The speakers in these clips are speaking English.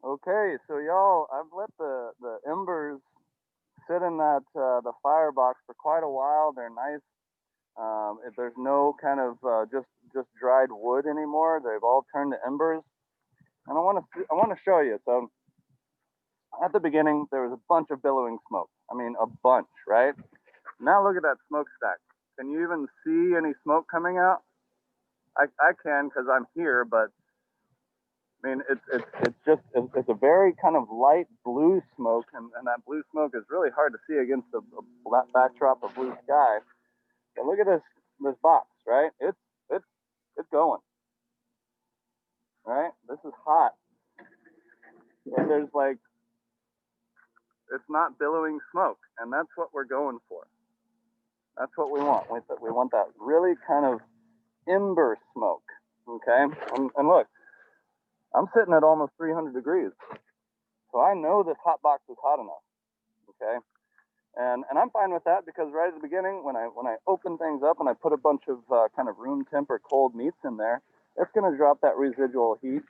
Okay, so y'all, I've let the embers sit in that the firebox for quite a while. They're nice. If there's no kind of just dried wood anymore, they've all turned to embers. And I want to show you. So at the beginning, there was a bunch of billowing smoke. I mean, a bunch, right? Now look at that smokestack. Can you even see any smoke coming out? I can because I'm here, but I mean, it's a very kind of light blue smoke, and that blue smoke is really hard to see against a backdrop of blue sky. But look at this box, right? It's it's going, right? This is hot, and there's like it's not billowing smoke, and that's what we're going for. That's what we want. We want that really kind of ember smoke, okay? And look, I'm sitting at almost 300 degrees, so I know this hot box is hot enough, okay? And I'm fine with that because right at the beginning, when I open things up and I put a bunch of kind of room temp or cold meats in there, it's going to drop that residual heat.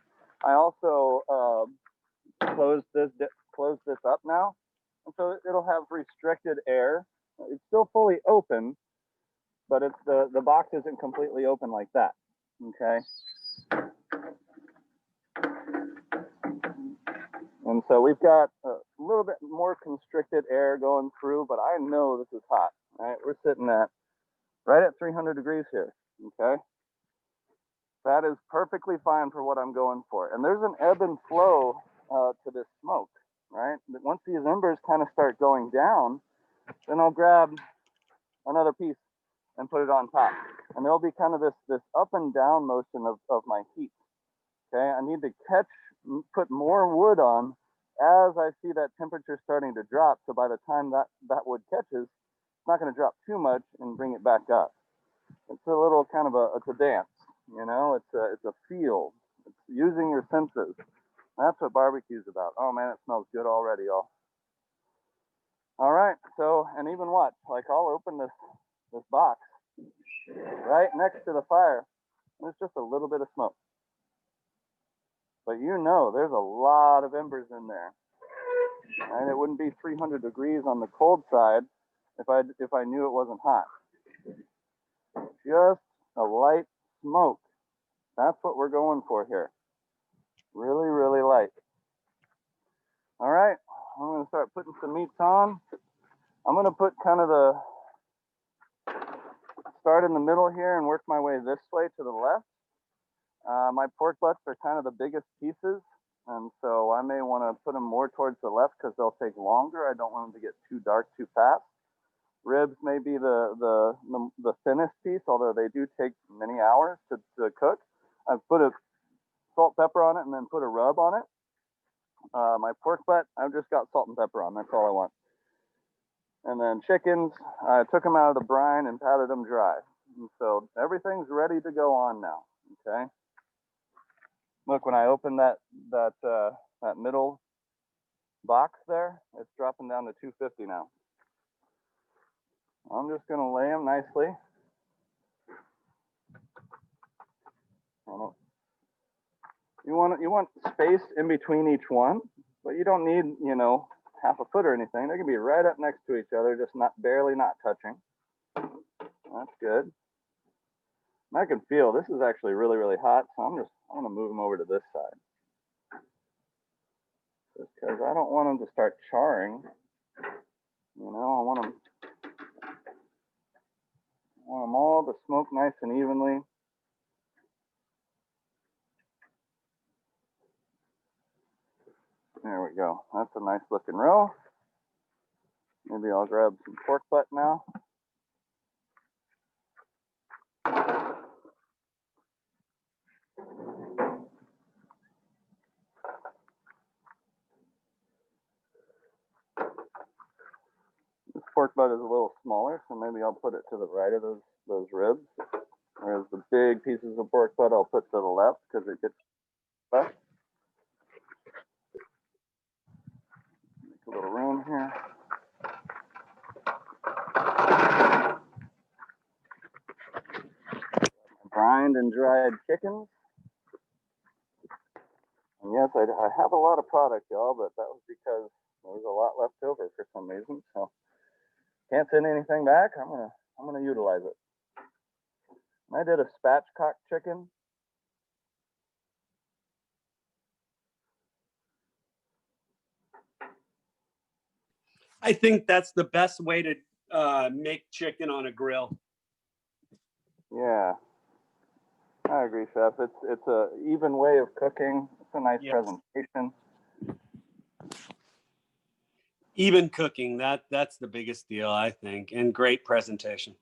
I also closed this up now, and so it'll have restricted air. It's still fully open, but it's the box isn't completely open like that. Okay. And so we've got a little bit more constricted air going through, but I know this is hot. Right, we're sitting at right at 300 degrees here. Okay, that is perfectly fine for what I'm going for. And there's an ebb and flow to this smoke. Right, but once these embers kind of start going down, then I'll grab another piece and put it on top, and there'll be kind of this up and down motion of my heat. Okay, I need to put more wood on as I see that temperature starting to drop. So by the time that wood catches, it's not going to drop too much and bring it back up. It's a little kind of it's a dance, you know. It's a feel. It's using your senses. That's what barbecue's about. Oh man, it smells good already, y'all. All right, so and even what? Like I'll open this box right next to the fire. There's just a little bit of smoke. But you know, there's a lot of embers in there, and it wouldn't be 300 degrees on the cold side if I knew it wasn't hot. Just a light smoke. That's what we're going for here. Really, really light. All right, I'm going to start putting some meats on. I'm going to put kind of the start in the middle here and work my way this way to the left. My pork butts are kind of the biggest pieces, and so I may want to put them more towards the left because they'll take longer. I don't want them to get too dark too fast. Ribs may be the thinnest piece, although they do take many hours to cook. I've put a salt, pepper on it, and then put a rub on it. My pork butt, I've just got salt and pepper on. That's all I want. And then chickens, I took them out of the brine and patted them dry. And so everything's ready to go on now. Okay. Look, when I open that middle box there, it's dropping down to 250 now. I'm just going to lay them nicely. You want space in between each one, but you don't need, you know, half a foot or anything. They can be right up next to each other, just barely not touching. That's good. And I can feel this is actually really, really hot, so I'm going to move them over to this side. Just because I don't want them to start charring. You know, I want them all to smoke nice and evenly. There we go. That's a nice looking row. Maybe I'll grab some pork butt now. This pork butt is a little smaller, so maybe I'll put it to the right of those ribs. Whereas the big pieces of pork butt I'll put to the left because it gets left. Make a little room here. Brined and dried chickens. Yes, I have a lot of product, y'all, but that was because there was a lot left over for some reason. So can't send anything back. I'm gonna utilize it. I did a spatchcock chicken. I think that's the best way to make chicken on a grill. Yeah, I agree, Chef. It's a even way of cooking. It's a nice Yes. presentation. Even cooking, that's the biggest deal, I think, and great presentation.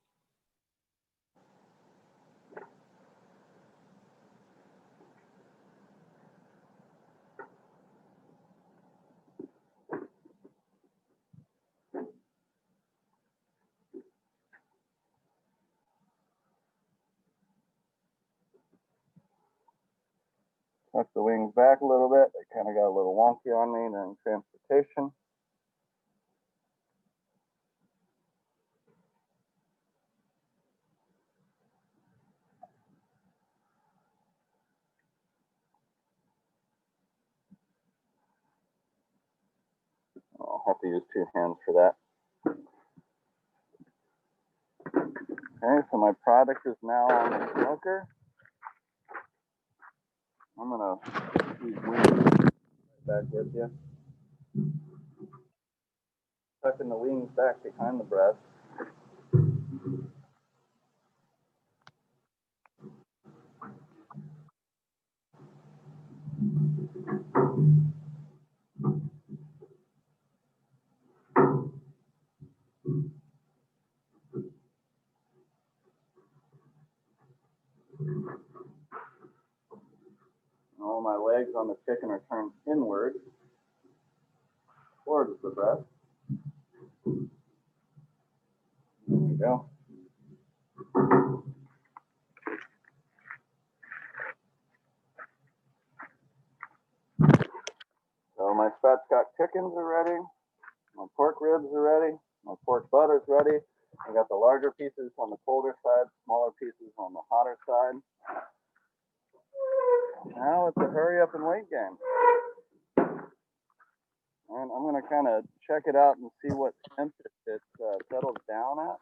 Tuck the wings back a little bit. They kind of got a little wonky on me during transportation. I'll have to use 2 hands for that. Okay, so my product is now on the smoker. I'm gonna use wings back with you. Tucking the wings back behind the breast. All my legs on the chicken are turned inward towards the breast. There we go. So my spatchcock chickens are ready. My pork ribs are ready. My pork butter's ready. I got the larger pieces on the colder side, smaller pieces on the hotter side. Now it's a hurry up and wait game. And I'm going to kind of check it out and see what temp it settles down at.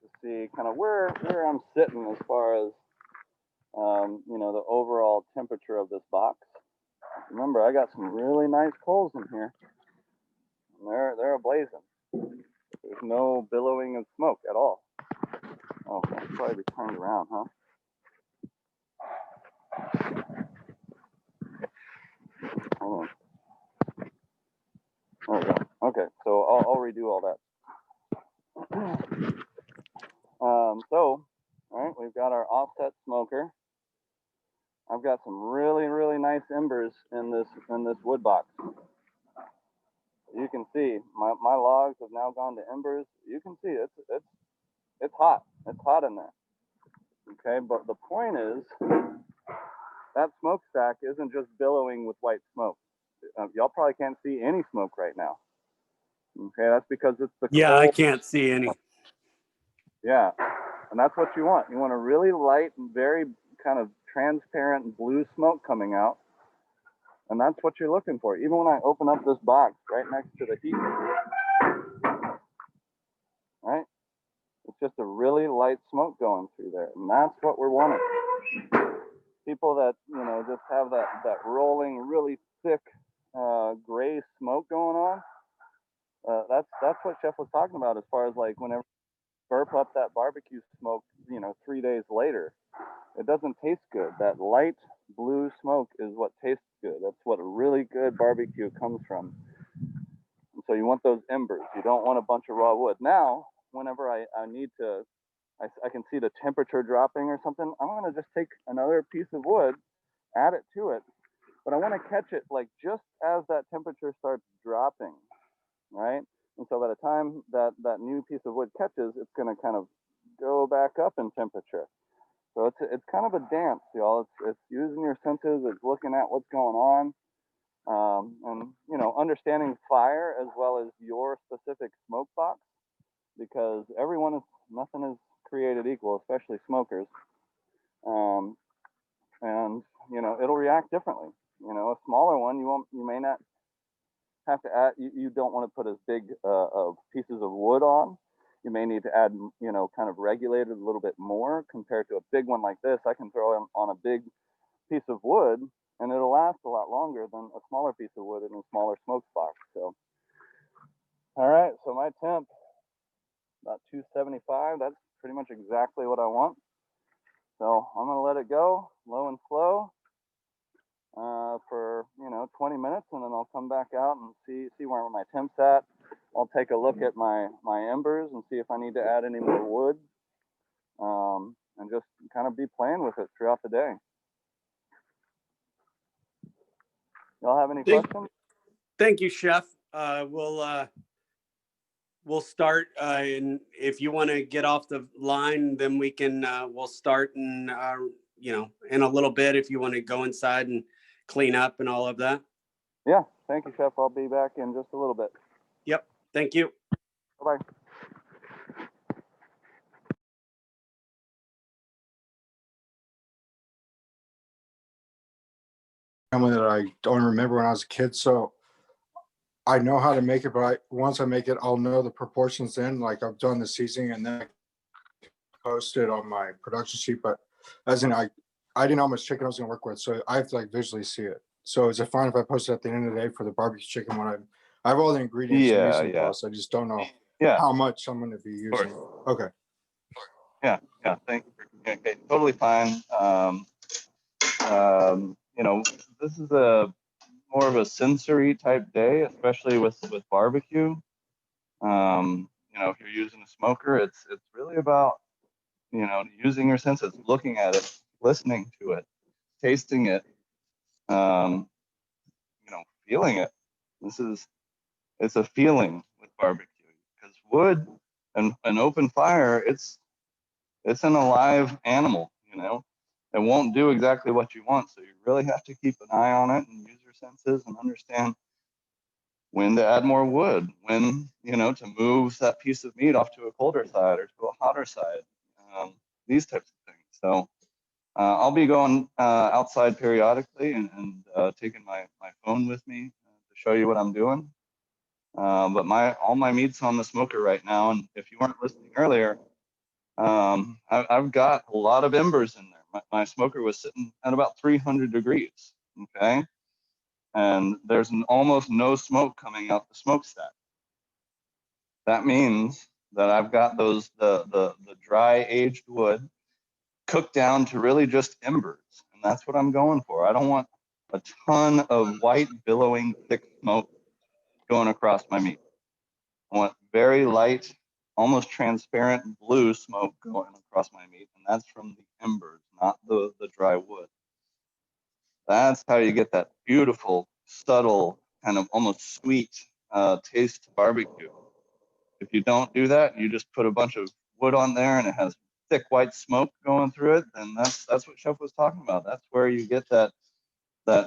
To see kind of where I'm sitting as far as, you know, the overall temperature of this box. Remember, I got some really nice coals in here. And they're ablazing. There's no billowing of smoke at all. Oh, I'll probably be turned around, huh? Hold on. There we go. Okay, so I'll redo all that. So, all right, we've got our offset smoker. I've got some really, really nice embers in this wood box. You can see my logs have now gone to embers. You can see it's hot. It's hot in there. Okay, but the point is that smokestack isn't just billowing with white smoke. Y'all probably can't see any smoke right now. Okay, that's because it's the Yeah, cold. I can't see any. Yeah, and that's what you want. You want a really light and very kind of transparent blue smoke coming out. And that's what you're looking for. Even when I open up this box right next to the heat, right? It's just a really light smoke going through there. And that's what we're wanting. People that, you know, just have that rolling, really thick gray smoke going on. That's what Chef was talking about as far as like whenever you burp up that barbecue smoke, you know, 3 days later, it doesn't taste good. That light blue smoke is what tastes good. That's what a really good barbecue comes from. And so you want those embers. You don't want a bunch of raw wood. Now, whenever I need to, I can see the temperature dropping or something, I'm going to just take another piece of wood, add it to it, but I want to catch it like just as that temperature starts dropping, right? And so by the time that new piece of wood catches, it's going to kind of go back up in temperature. So it's kind of a dance, y'all. It's using your senses. It's looking at what's going on, and you know, understanding fire as well as your specific smoke box, because nothing is created equal, especially smokers. And you know, it'll react differently. You know, a smaller one, you may not have to add. You don't want to put as big of pieces of wood on. You may need to add, you know, kind of regulate it a little bit more compared to a big one like this. I can throw on a big piece of wood and it'll last a lot longer than a smaller piece of wood in a smaller smoked box. So, all right, so my temp about 275. That's pretty much exactly what I want. So I'm gonna let it go low and slow for 20 minutes, and then I'll come back out and see where my temp's at. I'll take a look at my embers and see if I need to add any more wood, and just kind of be playing with it throughout the day. Y'all have any questions? Thank you, Chef. We'll start, and if you want to get off the line, then we can. We'll start in in a little bit if you want to go inside and clean up and all of that. Yeah, thank you, Chef. I'll be back in just a little bit. Yep. Thank you. Bye-bye. Family that I don't remember when I was a kid, so I know how to make it, but once I make it, I'll know the proportions then, like I've done the seasoning and then I post it on my production sheet. But as in, I didn't know how much chicken I was gonna work with, so I have to like visually see it. So is it fine if I post it at the end of the day for the barbecue chicken when I have all the ingredients I'm using to post, I just don't know how much I'm gonna be using. Okay. Yeah, thank you for communicating. Totally fine. This is a more of a sensory type day, especially with barbecue. If you're using a smoker, it's really about using your senses, looking at it, listening to it, tasting it, feeling it. It's a feeling with barbecue, because wood and an open fire, it's an alive animal. It won't do exactly what you want, so you really have to keep an eye on it and use your senses and understand when to add more wood, when to move that piece of meat off to a colder side or to a hotter side, these types of things. So I'll be going outside periodically and taking my phone with me to show you what I'm doing. But all my meat's on the smoker right now, and if you weren't listening earlier, I've got a lot of embers in there. My smoker was sitting at about 300 degrees, okay? And there's almost no smoke coming out the smokestack. That means that I've got the dry aged wood cooked down to really just embers, and that's what I'm going for. I don't want a ton of white, billowing, thick smoke going across my meat. I want very light, almost transparent blue smoke going across my meat, and that's from the embers, not the dry wood. That's how you get that beautiful, subtle, kind of almost sweet taste to barbecue. If you don't do that, you just put a bunch of wood on there and it has thick white smoke going through it, then that's what Chef was talking about. That's where you get that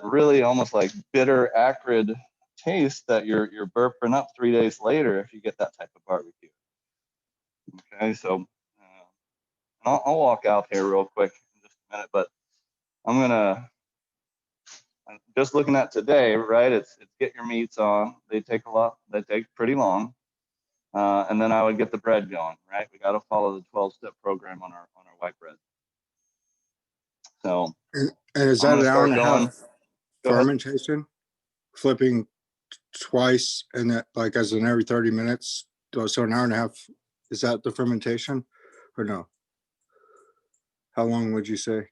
really almost like bitter, acrid taste that you're burping up 3 days later if you get that type of barbecue. Okay, so I'll walk out here real quick in just a minute, but I'm just looking at today, right? It's get your meats on. They take pretty long. And then I would get the bread going, right? We got to follow the 12-step program on our white bread. So, and is that an hour and a half fermentation? Flipping twice and that, like, as in every 30 minutes. So an hour and a half, is that the fermentation or no? How long would you say?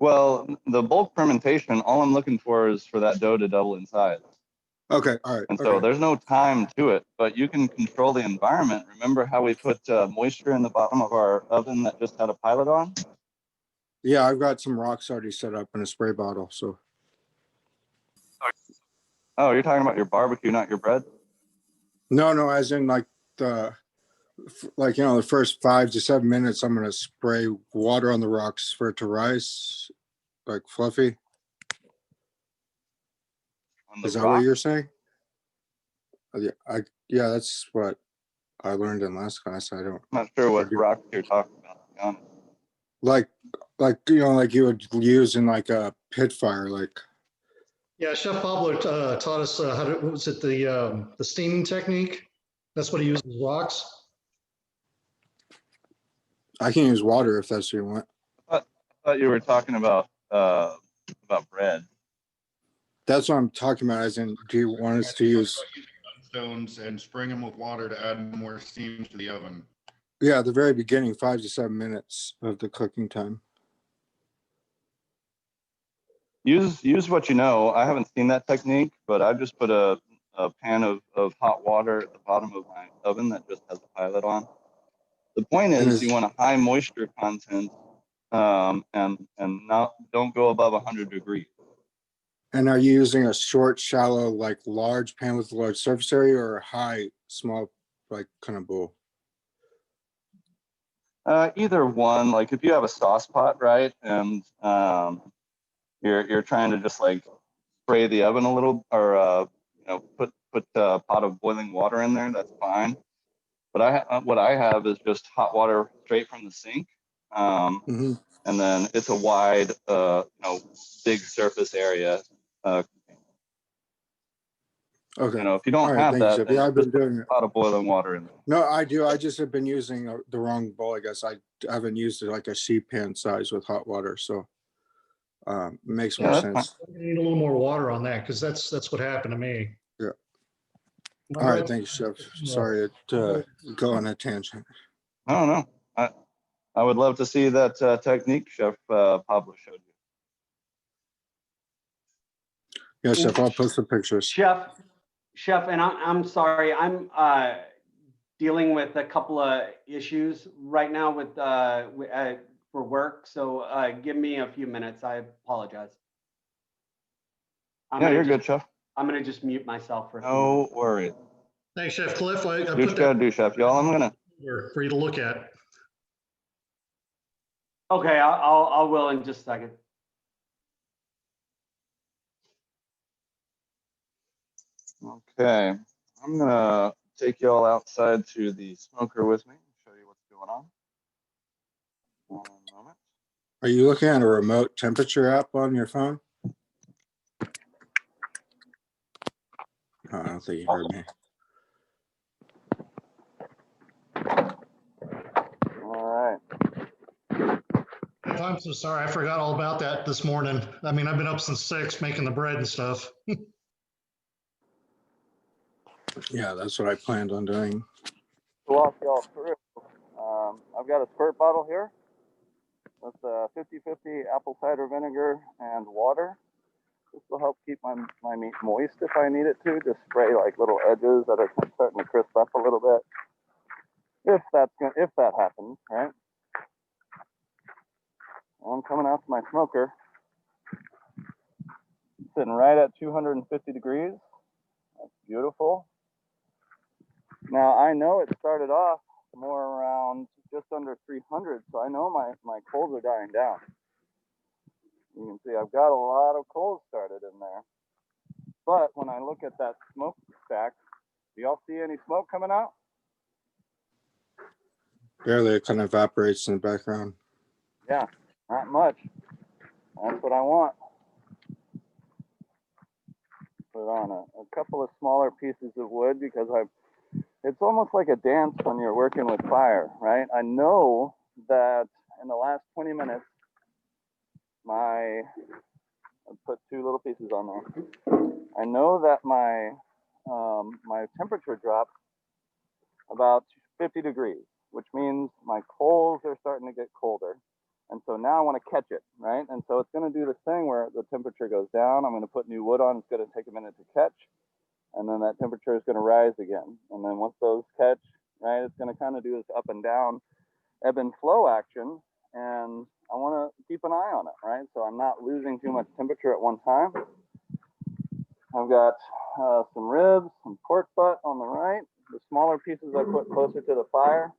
Well, the bulk fermentation, all I'm looking for is for that dough to double in size. Okay, all right. And so there's no time to it, but you can control the environment. Remember how we put moisture in the bottom of our oven that just had a pilot on? Yeah, I've got some rocks already set up in a spray bottle. So. Oh, you're talking about your barbecue, not your bread? No, as in like the first 5 to 7 minutes, I'm gonna spray water on the rocks for it to rise, like fluffy. Is that what you're saying? Yeah, that's what I learned in last class. I don't I'm not sure what rock you're talking about, to be honest. like like you would use in like a pit fire, like. Yeah, Chef Pablo taught us how to, what was it, the steaming technique? That's what he uses rocks. I can use water if that's what you want. I thought you were talking about bread. That's what I'm talking about. As in, do you want us to use? Stones and spring them with water to add more steam to the oven. Yeah, the very beginning, 5 to 7 minutes of the cooking time. Use what you know. I haven't seen that technique, but I've just put a pan of hot water at the bottom of my oven that just has a pilot on. The point is you want a high moisture content, and don't go above 100 degrees. And are you using a short, shallow, like large pan with a large surface area, or a high, small, like kind of bowl? Either one. Like if you have a sauce pot, right, and you're trying to just like spray the oven a little, or put a pot of boiling water in there, that's fine. But what I have is just hot water straight from the sink, and then it's a wide, big surface area. Okay. If you don't All right, have thank you, that, Chef. then Yeah, I've been just put doing a it. pot of boiling water in there. No, I do. I just have been using the wrong bowl. I guess I haven't used it like a sheet pan size with hot water, so it makes more sense. You need a little more water on that because that's what happened to me. Yeah. All right, thank you, Chef. Sorry to go on a tangent. No. I would love to see that technique Chef Pablo showed you. Yeah, Chef, I'll post the pictures. Chef, and I'm sorry, I'm dealing with a couple of issues right now with for work. So give me a few minutes. I apologize. Yeah, you're good, Chef. I'm gonna just mute myself for a few No minutes. worries. Thanks, Chef Cliff. I Do what put you gotta do, Chef. Y'all, I'm gonna. for you to look at. Okay, I will in just a second. Okay, I'm gonna take y'all outside to the smoker with me and show you what's going on. One moment. Are you looking at a remote temperature app on your phone? Oh, I don't think you heard me. All right. I'm so sorry. I forgot all about that this morning. I mean, I've been up since 6 making the bread and stuff. Yeah, that's what I planned on doing. To walk y'all through, I've got a squirt bottle here with 50-50 apple cider vinegar and water. This will help keep my meat moist if I need it to. Just spray like little edges that are starting to crisp up a little bit. If that happens, right? I'm coming out to my smoker, sitting right at 250 degrees. That's beautiful. Now I know it started off more around just under 300, so I know my coals are dying down. You can see I've got a lot of coals started in there. But when I look at that smoke stack, do y'all see any smoke coming out? Barely, it kind of evaporates in the background. Yeah, not much. That's what I want. Put on a couple of smaller pieces of wood because it's almost like a dance when you're working with fire, right? I know that in the last 20 minutes, I put 2 little pieces on there. I know that my temperature dropped about 50 degrees, which means my coals are starting to get colder. And so now I want to catch it, right? And so it's going to do this thing where the temperature goes down. I'm going to put new wood on. It's going to take a minute to catch. And then that temperature is going to rise again. And then once those catch, right, it's going to kind of do this up and down ebb and flow action. And I want to keep an eye on it, right? So I'm not losing too much temperature at one time. I've got some ribs, some pork butt on the right. The smaller pieces I put closer to the fire.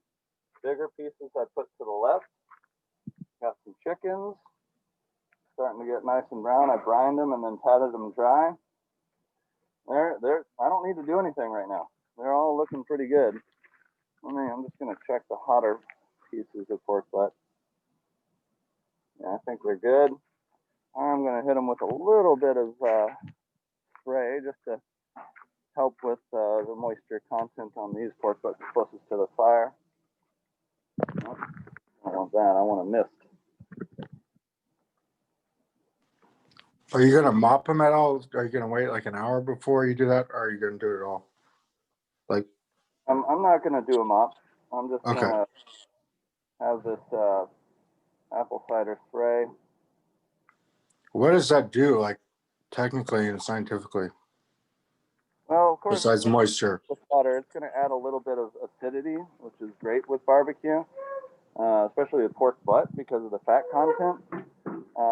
Bigger pieces I put to the left. Got some chickens. Starting to get nice and brown. I brined them and then patted them dry. I don't need to do anything right now. They're all looking pretty good. I'm just gonna check the hotter pieces of pork butt. Yeah, I think they're good. I'm gonna hit them with a little bit of spray just to help with the moisture content on these pork butts closest to the fire. Nope, I don't want that. I want a mist. Are you gonna mop them at all? Are you gonna wait like an hour before you do that, or are you gonna do it all? Like, I'm not gonna do a mop. I'm just Okay. gonna have this apple cider spray. what does that do, like technically and scientifically, Well, of course, besides moisture? with water, it's gonna add a little bit of acidity, which is great with barbecue, especially with pork butt because of the fat content.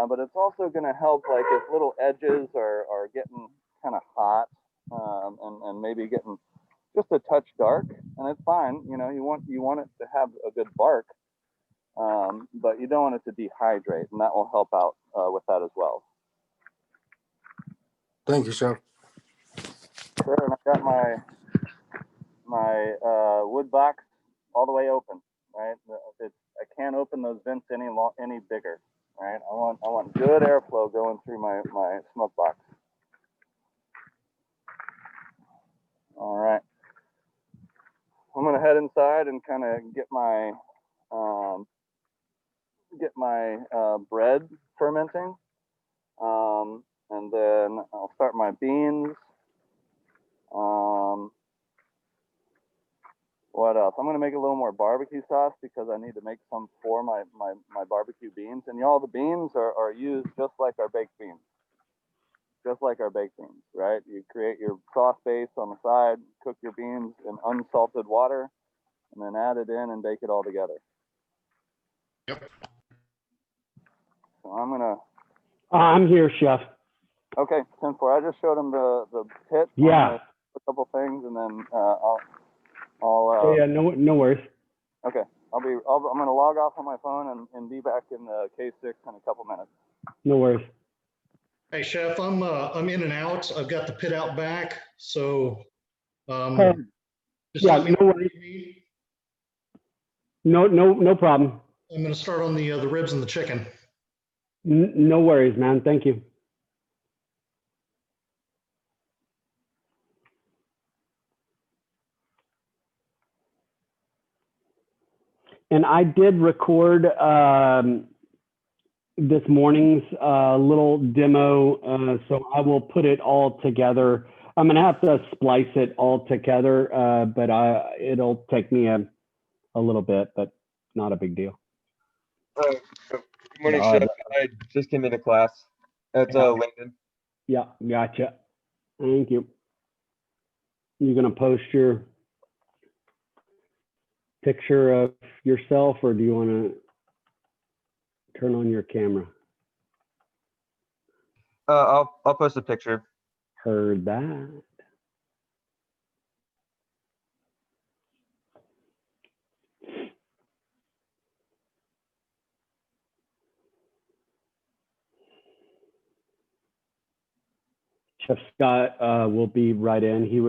But it's also gonna help, like if little edges are getting kind of hot and maybe getting just a touch dark, and it's fine. You know, you want it to have a good bark, but you don't want it to dehydrate, and that will help out with that as well. Thank you, Chef. Sure, and I got my wood box all the way open. Right, I can't open those vents any bigger. Right, I want good airflow going through my smoke box. All right. I'm gonna head inside and kind of get my bread fermenting, and then I'll start my beans. What else? I'm gonna make a little more barbecue sauce because I need to make some for my barbecue beans. And y'all, the beans are used just like our baked beans. Just like our baked beans, right? You create your sauce base on the side, cook your beans in unsalted water, and then add it in and bake it all together. Yep. So I'm gonna. I'm here, Chef. Okay, 10-4. I just showed him the pit. Yeah. A couple things, and then Yeah, no worries. Okay, I'm gonna log off on my phone and be back in K6 in a couple minutes. No worries. Hey, Chef, I'm in and out. I've got the pit out back, so just Yeah, let me no know. worries. No problem. I'm gonna start on the ribs and the chicken. No worries, man. Thank you. And I did record this morning's little demo, so I will put it all together. I'm gonna have to splice it all together, but it'll take me a little bit, but not a big deal. Good morning, Chef. I just came into class at Langdon. Yeah, gotcha. Thank you. You gonna post your picture of yourself, or do you want to turn on your camera? I'll post a picture. Heard that. Chef Scott will be right in. He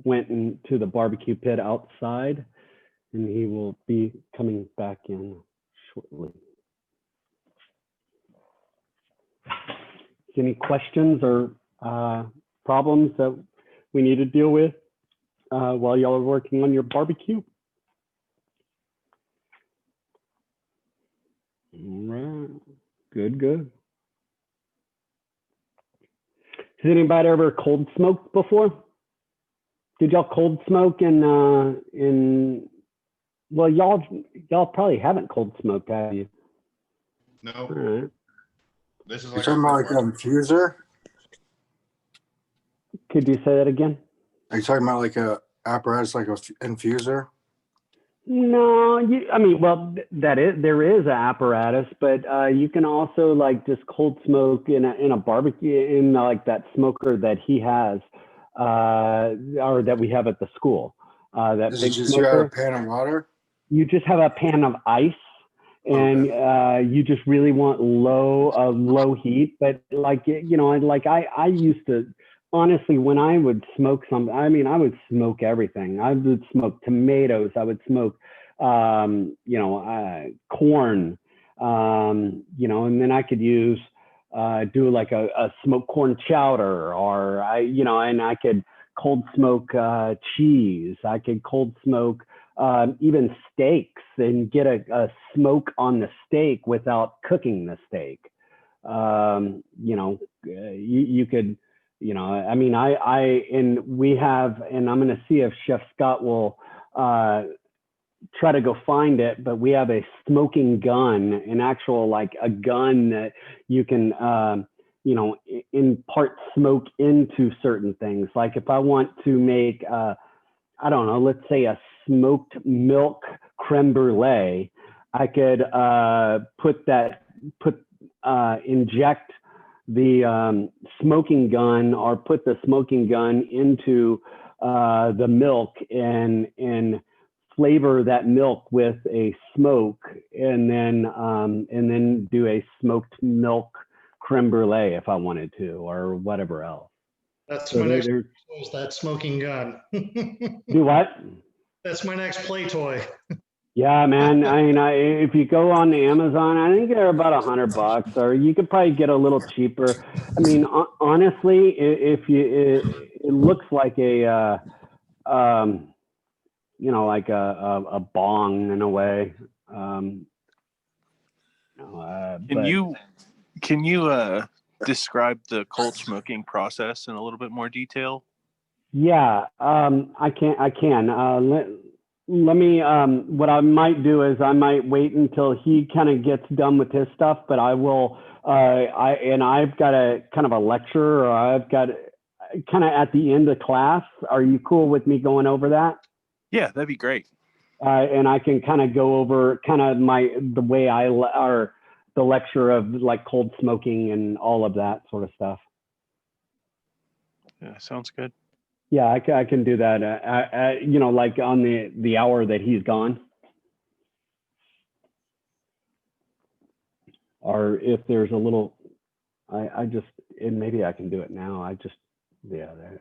went into the barbecue pit outside, and he will be coming back in shortly. Any questions or problems that we need to deal with while y'all are working on your barbecue? All right, good. Has anybody ever cold smoked before? Did y'all cold smoke well, y'all probably haven't cold smoked, have you? No, All right. this is You're like talking about like an infuser? Could you say that again? Are you talking about like a apparatus, like a infuser? No, there is an apparatus, but you can also like just cold smoke in a barbecue in like that smoker that he has, or that we have at the school. That Is big it just you got a smoker. pan of water? You just have a pan of ice, and you just really want low heat. But like I used to honestly, when I would smoke something, I mean, I would smoke everything. I would smoke tomatoes. I would smoke, corn, and then I could do like a smoked corn chowder, or and I could cold smoke cheese. I could cold smoke even steaks and get a smoke on the steak without cooking the steak. You could, I mean, and we have, and I'm going to see if Chef Scott will try to go find it, but we have a smoking gun, an actual, like a gun that you can, impart smoke into certain things. Like if I want to make, I don't know, let's say a smoked milk creme brulee, I could inject the smoking gun, or put the smoking gun into the milk and flavor that milk with a smoke, and then do a smoked milk creme brulee if I wanted to, or whatever else. That's So my next, they're, is that smoking gun. do what? That's my next play toy. Yeah, man. I mean, if you go on Amazon, I think they're about $100, or you could probably get a little cheaper. I mean, honestly, it looks like like a bong in a way. Can you describe the cold smoking process in a little bit more detail? Yeah, I can. Let me, what I might do is I might wait until he kind of gets done with his stuff, but I will, I've got a kind of a lecture, or I've got kind of at the end of class. Are you cool with me going over that? Yeah, that'd be great. And I can kind of go over kind of the way or the lecture of like cold smoking and all of that sort of stuff. Yeah, sounds good. Yeah, I can do that. Like on the hour that he's gone, or if there's a little, and maybe I can do it now. There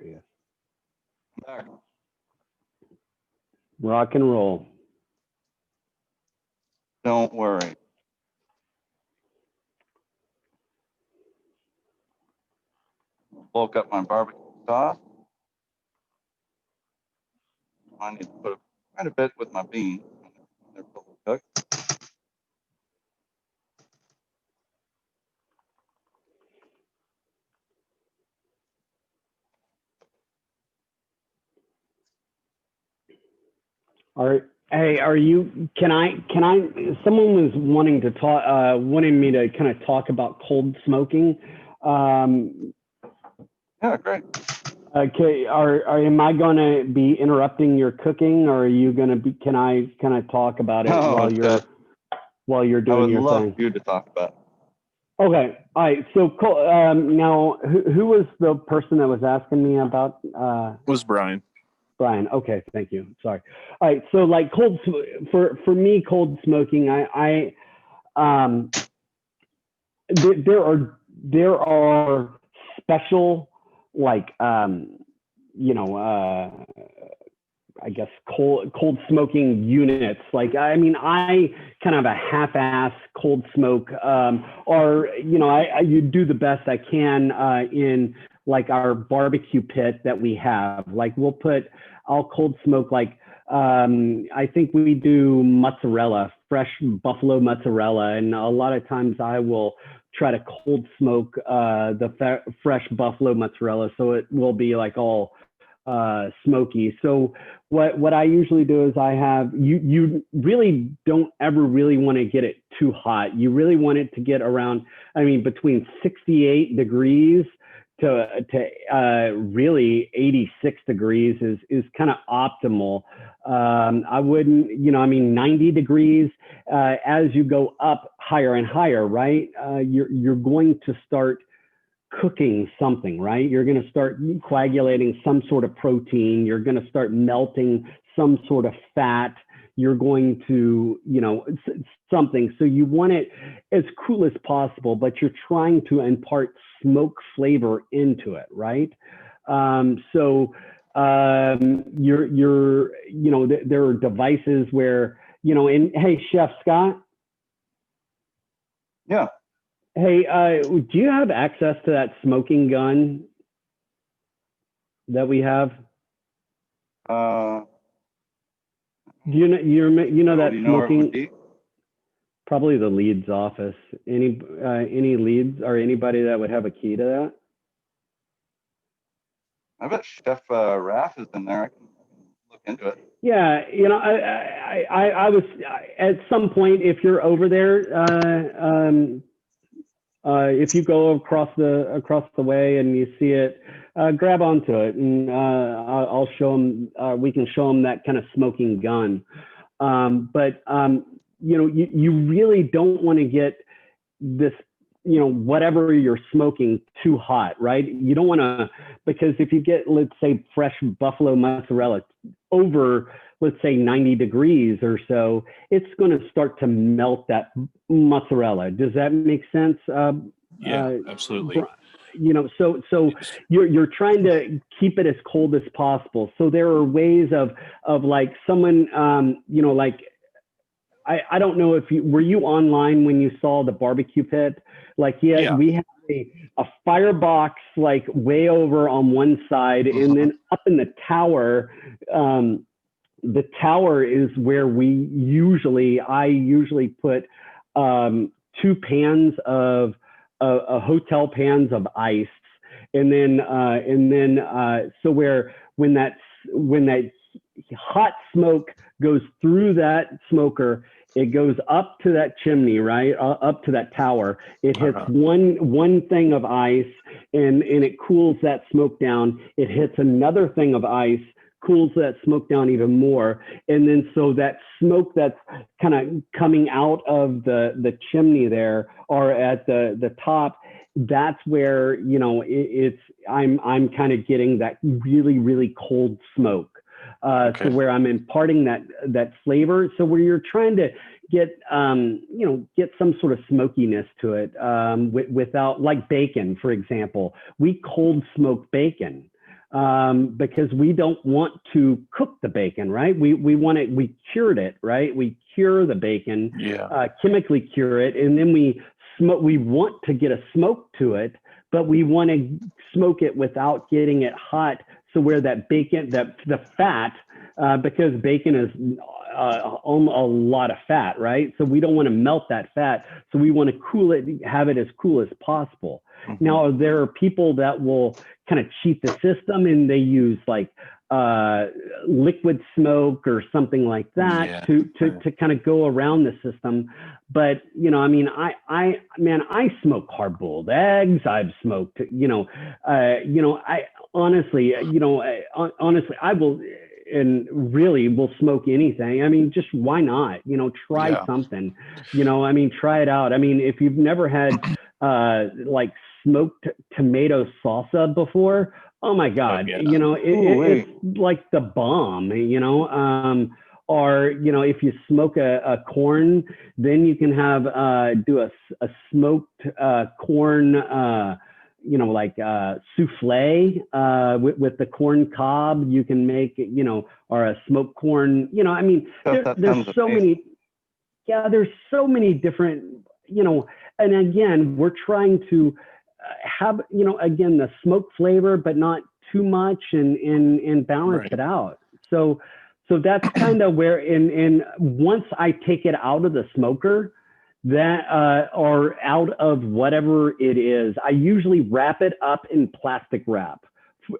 he is. Rock and roll. Don't worry. Bulk up my barbecue sauce. I need to put quite a bit with my beans when they're fully cooked. Are you, someone was wanting me to kind of talk about cold smoking. Yeah, great. Okay, am I going to be interrupting your cooking, or are you going to be, can I kind of talk about it while you're doing your thing? I would love you to talk about it. Okay, all right, so now who was the person that was asking me about? Was Brian. Brian, okay, thank you. Sorry. All right, so like for me, cold smoking, there are special, like I guess cold smoking units. Like, I mean, I kind of a half-ass cold smoke, or you do the best I can in like our barbecue pit that we have. Like I'll cold smoke, like I think we do mozzarella, fresh buffalo mozzarella, and a lot of times I will try to cold smoke the fresh buffalo mozzarella, so it will be like all smoky. So what I usually do is you really don't ever really want to get it too hot. You really want it to get around, between 68 degrees to really 86 degrees is kind of optimal. I wouldn't, 90 degrees, as you go up higher and higher, right? You're going to start cooking something, right? You're going to start coagulating some sort of protein. You're going to start melting some sort of fat. You're going to, something. So you want it as cool as possible, but you're trying to impart smoke flavor into it, right? There are devices where, and hey, Chef Scott. Yeah. Hey, do you have access to that smoking gun that we have? Uh, Do you know that do you know where it would smoking? be? Probably the leads office. Any leads or anybody that would have a key to that? I bet Chef Raff has been there. I can look into it. Yeah, I was at some point, if you're over there, if you go across the way and you see it, grab onto it, and I'll show them. We can show them that kind of smoking gun. You really don't want to get this, whatever you're smoking too hot, right? You don't want to, because if you get, let's say, fresh buffalo mozzarella over, let's say 90 degrees or so, it's going to start to melt that mozzarella. Does that make sense? Yeah, absolutely. So you're trying to keep it as cold as possible. So there are ways of like someone, like, I don't know if were you online when you saw the barbecue pit? Like, Yeah. we have a firebox like way over on one side, and then up in the tower is where I usually put 2 pans of hotel pans of ice, and then so when that hot smoke goes through that smoker, it goes up to that chimney, right? Up to that tower. It hits one thing of ice, and it cools that smoke down. It hits another thing of ice, cools that smoke down even more. And then so that smoke that's kind of coming out of the chimney there, or at the top, that's where, I'm kind of getting that really, really cold smoke. So where I'm imparting that flavor. So where you're trying to get some sort of smokiness to it, without, like bacon, for example. We cold smoke bacon because we don't want to cook the bacon, right? We cured it, right? We cure the bacon, chemically cure it, and then we want to get a smoke to it, but we want to smoke it without getting it hot. So where that bacon, the fat, because bacon is a lot of fat, right? So we don't want to melt that fat. So we want to cool it, have it as cool as possible. Mm-hmm. Now, there are people that will kind of cheat the system, and they use like liquid smoke or something like that to kind of go around the system. But I smoke hard-boiled eggs. I've smoked, honestly, I will, and really will smoke anything. I mean, just why not? Try something. Try it out. I mean, if you've never had like smoked tomato salsa before, oh my God, it's like the bomb. Or if you smoke a corn, then you can have do a smoked corn. Like souffle with the corn cob. You can make, or a smoked corn. There's so many. Yeah, there's so many different. And again, we're trying to have, again, the smoke flavor, but not too much, and balance it out. So that's kind of where, in once I take it out of the smoker, that or out of whatever it is, I usually wrap it up in plastic wrap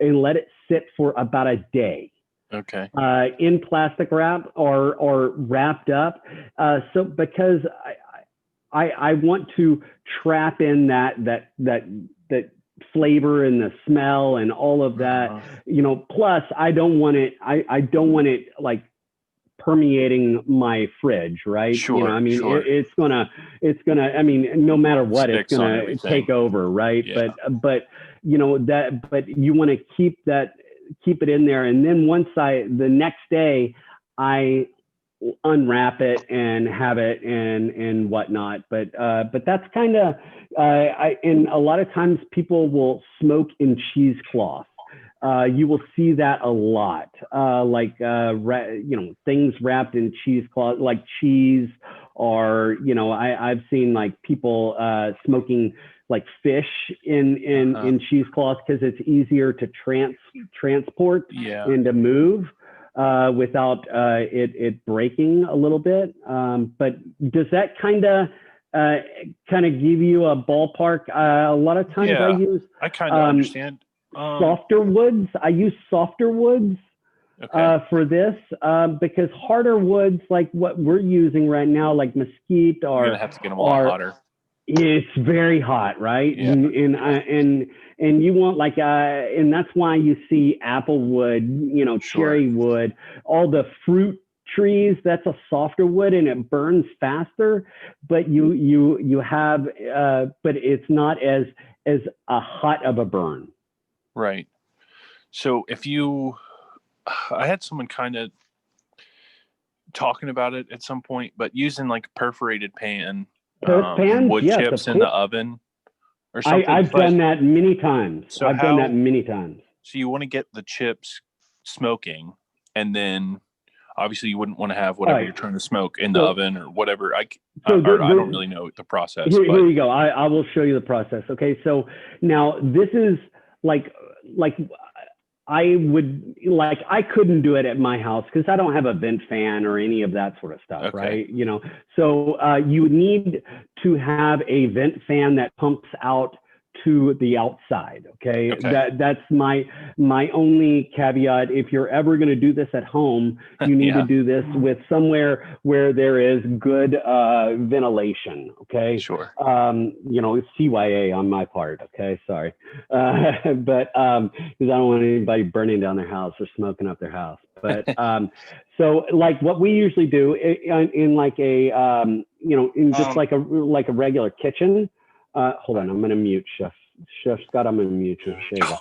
and let it sit for about a day. Okay. In plastic wrap or wrapped up. So because I want to trap in that flavor and the smell and all of that, plus I don't want it like permeating my fridge, right? Sure, it's gonna, no matter what, it's gonna take over, right? Yeah. But you want to keep it in there. And then the next day, I unwrap it and have it and whatnot. But that's kind of, and a lot of times people will smoke in cheesecloth. You will see that a lot, things wrapped in cheesecloth, like cheese, or, I've seen like people smoking like fish in cheesecloth because it's easier to transport and to move without it breaking a little bit. But does that kind of give you a ballpark? A lot of times I kind of understand. Softer woods. I use softer woods for this because harder woods, like what we're using right now, like mesquite, You're gonna have to get them a lot hotter. It's very hot, right? Yeah. And you want like and that's why you see apple wood, cherry wood, all the fruit trees. That's a softer wood and it burns faster, but you have but it's not as a hot of a burn. Right. So I had someone kind of talking about it at some point, but using like a perforated pan, Pans, wood yes, chips of in the course. oven or something. I've done that many times. So I've done that many times. So you want to get the chips smoking, and then obviously you wouldn't want to have whatever you're trying to smoke in the oven or whatever. I don't really know the process. Here you go. I will show you the process. Okay. So now this is like I couldn't do it at my house because I don't have a vent fan or any of that sort of stuff, right? So you need to have a vent fan that pumps out to the outside. Okay. That's my only caveat. If you're ever going to do this at home, you need to do this with somewhere where there is good ventilation. Okay. Sure. CYA on my part. Okay. Sorry. But because I don't want anybody burning down their house or smoking up their house. But so like what we usually do in like a in just like a regular kitchen. Hold on, I'm going to mute Chef Scott. I'm going to mute you. There you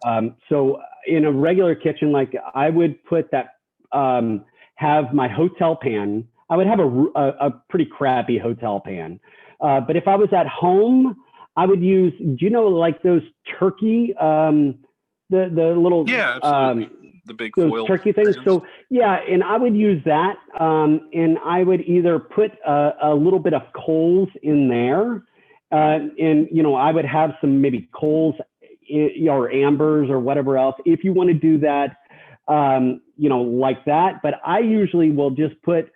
go. So in a regular kitchen, like I would put that, have my hotel pan. I would have a pretty crappy hotel pan. But if I was at home, I would use, like those turkey, the little, absolutely. The big foil turkey things. So and I would use that. And I would either put a little bit of coals in there. And I would have some maybe coals or ambers or whatever else if you want to do that, like that. But I usually will just put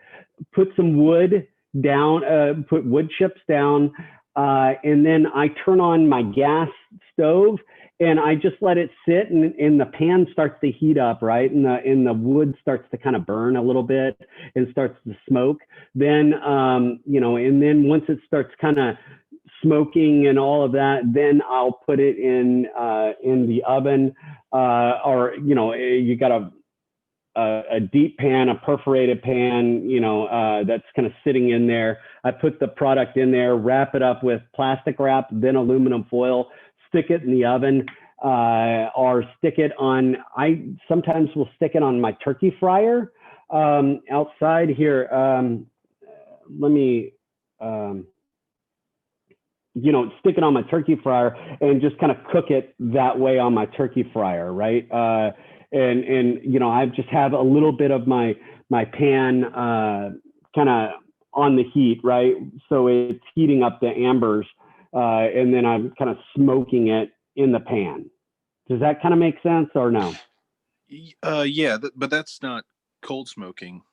some wood down, put wood chips down, and then I turn on my gas stove and I just let it sit, and the pan starts to heat up, right? And the wood starts to kind of burn a little bit and starts to smoke. Then, and then once it starts kind of smoking and all of that, then I'll put it in the oven, or you got a deep pan, a perforated pan, that's kind of sitting in there. I put the product in there, wrap it up with plastic wrap, then aluminum foil, stick it in the oven, or stick it on. I sometimes will stick it on my turkey fryer outside here. Let me. Stick it on my turkey fryer and just kind of cook it that way on my turkey fryer, right? And I just have a little bit of my pan kind of on the heat, right? So it's heating up the ambers, and then I'm kind of smoking it in the pan. Does that kind of make sense or no? But that's not cold smoking,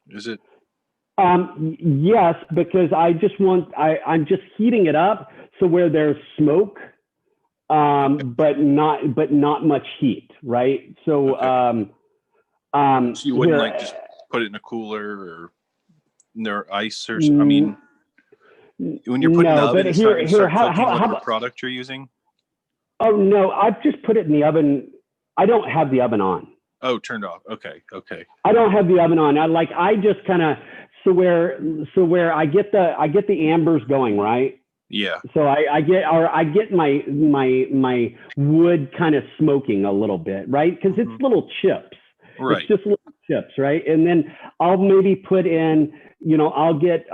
is it? Yes, because I'm just heating it up so where there's smoke, but not much heat, right? So, so you wouldn't just put it in a cooler or near ice or something? I mean, when you're putting the oven, it's not going to start cooking whatever product you're using? Oh, no, I've just put it in the oven. I don't have the oven on. Oh, turned off. Okay. I don't have the oven on. I just kind of, so where I get the ambers going, right? Yeah. So I get my wood kind of smoking a little bit, right? Because it's little chips. Right. It's just little chips, right? And then I'll maybe put in, I'll get,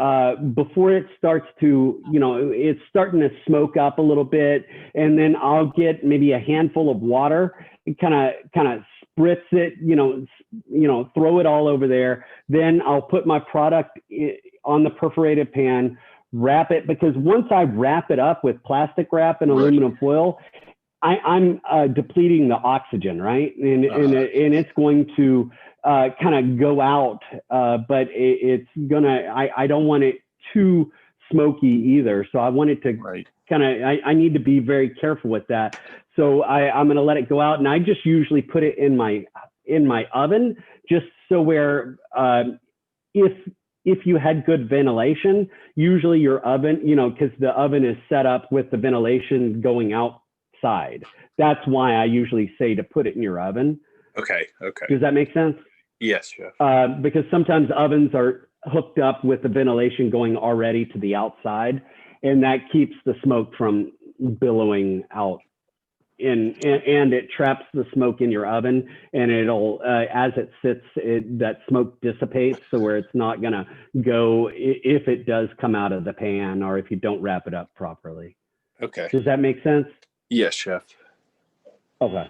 before it starts to, it's starting to smoke up a little bit. And then I'll get maybe a handful of water and kind of spritz it, throw it all over there. Then I'll put my product on the perforated pan, wrap it, because once I wrap it up with plastic wrap and aluminum foil, I'm depleting the oxygen, right? And it's going to kind of go out, but it's gonna, I don't want it too smoky either. So I want it to kind of, I need to be very careful with that. So I'm gonna let it go out, and I just usually put it in my oven, just so where if you had good ventilation, usually your oven, because the oven is set up with the ventilation going outside. That's why I usually say to put it in your oven. Okay. Does that make sense? Yes, Chef. Because sometimes ovens are hooked up with the ventilation going already to the outside, and that keeps the smoke from billowing out. And it traps the smoke in your oven, and it'll, as it sits, that smoke dissipates, so where it's not gonna go if it does come out of the pan or if you don't wrap it up properly. Okay. Does that make sense? Yes, Chef. Okay.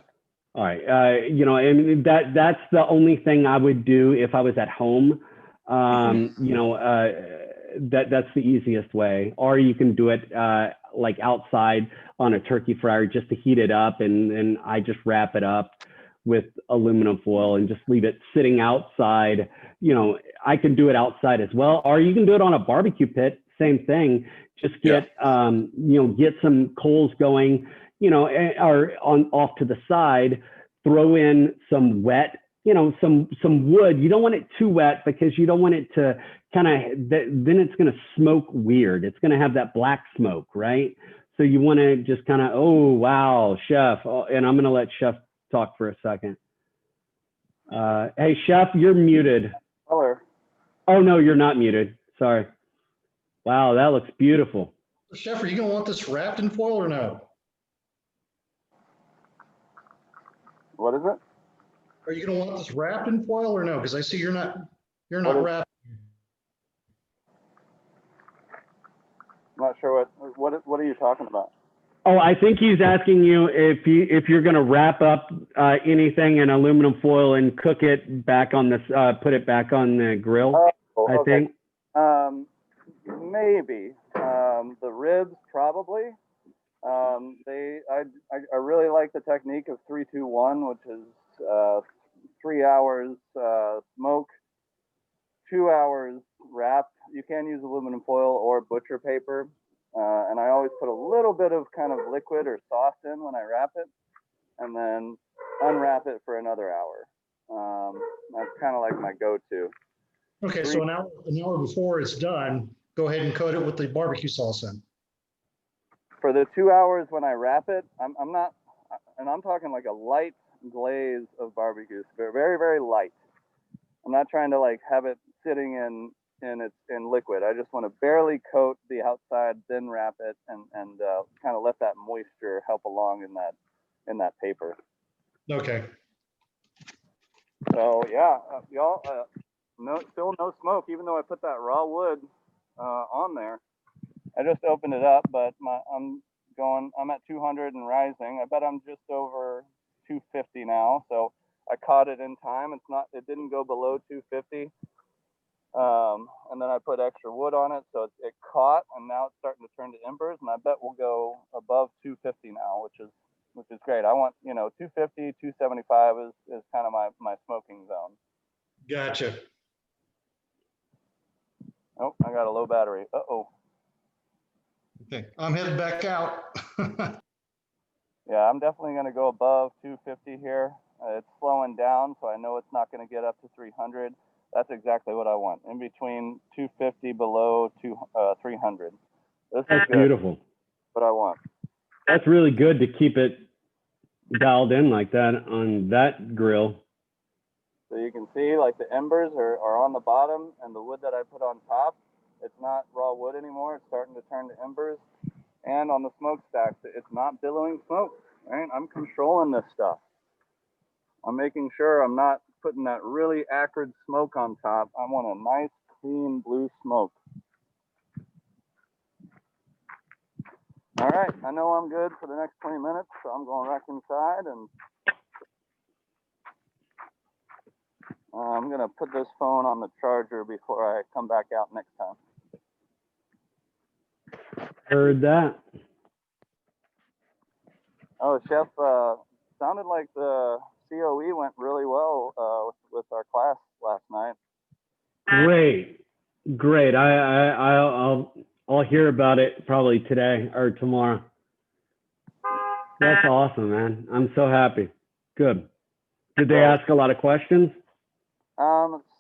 All right. And that's the only thing I would do if I was at home. That's the easiest way. Or you can do it like outside on a turkey fryer just to heat it up, and then I just wrap it up with aluminum foil and just leave it sitting outside. I can do it outside as well, or you can do it on a barbecue pit. Same thing. Just get get some coals going, or off to the side. Throw in some wet, some wood. You don't want it too wet because you don't want it to kind of, then it's going to smoke weird. It's going to have that black smoke, right? So you want to just kind of, oh, wow, Chef. Oh, and I'm going to let Chef talk for a second. Hey, Chef, you're muted. Color. Oh, no, you're not muted. Sorry. Wow, that looks beautiful. Chef, are you gonna want this wrapped in foil or no? What is it? Are you gonna want this wrapped in foil or no? Because I see you're not wrapped. I'm not sure what are you talking about? Oh, I think he's asking you if you're going to wrap up anything in aluminum foil and cook it back on this, put it back on the grill. Oh, I think. Maybe the ribs probably. I really like the technique of 3-2-1, which is 3 hours smoke, 2 hours wrap. You can use aluminum foil or butcher paper. And I always put a little bit of kind of liquid or sauce in when I wrap it, and then unwrap it for another hour. That's kind of like my go-to. Okay, so an hour before it's done, go ahead and coat it with the barbecue sauce in. For the 2 hours when I wrap it, I'm not, and I'm talking like a light glaze of barbecue, very, very light. I'm not trying to like have it sitting in liquid. I just want to barely coat the outside, then wrap it, and kind of let that moisture help along in that paper. Okay. So yeah, y'all, still no smoke, even though I put that raw wood on there. I just opened it up, but I'm at 200 and rising. I bet I'm just over 250 now. So I caught it in time. It didn't go below 250. And then I put extra wood on it, so it caught, and now it's starting to turn to embers, and I bet we'll go above 250 now, which is great. I want, 250, 275 is kind of my smoking zone. Gotcha. Oh, I got a low battery. Uh-oh. Okay, I'm headed back out. Yeah, I'm definitely going to go above 250 here. It's slowing down, so I know it's not going to get up to 300. That's exactly what I want. In between 250 below 300. This is good. Beautiful. What I want. That's really good to keep it dialed in like that on that grill. So you can see like the embers are on the bottom, and the wood that I put on top, it's not raw wood anymore. It's starting to turn to embers. And on the smokestacks, it's not billowing smoke, right? I'm controlling this stuff. I'm making sure I'm not putting that really acrid smoke on top. I want a nice, clean blue smoke. All right, I know I'm good for the next 20 minutes, so I'm going back inside, and I'm gonna put this phone on the charger before I come back out next time. Heard that. Oh, Chef, sounded like the COE went really well with our class last night. Great, great. I'll hear about it probably today or tomorrow. That's awesome, man. I'm so happy. Good. Did they ask a lot of questions?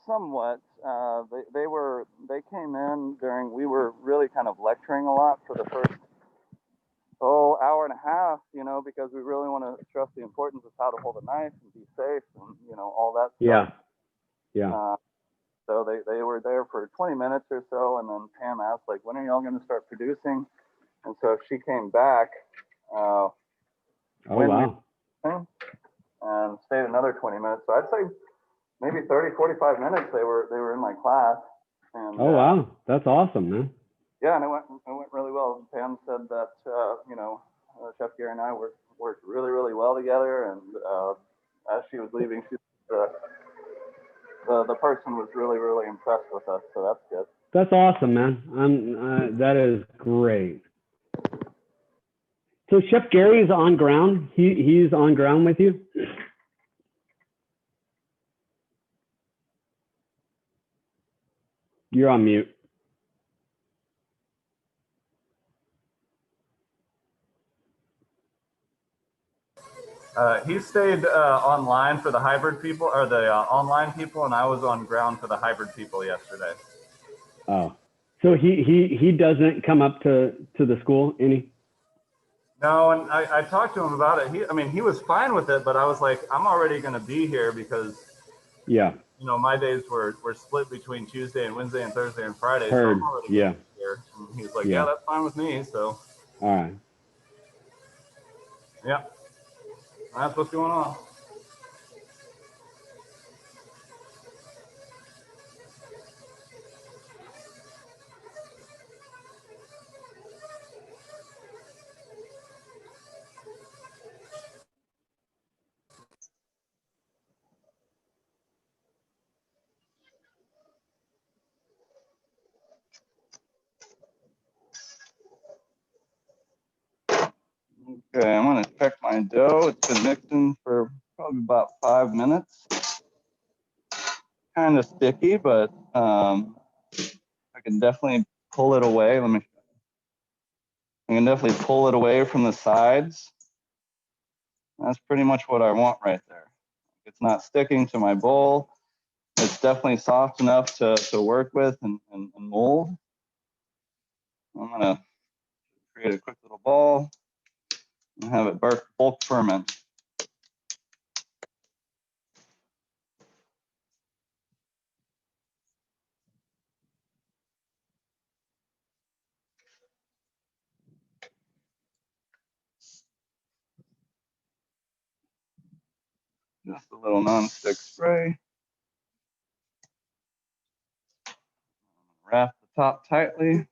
Somewhat. They came in during, we were really kind of lecturing a lot for the first hour and a half, you know, because we really want to stress the importance of how to hold a knife and be safe and, you know, all that stuff. Yeah. So they were there for 20 minutes or so, and then Pam asked, like, when are y'all going to start producing? And so she came back. Oh, wow. And stayed another 20 minutes. So I'd say maybe 30, 45 minutes they were in my class. And, oh, wow. That's awesome, man. Yeah, and it went really well. Pam said that, you know, Chef Gary and I worked really, really well together. And as she was leaving, the person was really, really impressed with us. So that's good. That's awesome, man. That is great. So Chef Gary is on ground. He's on ground with you? You're on mute. He stayed online for the hybrid people, or the online people, and I was on ground for the hybrid people yesterday. Oh, so he doesn't come up to the school any? No, and I talked to him about it. He was fine with it, but I was like, I'm already going to be here because, yeah, you know, my days were split between Tuesday and Wednesday and Thursday and Friday. Heard. So I'm already Yeah. here. And he's like, yeah, that's fine with me. So, all right. Yeah, that's what's going on. Okay, I'm gonna check my dough. It's been mixing for probably about 5 minutes. Kind of sticky, but I can definitely pull it away. I can definitely pull it away from the sides. That's pretty much what I want right there. It's not sticking to my bowl. It's definitely soft enough to work with and mold. I'm gonna create a quick little ball and have it bulk ferment. Just a little non-stick spray. Wrap the top tightly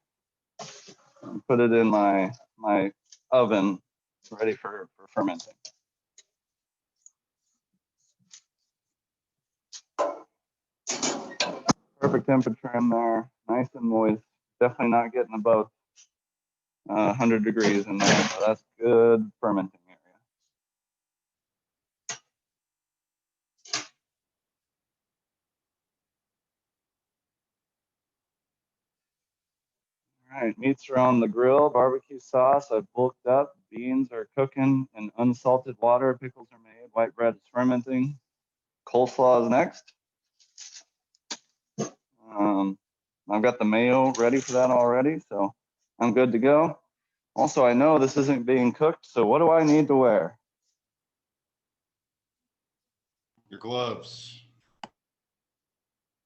and put it in my oven ready for fermenting. Perfect temperature in there, nice and moist. Definitely not getting above 100 degrees in there, so that's good fermenting area. All right, meats are on the grill. Barbecue sauce I've bulked up. Beans are cooking in unsalted water. Pickles are made. White bread is fermenting. Coleslaw is next. I've got the mayo ready for that already, so I'm good to go. Also, I know this isn't being cooked, so what do I need to wear? Your gloves.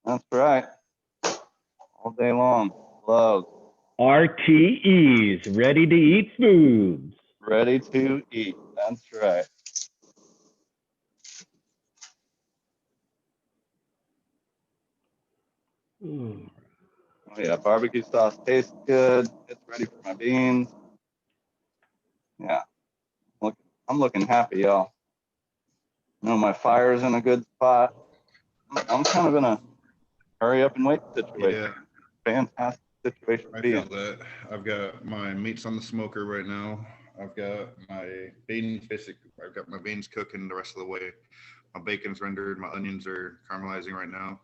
That's right. All day long. Gloves. RTEs, ready to eat foods. Ready to eat. That's right. Mm. Oh yeah, barbecue sauce tastes good. It's ready for my beans. Yeah, look, I'm looking happy, y'all. You know, my fire's in a good spot. I'm kind of in a hurry up and wait situation. Yeah, Fantastic situation to I be feel in. that. I've got my meats on the smoker right now. I've got my beans, I've got my beans cooking the rest of the way. My bacon's rendered, my onions are caramelizing right now.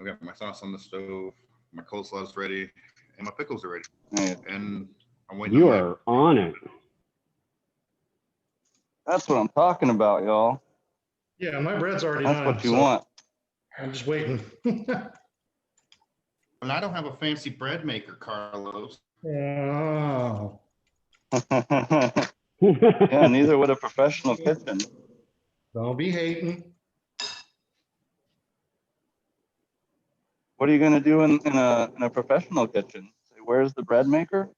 I've got my sauce on the stove, my coleslaw's ready, and my pickles are ready. Hey, And I'm waiting You on are on it. that's what I'm talking about, y'all. Yeah, my bread's already That's done, what you so want. I'm just waiting. And I don't have a fancy bread maker, Carlos. Oh, Yeah, neither would a professional kitchen. don't be hating. What are you gonna do in a professional kitchen? Say, where's the bread maker?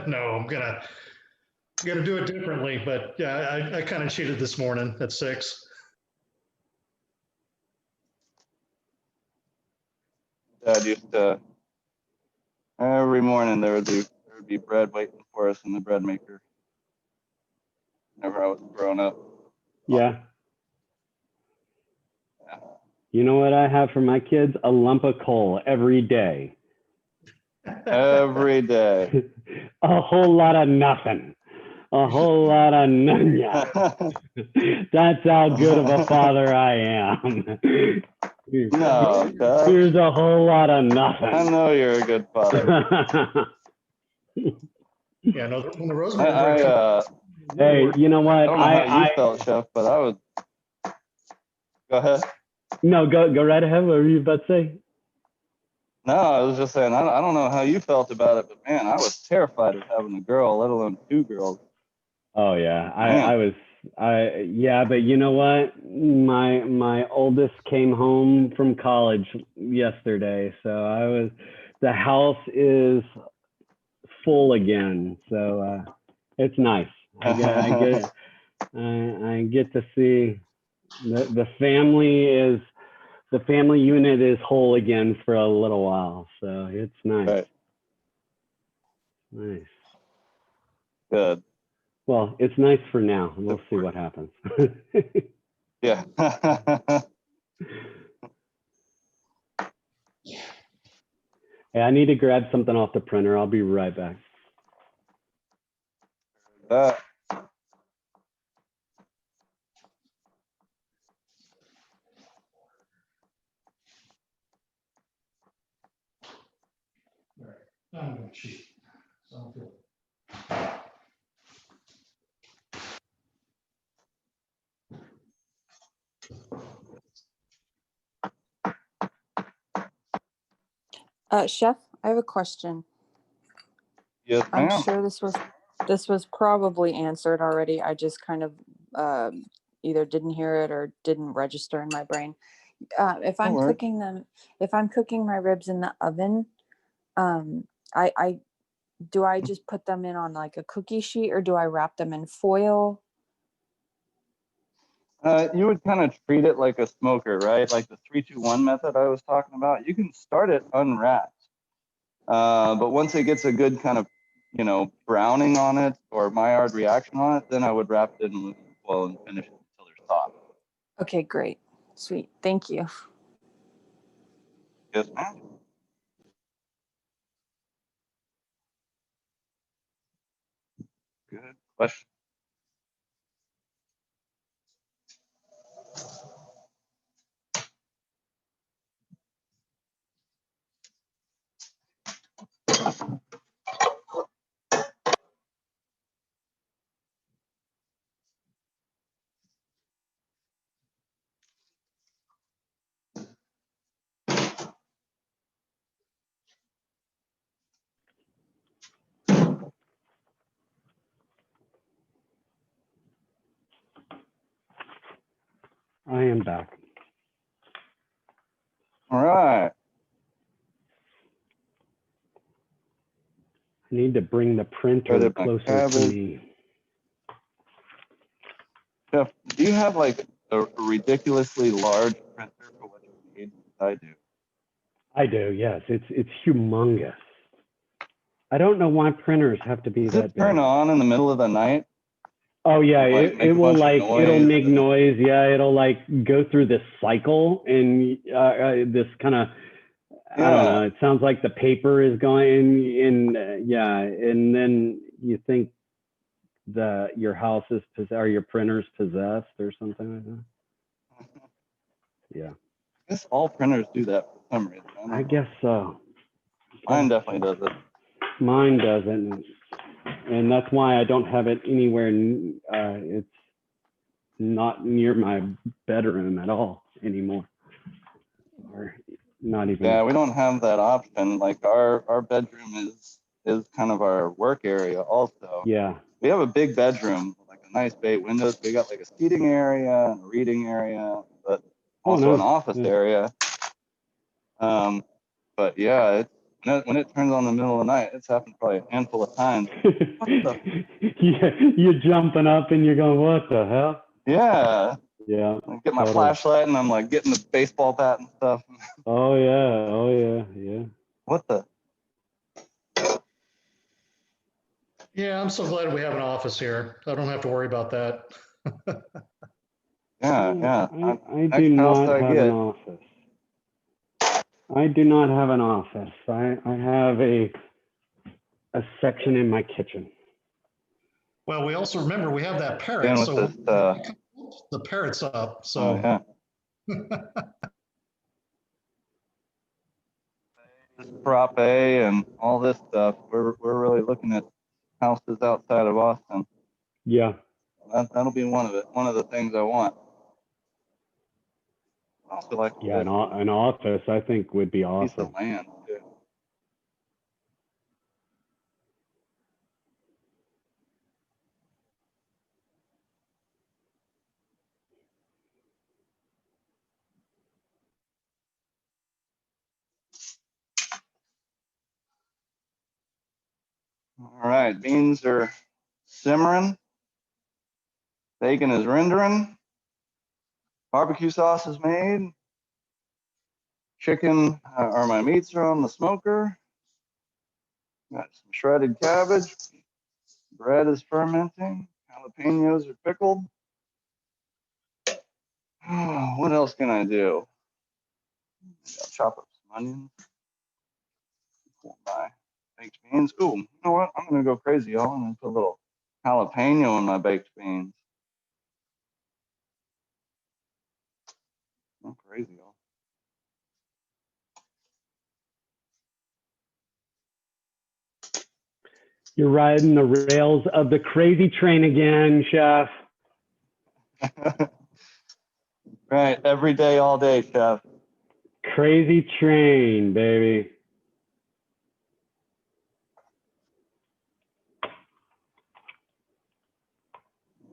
No, I'm gonna do it differently, but yeah, I kind of cheated this morning at 6. Dad used to every morning there would be bread waiting for us in the bread maker. Whenever I was growing up. Yeah. You know what I have for my kids? A lump of coal every day. Every day. A whole lot of nothing. A whole lot of none. That's how good of a father I am. No, Dad. Here's a whole lot of I nothing. know you're a good father. Yeah, no, when the rosemary bread comes, Hey, you know I what? don't know how you felt, Chef, but I was. Go ahead. No, go right ahead. What were you about to say? No, I was just saying, I don't know how you felt about it, but man, I was terrified of having a girl, let alone 2 girls. Oh yeah, Man. yeah, but you know what? My oldest came home from college yesterday, so the house is full again, so it's nice. I get to see the family unit is whole again for a little while, so it's nice. Right. Nice. Good. Well, it's nice for now. We'll see what happens. Yeah. Hey, I need to grab something off the printer. I'll be right back. I'm gonna cheat. Sounds good. Chef, I have a question. Yes, I'm ma'am. sure this was probably answered already. I just kind of either didn't hear it or didn't register in my brain. If I'm worry. if I'm cooking my ribs in the oven, I do I just put them in on like a cookie sheet or do I wrap them in foil? You would kind of treat it like a smoker, right? Like the 3-2-1 method I was talking about. You can start it unwrapped. But once it gets a good kind of, browning on it or Maillard reaction on it, then I would wrap it in aluminum foil and finish it until they're soft. Okay, great. Sweet. Thank you. Yes, ma'am. Good question. I am back. All right. I need to bring the printer Ready my closer to cabbage. me. Jeff, do you have like a ridiculously large printer for what you need? I do. I do, yes. It's humongous. I don't know why printers have to be Does that it turn big. on in the middle of the night? Oh yeah, Like, it make a will bunch of like it'll noise make and- noise. Yeah, it'll like go through this cycle and this kind of I don't know. It sounds like the paper is going in, yeah, and then you think your house is or your printer's possessed or something like that. Yeah, I guess all printers do that for some reason. I guess so. Mine definitely does it. Mine doesn't, and that's why I don't have it anywhere. It's not near my bedroom at all anymore, or not even. Yeah, we don't have that option. Like our bedroom is kind of our work area also. Yeah. We have a big bedroom, like a nice bay windows. We got like a seating area and a reading area, but also an office area. But yeah, when it turns on in the middle of the night, it's happened probably a handful of times. Yeah, you're jumping up and you're going, what the hell? Yeah. Yeah. I get my flashlight and I'm like getting the baseball bat and stuff. Oh yeah. Oh yeah. Yeah. What the? Yeah, I'm so glad we have an office here. I don't have to worry about that. Yeah. I do not have an office. I do not have an office. I have a section in my kitchen. Well, we also remember we have that parrot, so the parrot's up. So yeah. Prop A and all this stuff. We're really looking at houses outside of Austin. Yeah. That'll be one of the things I want. Also like an office I think would be awesome. Piece of land too. All right, beans are simmering. Bacon is rendering. Barbecue sauce is made. Chicken, or my meats are on the smoker. Got some shredded cabbage. Bread is fermenting. Jalapenos are pickled. What else can I do? I'll chop up some onions. My baked beans. Ooh, you know what? I'm gonna go crazy, y'all. I'm gonna put a little jalapeno in my baked beans. I'm crazy, y'all. You're riding the rails of the crazy train again, Chef. Right, every day, all day, Chef. Crazy train, baby.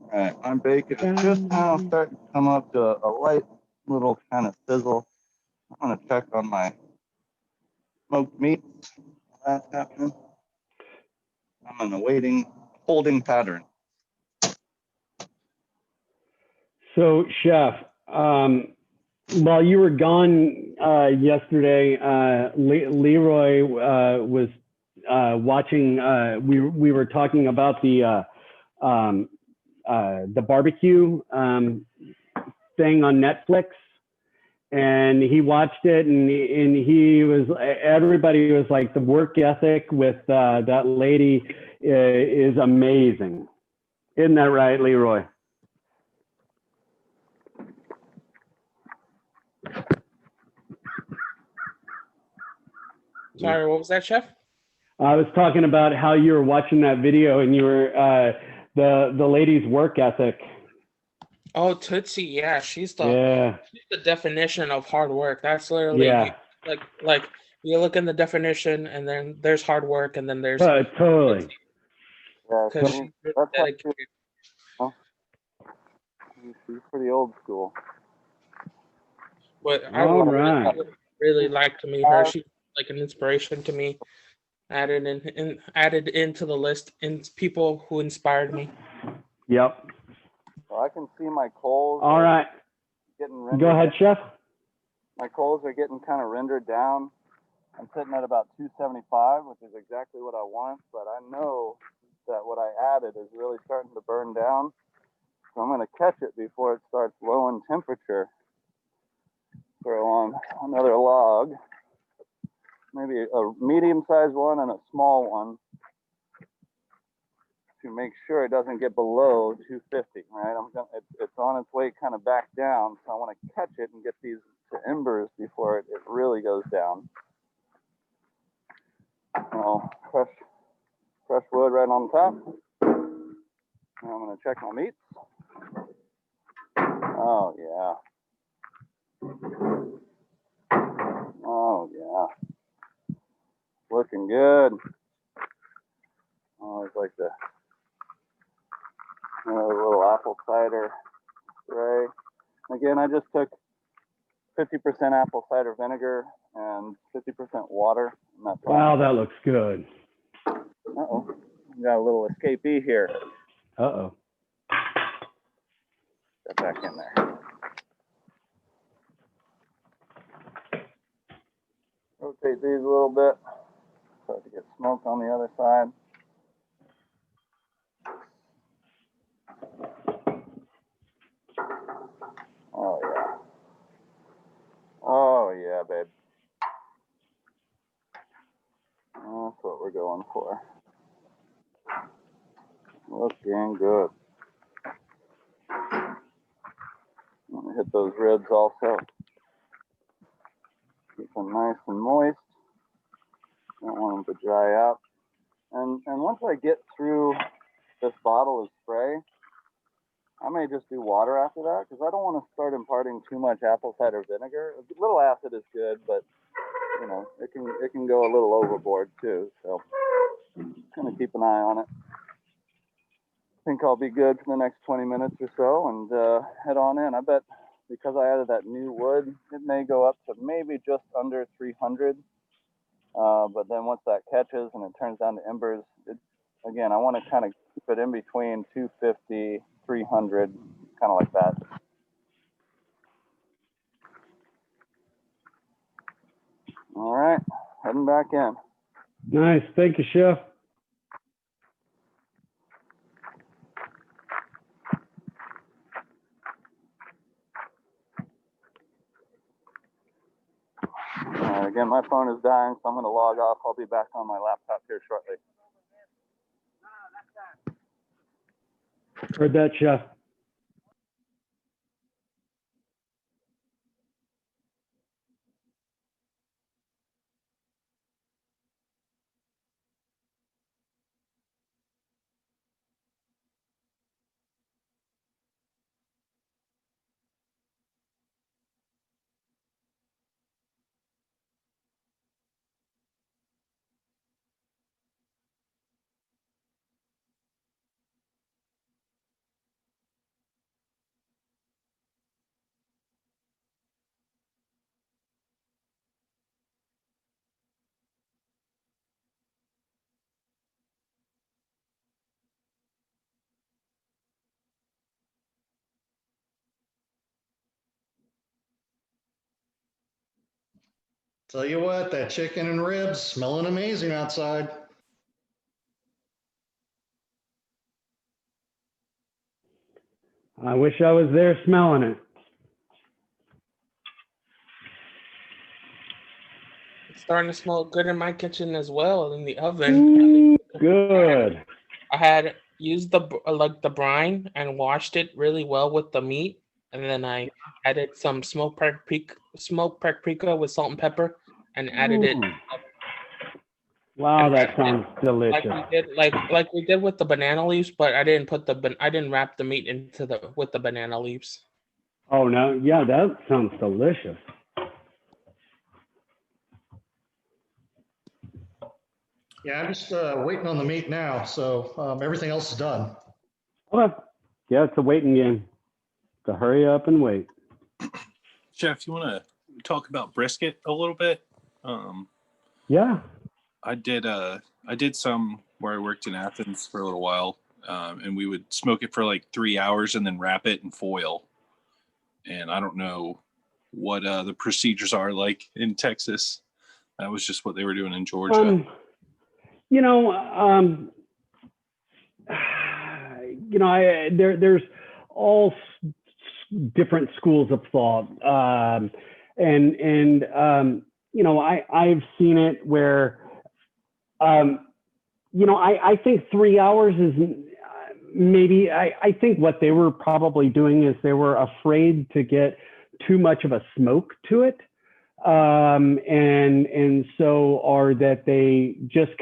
All right, my bacon is just now starting to come up to a light little kind of sizzle. I'm gonna check on my smoked meats. That's happening. I'm in a holding pattern. So, Chef, while you were gone yesterday, Leroy was watching. We were talking about the barbecue thing on Netflix, and he watched it, and everybody was like, the work ethic with that lady is amazing. Isn't that right, Leroy? Sorry, what was that, Chef? I was talking about how you were watching that video and you were the lady's work ethic. Oh, Tootsie, yeah, she's the definition of hard work. That's literally like you look in the definition, and then there's hard work, and then there's totally. Because she's really dedicated. She's pretty old school. But I would really like to meet her. She's like an inspiration to me. Added into the list in people who inspired me. Yep. So I can see my coals. All right. Getting rendered. Go ahead, Chef. My coals are getting kind of rendered down. I'm sitting at about 275, which is exactly what I want, but I know that what I added is really starting to burn down. So I'm going to catch it before it starts low in temperature. Throw on another log, maybe a medium-sized one and a small one, to make sure it doesn't get below 250, right? It's on its way kind of back down, so I want to catch it and get these to embers before it really goes down. Oh, fresh wood right on top. Now I'm going to check my meats. Oh, yeah. Oh, yeah. Looking good. I always like the little apple cider spray. Again, I just took 50% apple cider vinegar and 50% water. And that's all. Wow, that looks good. Uh-oh. We got a little escapee here. Uh-oh. Get back in there. Rotate these a little bit. Start to get smoke on the other side. Oh, yeah. Oh, yeah, babe. That's what we're going for. Looking good. I'm gonna hit those ribs also. Keep them nice and moist. Don't want them to dry out. And once I get through this bottle of spray, I may just do water after that because I don't want to start imparting too much apple cider vinegar. A little acid is good, but you know it can go a little overboard too. So gonna keep an eye on it. I think I'll be good for the next 20 minutes or so and head on in. I bet because I added that new wood, it may go up to maybe just under 300. But then once that catches and it turns down to embers, again, I want to kind of keep it in between 250, 300, kind of like that. All right, heading back in. Nice. Thank you, Chef. Again, my phone is dying, so I'm going to log off. I'll be back on my laptop here shortly. Heard that, Chef. Tell you what, that chicken and ribs smelling amazing outside. I wish I was there smelling it. It's starting to smell good in my kitchen as well in the oven. Good. I had used the brine and washed it really well with the meat, and then I added some smoked paprika with salt and pepper, and added it. Wow, And that sounds delicious. Like we did with the banana leaves, but I didn't wrap the meat with the banana leaves. Oh no, yeah, that sounds delicious. Yeah, I'm just waiting on the meat now, so everything else is done. Okay. Yeah, it's a waiting game. So hurry up and wait. Jeff, you want to talk about brisket a little bit? Yeah. I did some where I worked in Athens for a little while, and we would smoke it for like 3 hours and then wrap it in foil. And I don't know what the procedures are like in Texas. That was just what they were doing in Georgia. You know, there's all different schools of thought, and I've seen it where, I think 3 hours is maybe. I think what they were probably doing is they were afraid to get too much of a smoke to it. And so, or that they just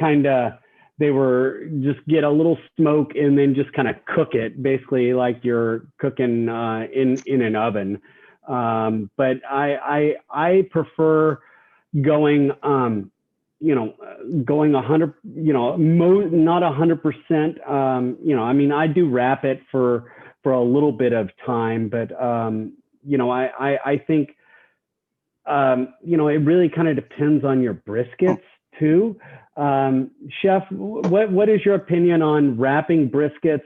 they were just get a little smoke and then just kind of cook it, basically like you're cooking in an oven. But I prefer going going 100, not 100%. I mean, I do wrap it for a little bit of time, but I think. It really kind of depends on your briskets too. Chef, what is your opinion on wrapping briskets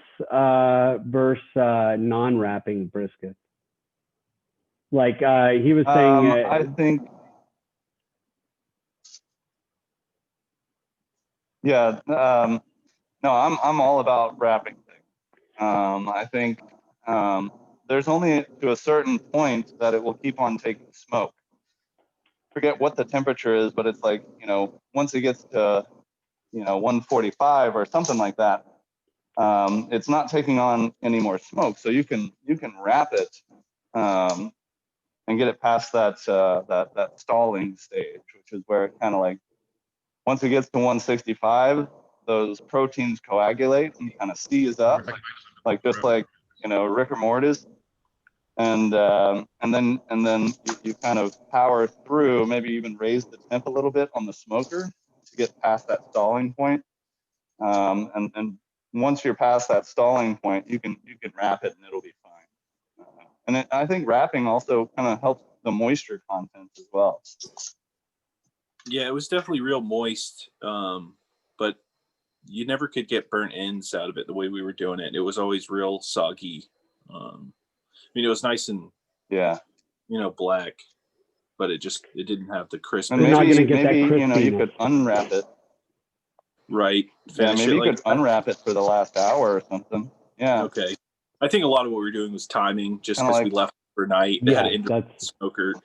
versus non-wrapping briskets? Like he was saying. I think. Yeah. No, I'm all about wrapping things. I think there's only to a certain point that it will keep on taking smoke. Forget what the temperature is, but it's like, once it gets to, 145 or something like that, it's not taking on any more smoke. So you can wrap it and get it past that stalling stage, which is where it kind of like, once it gets to 165, those proteins coagulate and kind of seize up, like just like, rigor mortis. And then you kind of power through, maybe even raise the temp a little bit on the smoker to get past that stalling point. And once you're past that stalling point, you can wrap it and it'll be fine. I think wrapping also kind of helps the moisture content as well. Yeah, it was definitely real moist, but you never could get burnt ends out of it the way we were doing it. It was always real soggy. It was nice and black, but it didn't have the crisp. And maybe you could unwrap it. Right. Yeah, maybe you could unwrap it for the last hour or something. Yeah. Okay. I think a lot of what we were doing was timing, just because we left overnight. They had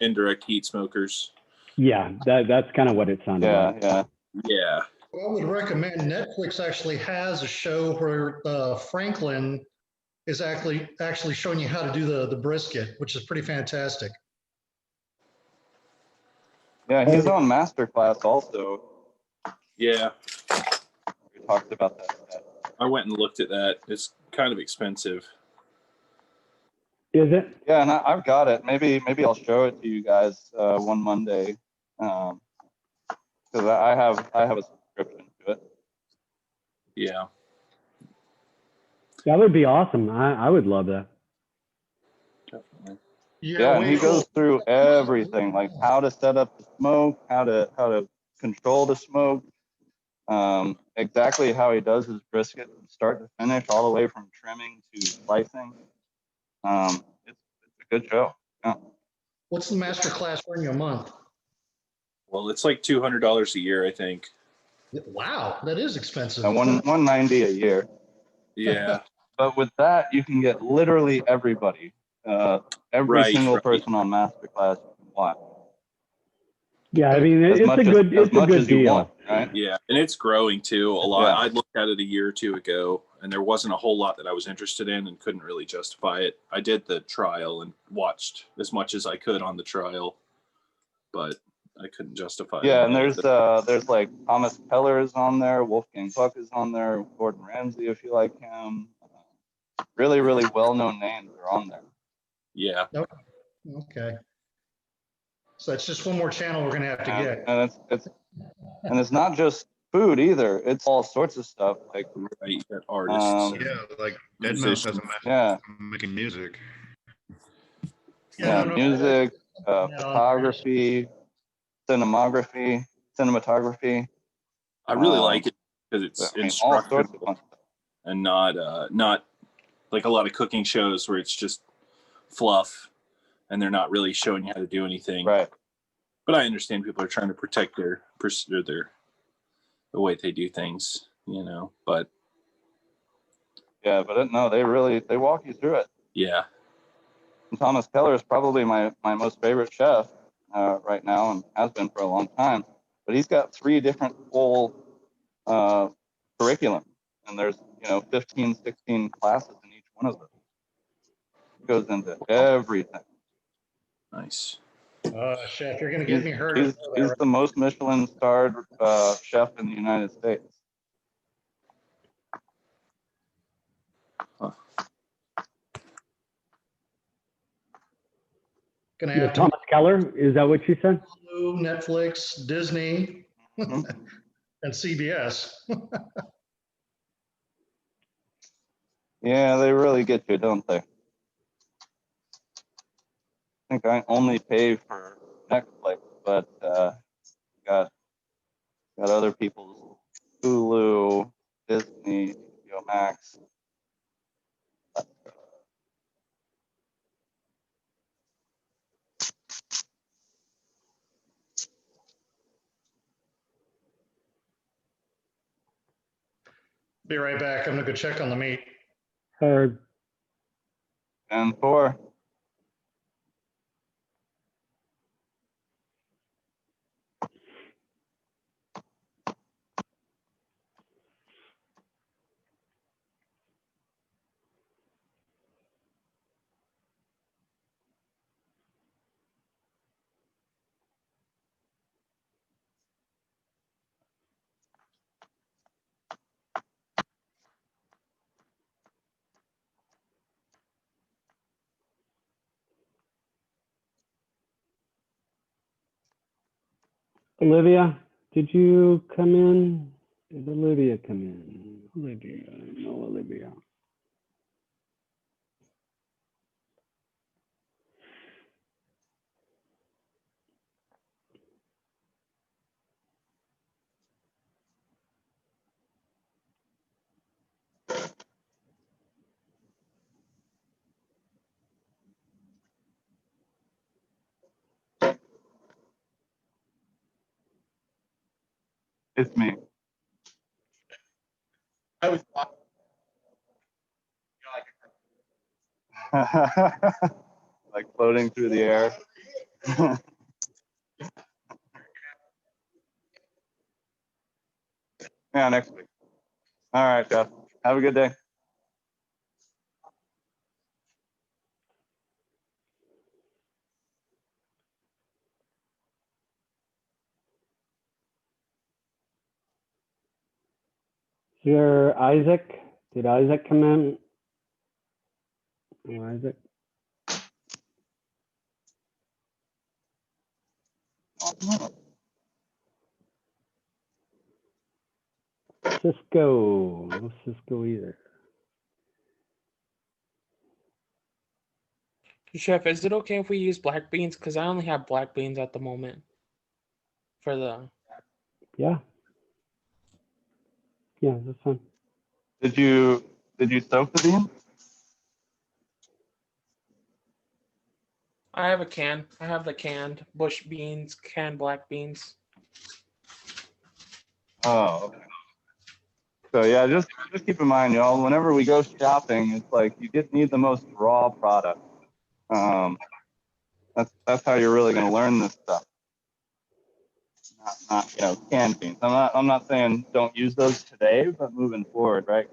indirect heat smokers. Yeah, that's kind of what it sounded like. Yeah. Well, I would recommend Netflix actually has a show where Franklin is actually showing you how to do the brisket, which is pretty fantastic. Yeah, he's on Masterclass also. Yeah. We talked about that. I went and looked at that. It's kind of expensive. Is it? Yeah, and I've got it. Maybe I'll show it to you guys one Monday, because I have a subscription to it. Yeah. That would be awesome. I would love that. Definitely. Yeah, and he goes through everything, like how to set up the smoke, how to control the smoke, exactly how he does his brisket from start to finish, all the way from trimming to slicing. It's a good show. Yeah. What's the master class for you a month? Well, it's like $200 a year, I think. Wow, that is expensive. $190 a year. Yeah. But with that, you can get literally everybody, every single person on Masterclass you can watch. Yeah, I mean, it's a good deal. Want, right? Yeah, and it's growing too a lot. Yeah. I looked at it a year or two ago, and there wasn't a whole lot that I was interested in and couldn't really justify it. I did the trial and watched as much as I could on the trial, but I couldn't justify it. Yeah, and there's like Thomas Keller is on there, Wolfgang Puck is on there, Gordon Ramsay if you like him. Really, really well-known names are on there. Yeah. Okay. So it's just one more channel we're gonna have to get. And it's not just food either. It's all sorts of stuff like artists. Like Deadmau5 has a master making music. Music, photography, cinematography. I really like it because it's instructive and not like a lot of cooking shows where it's just fluff and they're not really showing you how to do anything. Right. But I understand people are trying to protect their the way they do things, you know. But Yeah, but no, they walk you through it. yeah, And Thomas Keller is probably my most favorite chef right now, and has been for a long time. But he's got 3 different full curriculum, and there's 15, 16 classes in each one of them. It goes into everything. nice. Chef, you're going to get me hurt. He's the most Michelin starred chef in the United States. Gonna have to Thomas Keller, is that what you said? Hulu, Netflix, Disney, and CBS. Yeah, they really get you, don't they? I think I only pay for Netflix, but got other people's Hulu, Disney, HBO Max. Be right back. I'm gonna go check on the meat. Heard. And 4. Olivia, did you come in? Did Olivia come in? Olivia, no Olivia. It's me. I was Like floating through the air. Yeah, next week. All right, Jeff. Have a good day. Is there Isaac? Did Isaac come in? Oh, Isaac. Cisco. No Cisco either. Chef, is it okay if we use black beans? Because I only have black beans at the moment. For the Yeah. Yeah, that's fine. Did you soak the beans? I have a can. I have the canned bush beans, canned black beans. Oh, okay. So yeah, just keep in mind, y'all, whenever we go shopping, it's like you just need the most raw product. That's how you're really going to learn this stuff. Not canned beans. I'm not saying don't use those today, but moving forward, right?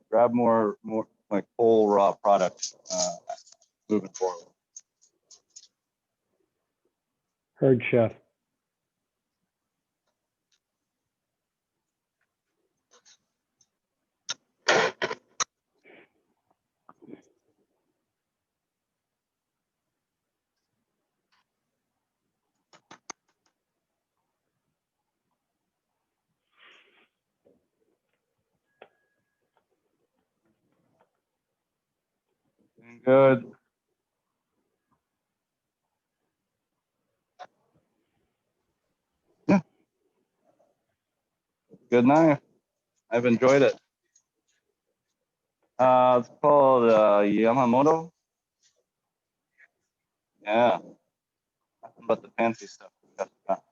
Grab more like whole raw products moving forward. Heard, Chef. Good. Yeah. Good knife. I've enjoyed it. It's called Yamamoto. Yeah. Nothing but the fancy stuff. Jessica.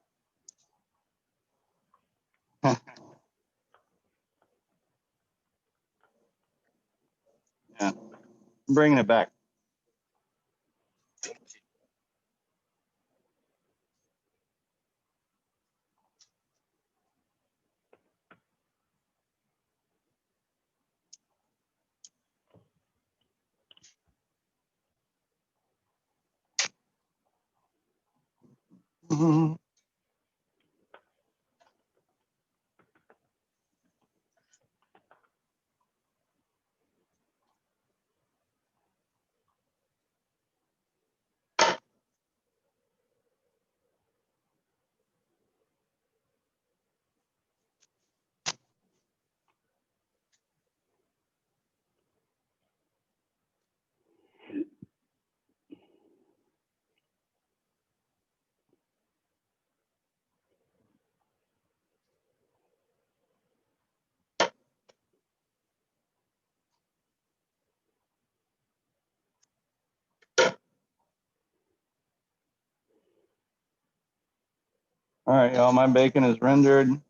Yeah, I'm bringing it back. Mhm. All right, y'all, my bacon is rendered. Now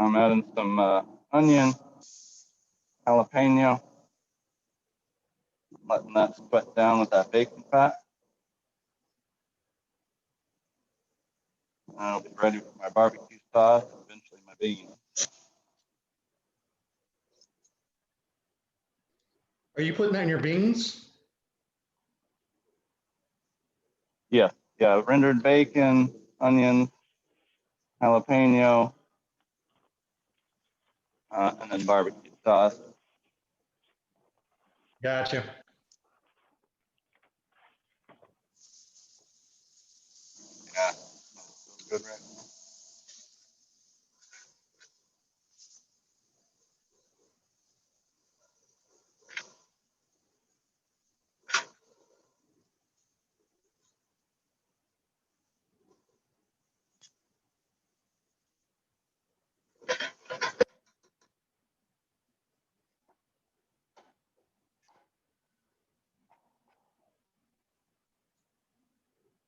I'm adding some onion, jalapeno, letting that sweat down with that bacon fat. And I'll be ready for my barbecue sauce, eventually my beans. Are you putting that in your beans? Yeah, rendered bacon, onion, jalapeno, and then barbecue sauce. Gotcha. Yeah, smells so good right now.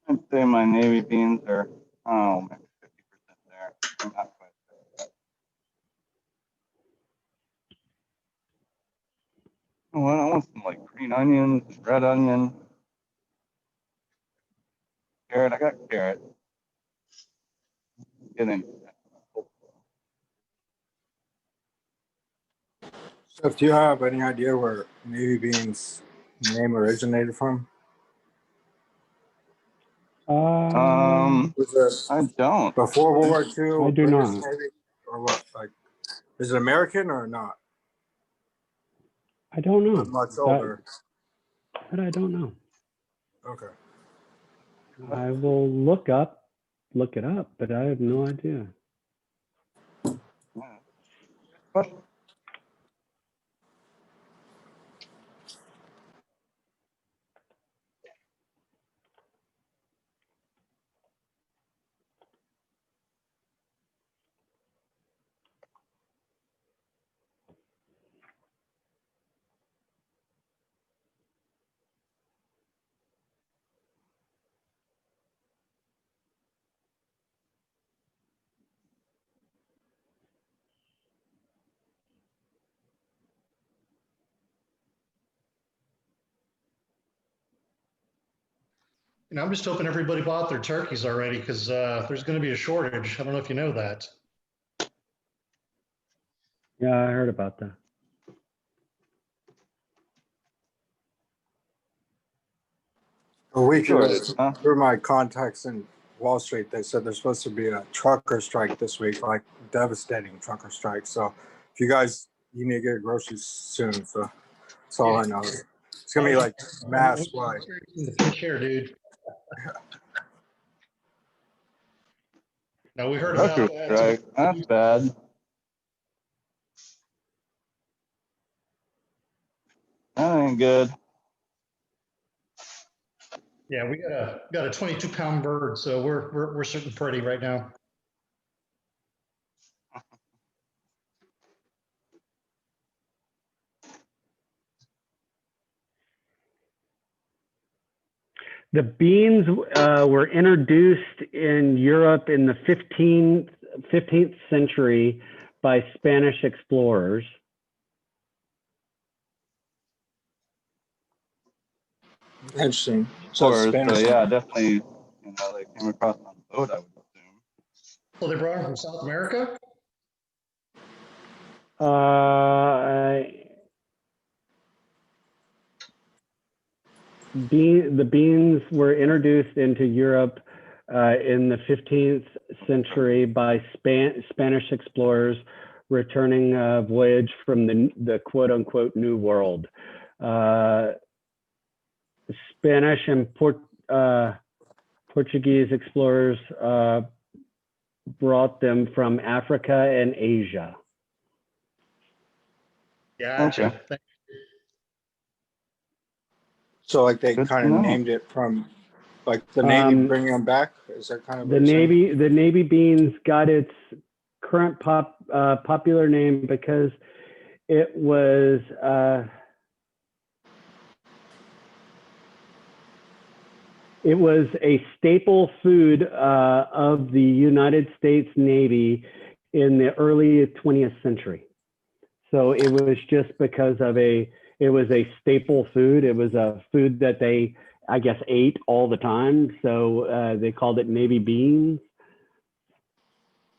I'd say my navy beans are, oh, maybe 50% there. I'm not quite there. Well, I want some like green onions, red onion, carrot. I got carrot. Get in. So, do you have any idea where navy beans name originated from? Was it I don't. before World War II? I do British not. Navy, or what? Like, is it American or not? I don't know. Or much older. But I don't know. Okay. I will look it up, but I have no idea. Question. And I'm just hoping everybody bought their turkeys already because there's going to be a shortage. I don't know if you know that. Yeah, I heard about that. A week ago, Shortage, huh? through my contacts in Wall Street, they said there's supposed to be a trucker strike this week, like devastating trucker strike. So, if you guys, you need to get groceries soon. So, that's all I know. It's gonna be like mass wide. In the fish here, dude. Now we heard about Trucker that. strike. That's bad. That ain't good. Yeah, we got a 22-pound bird, so we're sitting pretty right now. The beans were introduced in Europe in the 15th century by Spanish explorers. Interesting. Explorers, Spanish. so yeah, definitely, you know, they came across on a boat, I would assume. So they brought them from South America? The beans were introduced into Europe in the 15th century by Spanish explorers returning a voyage from the quote unquote New World. Spanish and Portuguese explorers brought them from Africa and Asia. Gotcha. Okay. So like they Good to kind of know. named it from like the Navy bringing them back. Is that kind of the what you're saying? Navy beans got its current popular name because it was a staple food of the United States Navy in the early 20th century. So it was just because of it was a staple food. It was a food that they, I guess, ate all the time. So they called it Navy beans.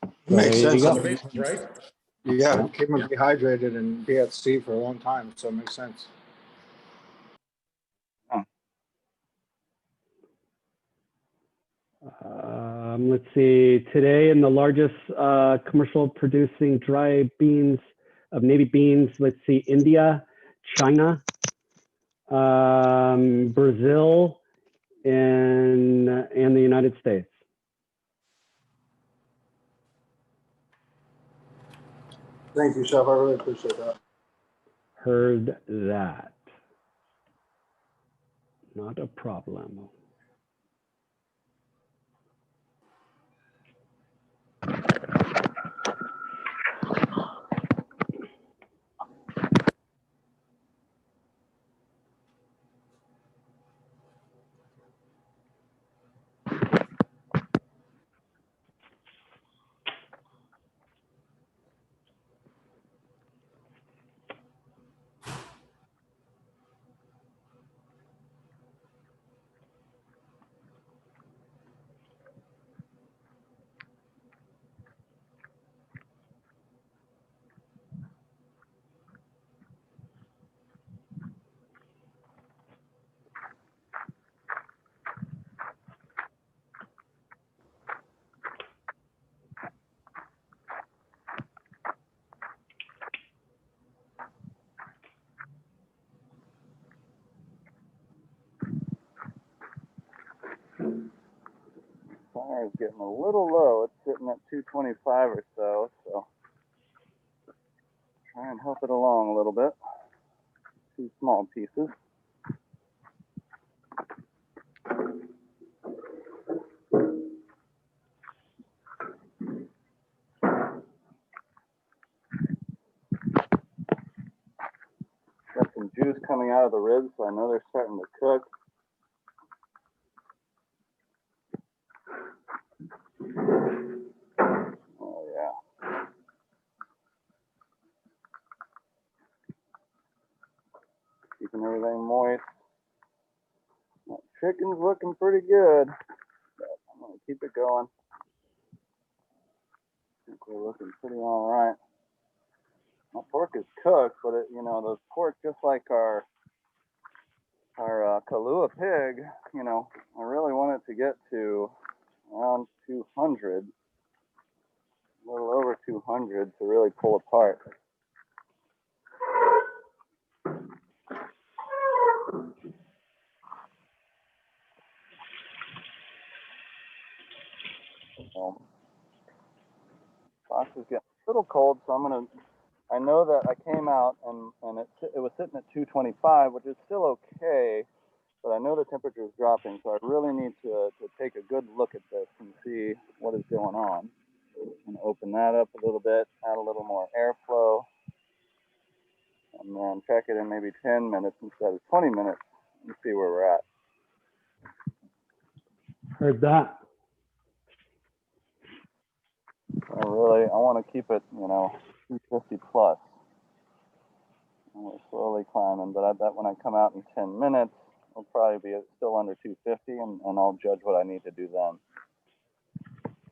So Makes there you sense. go. Right? Yeah, keep them dehydrated and be at sea for a long time. So it makes sense. Let's see. Today, in the largest commercial producing dry beans of Navy beans, let's see, India, China, Brazil, and the United States. Thank you, Chef. I really appreciate that. Heard that. Not a problem. Fire is getting a little low. It's sitting at 225 or so. So try and help it along a little bit. 2 small pieces. Got some juice coming out of the ribs, so I know they're starting to cook. Oh yeah. Keeping everything moist. That chicken's looking pretty good. But I'm gonna keep it going. I think we're looking pretty all right. My pork is cooked, but it, you know, the pork, just like our Kahlua pig, you know, I really want it to get to around 200, a little over 200 to really pull apart. So, box is getting a little cold, so I know that I came out and it was sitting at 225, which is still okay, but I know the temperature is dropping, so I really need to take a good look at this and see what is going on. I'm gonna open that up a little bit, add a little more airflow, and then check it in maybe 10 minutes instead of 20 minutes and see where we're at. Heard that. I want to keep it, 250 plus. And we're slowly climbing, but I bet when I come out in 10 minutes, it'll probably be still under 250, and I'll judge what I need to do then.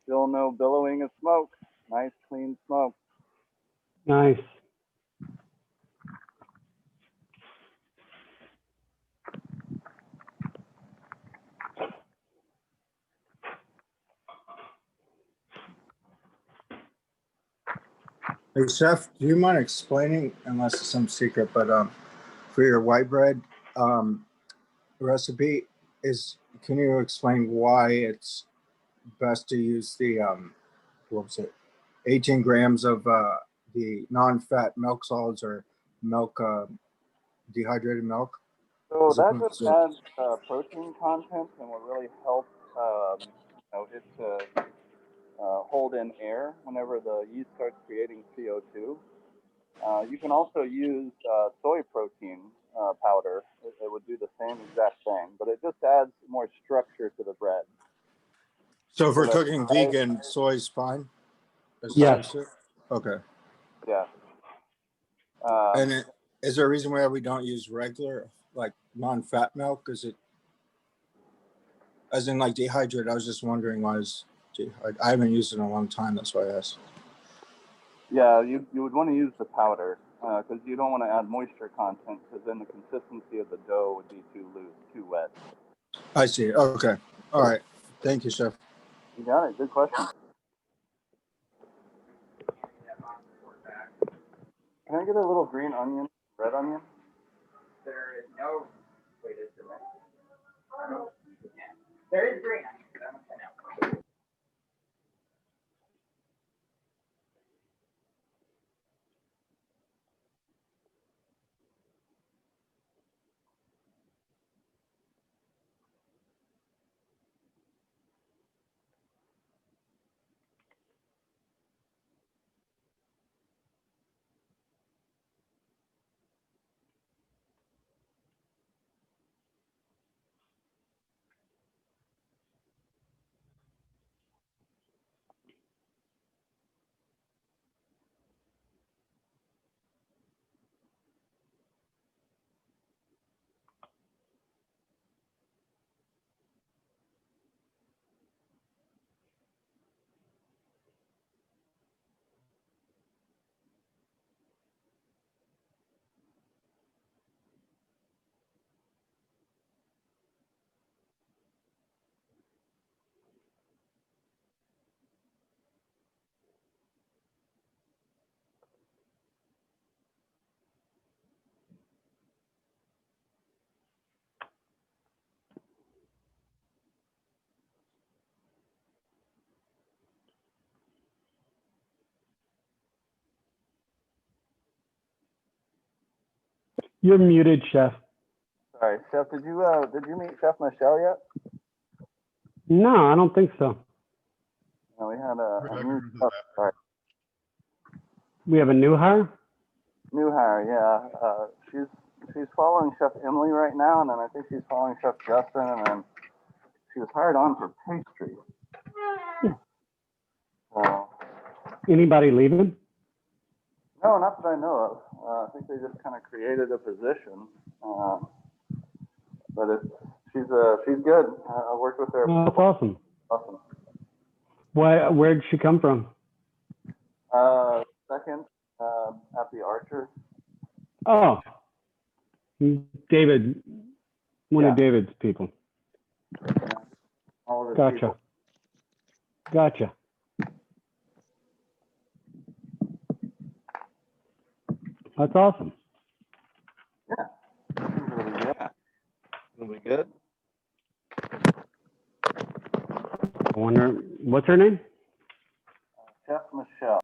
Still no billowing of smoke. Nice, clean smoke. Nice. Hey, Chef, do you mind explaining, unless it's some secret, but for your white bread recipe, can you explain why it's best to use the what was it, 18 grams of the non-fat milk solids or milk, dehydrated milk? So As that opposed just to- adds protein content and will really help it to hold in air whenever the yeast starts creating CO2. You can also use soy protein powder. It would do the same exact thing, but it just adds more structure to the bread. So if we're So cooking vegan, soy's fine? Yes. Okay. Yeah. And is there a reason why we don't use regular, like non-fat milk? Is it, as in like dehydrated? I was just wondering why I haven't used it in a long time. That's why I asked. Yeah, you would want to use the powder because you don't want to add moisture content because then the consistency of the dough would be too loose, too wet. I see. Okay. All right. Thank you, Chef. You got it. Good question. Can I get a little green onion, red onion? There is no, wait, is there red? There is green onion, but I'm gonna find out. You're muted, Chef. Sorry, Chef. Did you meet Chef Michelle yet? No, I don't think so. No, we had a new. Oh, sorry. We have a new hire? New hire, yeah. She's following Chef Emily right now, and then I think she's following Chef Justin, and then she was hired on for pastry. So, Anybody leaving? no, not that I know of. I think they just kind of created a position, but she's good. I worked with her. Oh, that's awesome. Awesome. Where'd she come from? Second at the Archer. Oh, David, one of Yeah. David's people. All of his Gotcha. people. Gotcha. That's awesome. Yeah. Really good. Really good. I wonder, what's her name? Chef Michelle.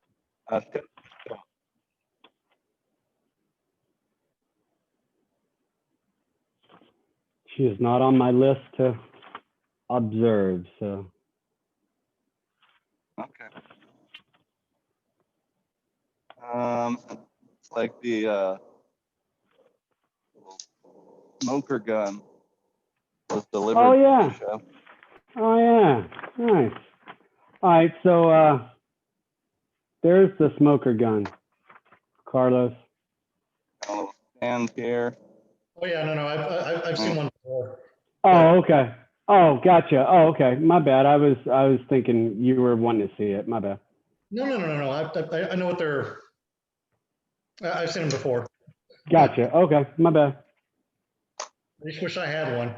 She is not on my list to observe, so. Okay. It's like the smoker gun was delivered. Oh, to yeah. the chef. Oh yeah, nice. All right, so there's the smoker gun, Carlos. Little stand here. Oh yeah, no, I've seen one before. Oh, okay. Oh, gotcha. Oh, okay. My bad. I was thinking you were wanting to see it. My bad. No. I know what they're. I've seen them before. Gotcha. Okay. My bad. I just wish I had one.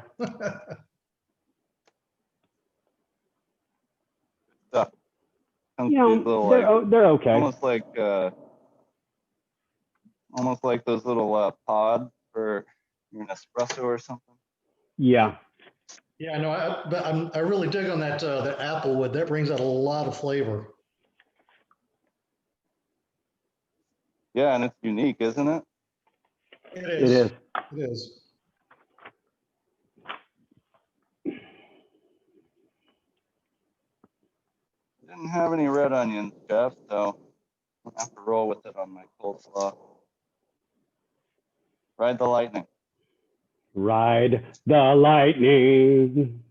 Stuff. Comes You with these know, little, they're okay. almost like those little pods for your Nespresso or something. Yeah. Yeah, no, I really dig on that that apple wood. That brings out a lot of flavor. Yeah, and it's unique, isn't it? It It is. is. It is. Didn't have any red onions, Jeff, so I'll have to roll with it on my coleslaw. Ride the lightning. Ride the lightning.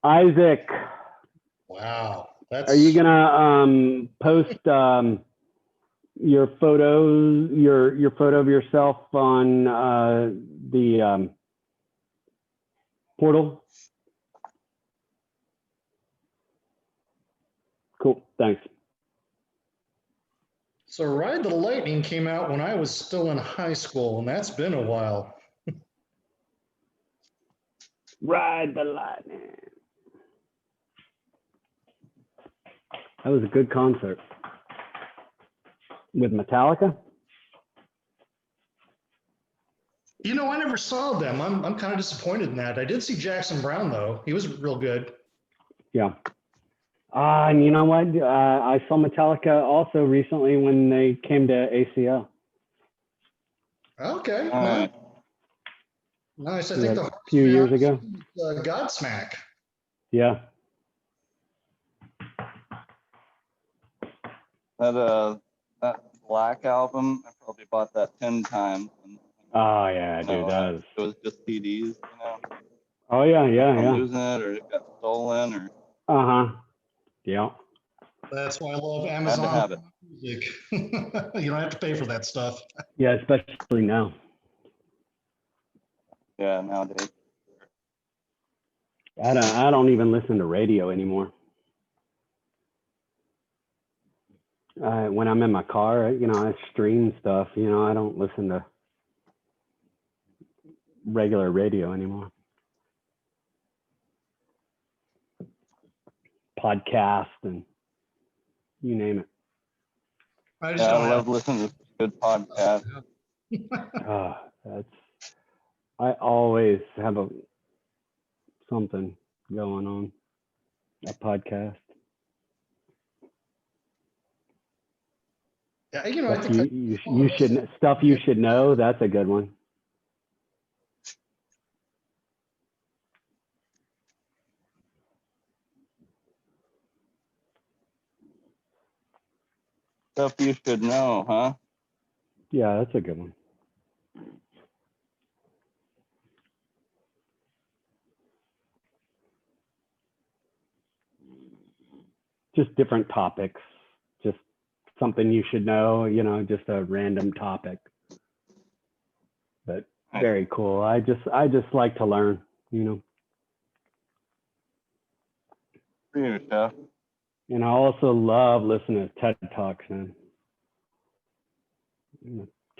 Isaac, Wow. That's. are you gonna post your photos, your photo of yourself on the portal? Cool. Thanks. So Ride the Lightning came out when I was still in high school, and that's been a while. Ride the lightning. That was a good concert with Metallica. You know, I never saw them. I'm kind of disappointed in that. I did see Jackson Brown though. He was real good. Yeah. And you know what? I saw Metallica also recently when they came to ACL. Okay. All right. Nice. I Yeah, think the a few years ago. Godsmack. Yeah. That Black album, I probably bought that 10 times. And, Oh yeah, you know, dude. That was. it was just CDs, you know. Oh yeah, I'm yeah. losing it, or it got stolen, or Yeah. That's why I love had to Amazon have it. Music. You don't have to pay for that stuff. Yeah, especially now. Yeah, nowadays. I don't even listen to radio anymore. When I'm in my car, you know, I stream stuff. You know, I don't listen to regular radio anymore. Podcast and you name it. I just Yeah, don't I have. love listening to good podcasts. I always have something going on, a podcast. Yeah, you know, I Stuff think you should know. That's a good one. Stuff you should know, huh? Yeah, that's a good one. Just different topics, just something you should know, you know, just a random topic. But very cool. I just like to learn, you know. For you, Chef. And I also love listening to TED Talks, man.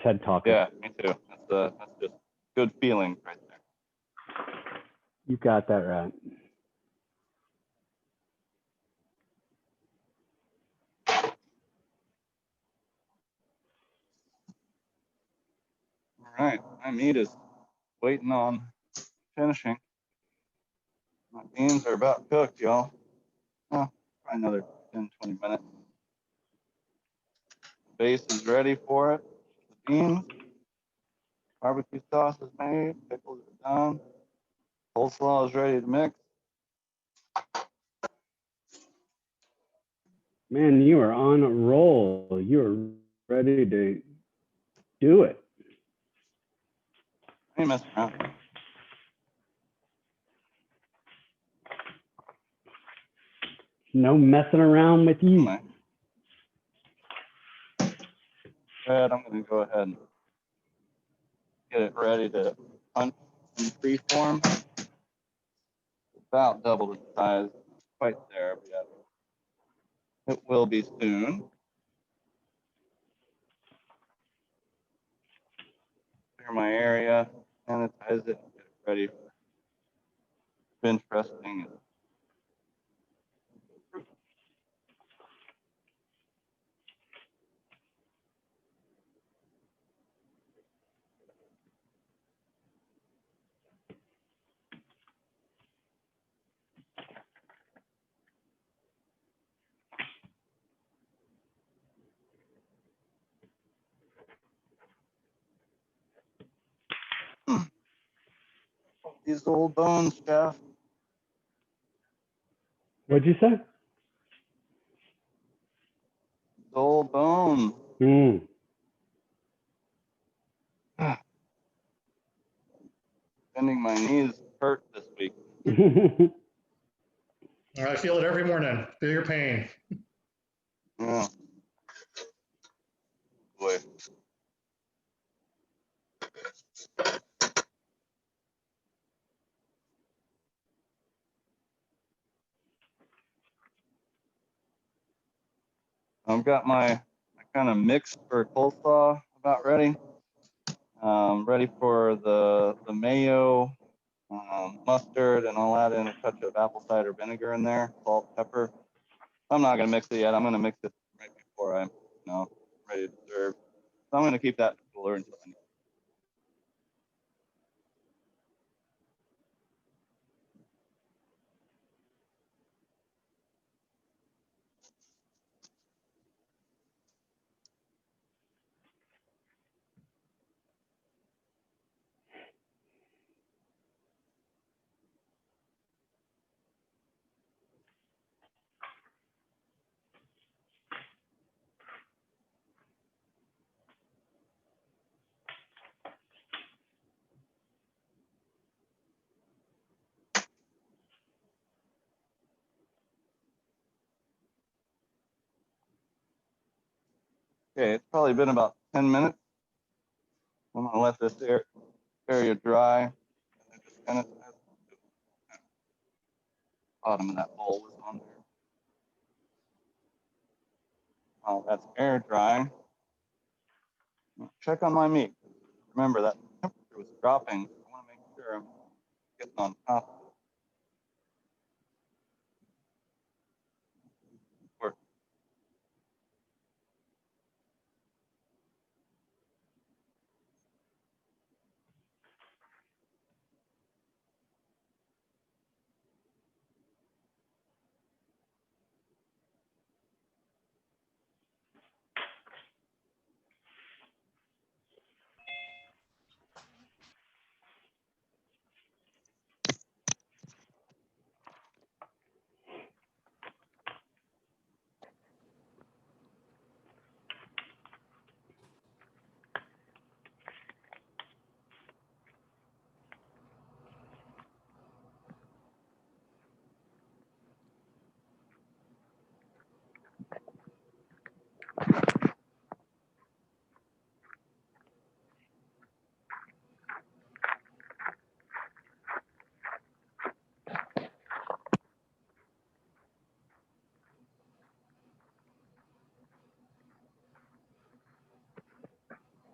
TED Talk. Yeah, me too. That's just good feeling right there. You got that right. All right, my meat is waiting on finishing. My beans are about cooked, y'all. Oh, probably another 10, 20 minutes. Base is ready for it. The beans. Barbecue sauce is made. Pickles are done. Coleslaw is ready to mix. Man, you are on a roll. You are ready to do it. I ain't messing around. No messing around with you. Good, I'm gonna go ahead and get it ready to hunt in freeform. About double the size, quite there, but yeah, it will be soon. Clear my area, sanitize it, get it ready for bench resting. These old bones, Jeff. What'd you say? The old bone. Mm. Bending my knees hurt this week. I feel it every morning. Feel your pain. Yeah. Boy. I've got my kind of mix for coleslaw about ready. Ready for the mayo, mustard, and I'll add in a touch of apple cider vinegar in there, salt, pepper. I'm not gonna mix it yet. I'm gonna mix it right before I'm, ready to serve. So I'm gonna keep that cooler until I need. Okay, it's probably been about 10 minutes. I'm gonna let this area dry. Just kind of bottom of that bowl is on there. Oh, that's air drying. Check on my meat. Remember that temperature was dropping. I want to make sure I'm getting on top of it. Work.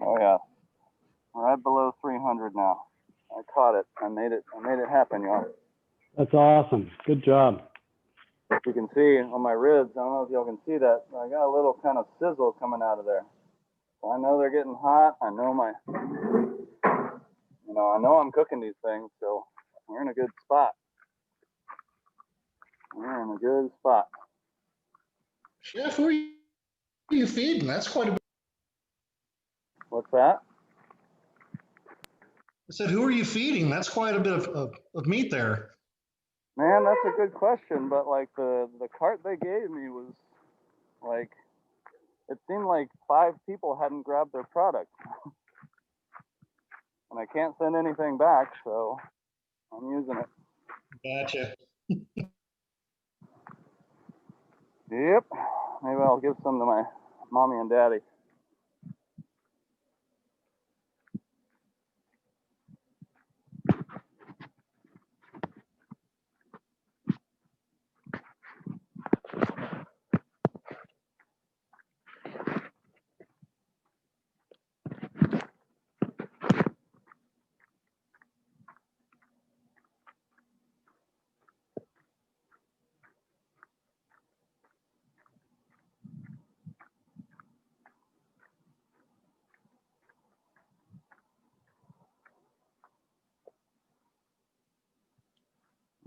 Oh yeah, right below 300 now. I caught it. I made it happen, y'all. That's awesome. Good job. You can see on my ribs. I don't know if y'all can see that. I got a little kind of sizzle coming out of there. So I know they're getting hot. I know I know I'm cooking these things. So we're in a good spot. We're in a good spot. Chef, who are you feeding? That's quite a bit. What's that? I said, who are you feeding? That's quite a bit of meat there. Man, that's a good question. But like the cart they gave me was like, it seemed like 5 people hadn't grabbed their product. And I can't send anything back, so I'm using it. Gotcha. Yep. Maybe I'll give some to my mommy and daddy.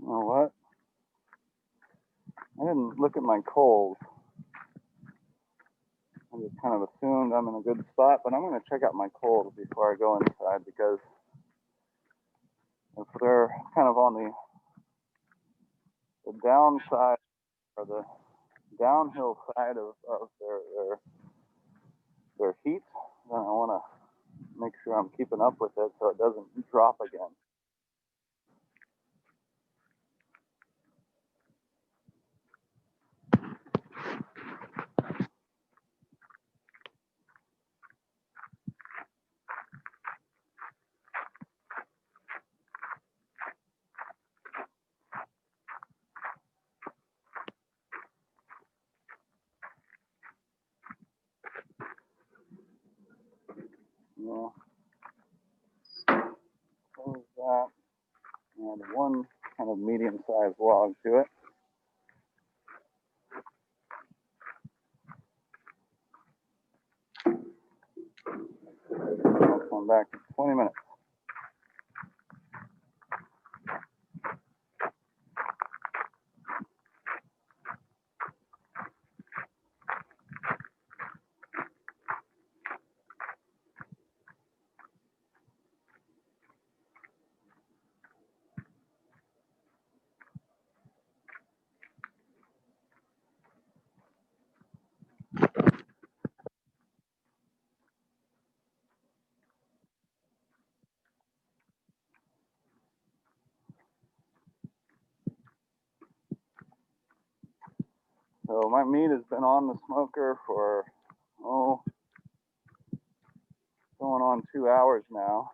You know what? I didn't look at my coals. I just kind of assumed I'm in a good spot, but I'm going to check out my coals before I go inside, because if they're kind of on the downside or the downhill side of their heat, then I want to make sure I'm keeping up with it so it doesn't drop again. Yeah. Close that. Add one kind of medium-sized log to it. I'll come back in 20 minutes. So my meat has been on the smoker for, going on 2 hours now.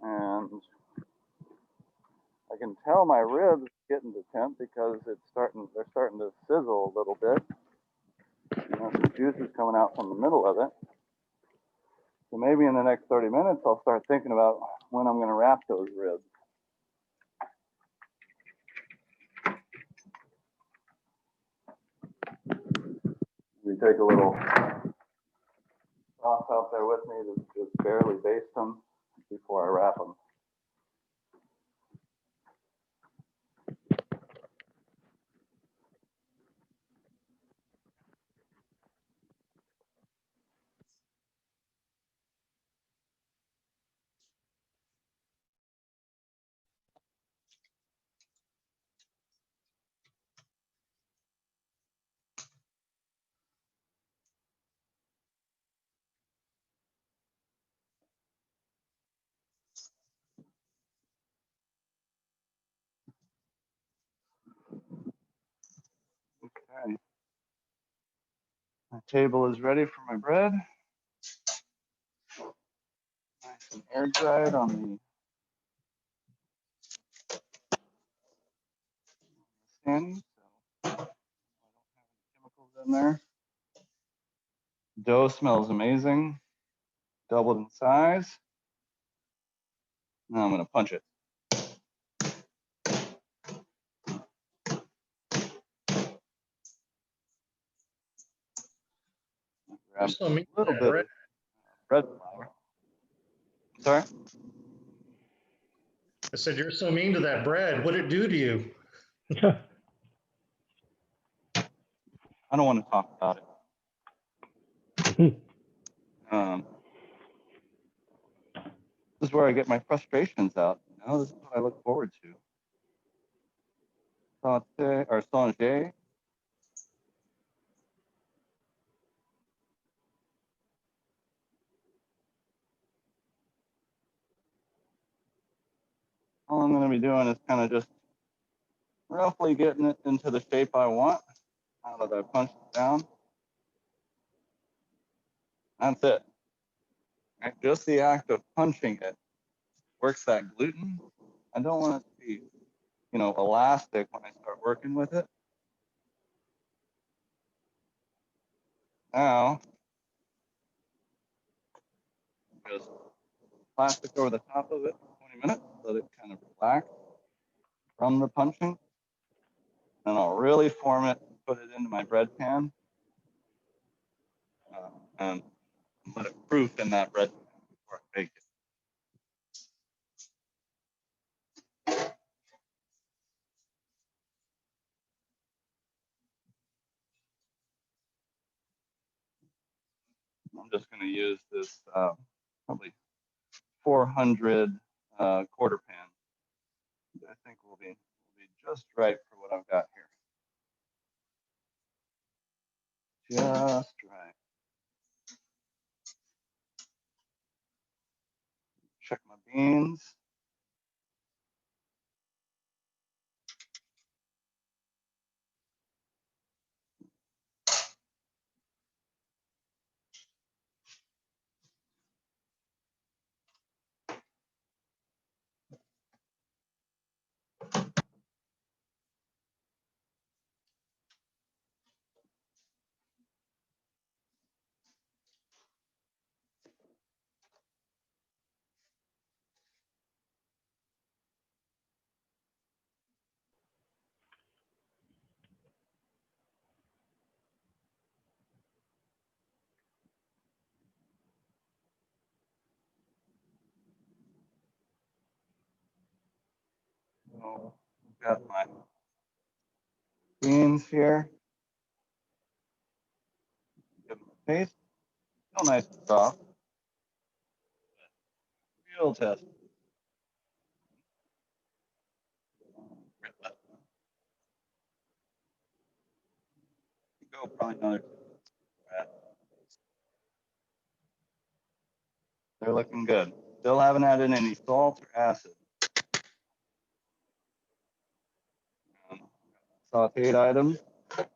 And I can tell my ribs getting to temp because they're starting to sizzle a little bit. You know, some juice is coming out from the middle of it. So maybe in the next 30 minutes, I'll start thinking about when I'm going to wrap those ribs. We take a little sauce out there with me to just barely baste them before I wrap them. Okay. My table is ready for my bread. Nice and air dried on the skin, so I don't have any chemicals in there. Dough smells amazing, doubled in size. Now I'm gonna punch it. Grab a little bit of bread flour. Sorry? I said, you're so mean to that bread. What'd it do to you? I don't want to talk about it. This is where I get my frustrations out. You know, this is what I look forward to. Saute or sanger. All I'm going to be doing is kind of just roughly getting it into the shape I want. Now that I punched it down, that's it. Right? Just the act of punching it works that gluten. I don't want it to be, elastic when I start working with it. Now, just plastic over the top of it for 20 minutes, let it kind of relax from the punching. Then I'll really form it, put it into my bread pan, and let it proof in that bread pan before I bake it. I'm just going to use this probably 400 quarter pan. I think will be just right for what I've got here. Just right. Check my beans. So I've got my beans here. Give them a taste. Still nice and soft. Real test. Go probably another. They're looking good. Still haven't added any salt or acid. Sauteed items for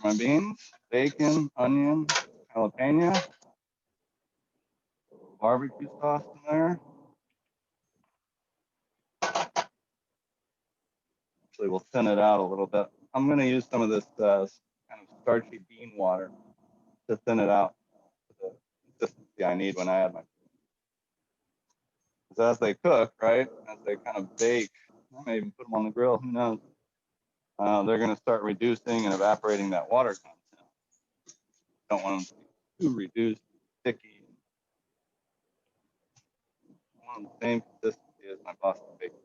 my beans, bacon, onion, jalapeno, barbecue sauce in there. Actually, we'll thin it out a little bit. I'm going to use some of this kind of starchy bean water to thin it out to the consistency I need when I add my. Because as they cook, right, as they kind of bake, I may even put them on the grill, who knows, they're going to start reducing and evaporating that water content. Don't want them to be too reduced, sticky. I want the same consistency as my Boston bacon.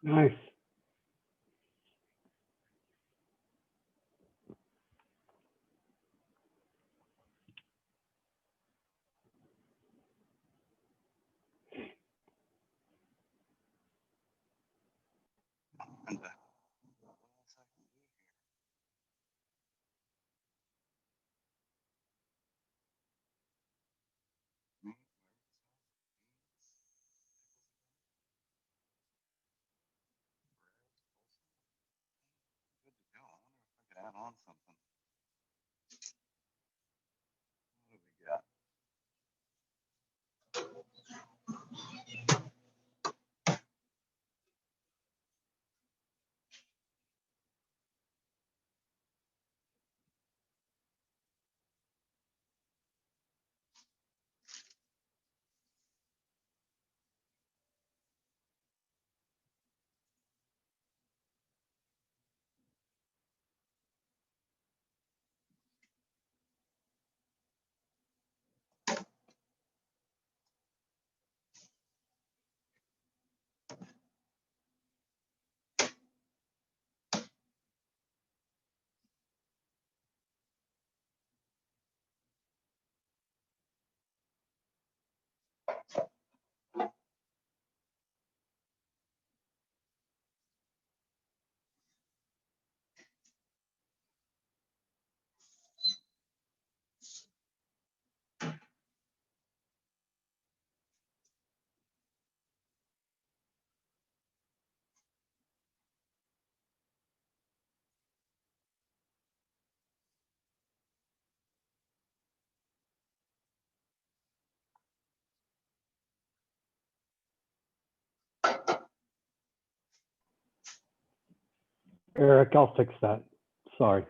Nice. And, good to go. I wonder if I could add on something. What do we got? Eric, I'll fix that. Sorry.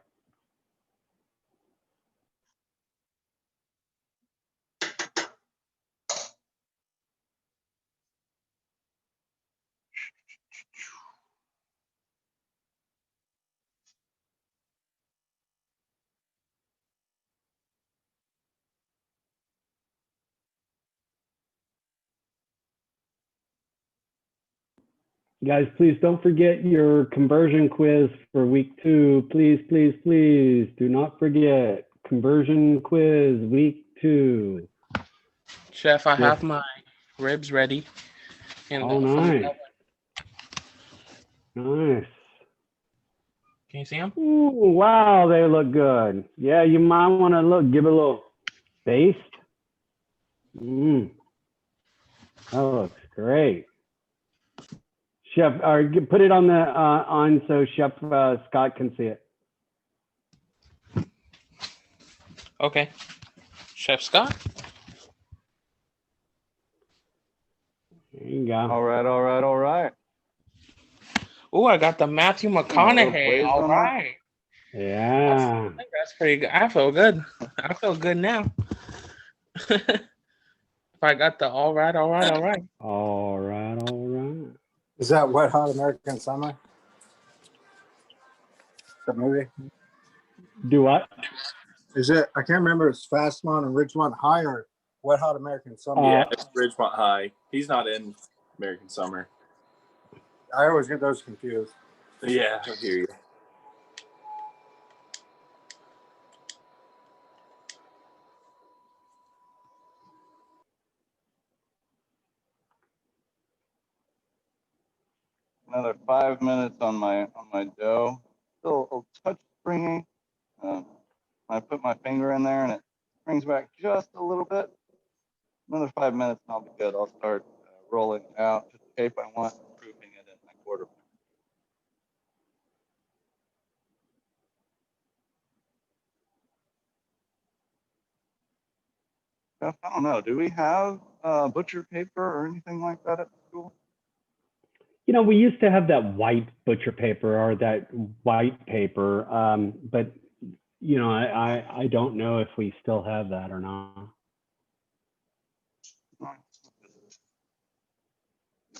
Guys, please don't forget your conversion quiz for week 2. Please, please, please do not forget conversion quiz week 2. Chef, I Yes. have my ribs ready. Oh, from the nice. oven. Nice. Can you see them? Ooh, wow, they look good. Yeah, you might want to give it a little baste. That looks great. Chef, or put it on the on so Chef Scott can see it. Okay. Chef Scott? There you go. All right, all right, all right. Oh, I got the Matthew McConaughey. glaze All on that? right. Yeah. I think that's pretty good. I feel good. I feel good now. If I got the all right, all right, all right. All right, all right. Is that Wet Hot American Summer? The movie? Do what? Is it? I can't remember. It's Fastmont and Ridgemont High or Wet Hot American Summer. Yeah, it's Ridgemont High. He's not in American Summer. I always get those confused. Yeah, I hear you. Another 5 minutes on my dough. Still a touch springy. I put my finger in there and it springs back just a little bit. Another 5 minutes and I'll be good. I'll start rolling out to the shape I want, proofing it in my quarter. Jeff, I don't know. Do we have butcher paper or anything like that at the school? You know, we used to have that white butcher paper or that white paper, but you know, I don't know if we still have that or not.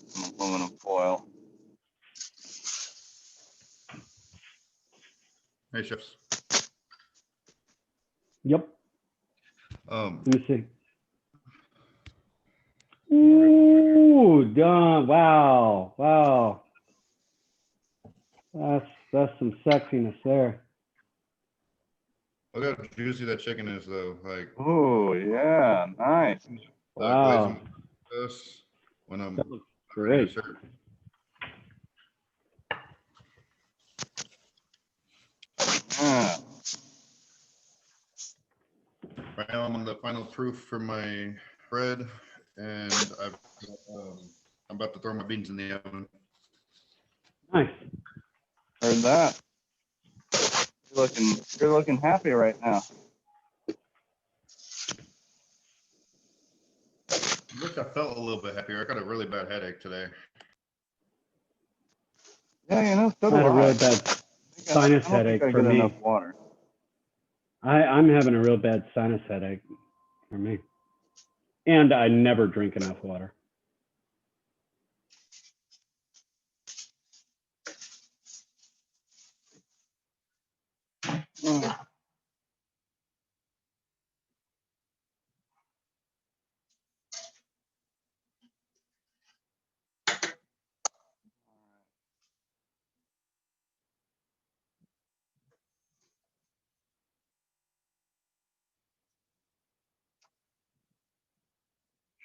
Some aluminum foil. Hey, chefs. Yep. Um, Let me see. Ooh, done. Wow, wow. That's some sexiness there. look how juicy that chicken is, though. Like, Oh yeah, nice. Wow, this when I'm that looks ready great. to serve. Yeah. Right now, I'm on the final proof for my bread, and I'm about to throw my beans in the oven. Nice. Heard that. You're looking happy right now. I wish I felt a little bit happier. I got a really bad headache today. Yeah, you know, so I do had a I. really bad sinus I don't headache think I for get me. enough water. I'm having a real bad sinus headache for me. And I never drink enough water. Mm.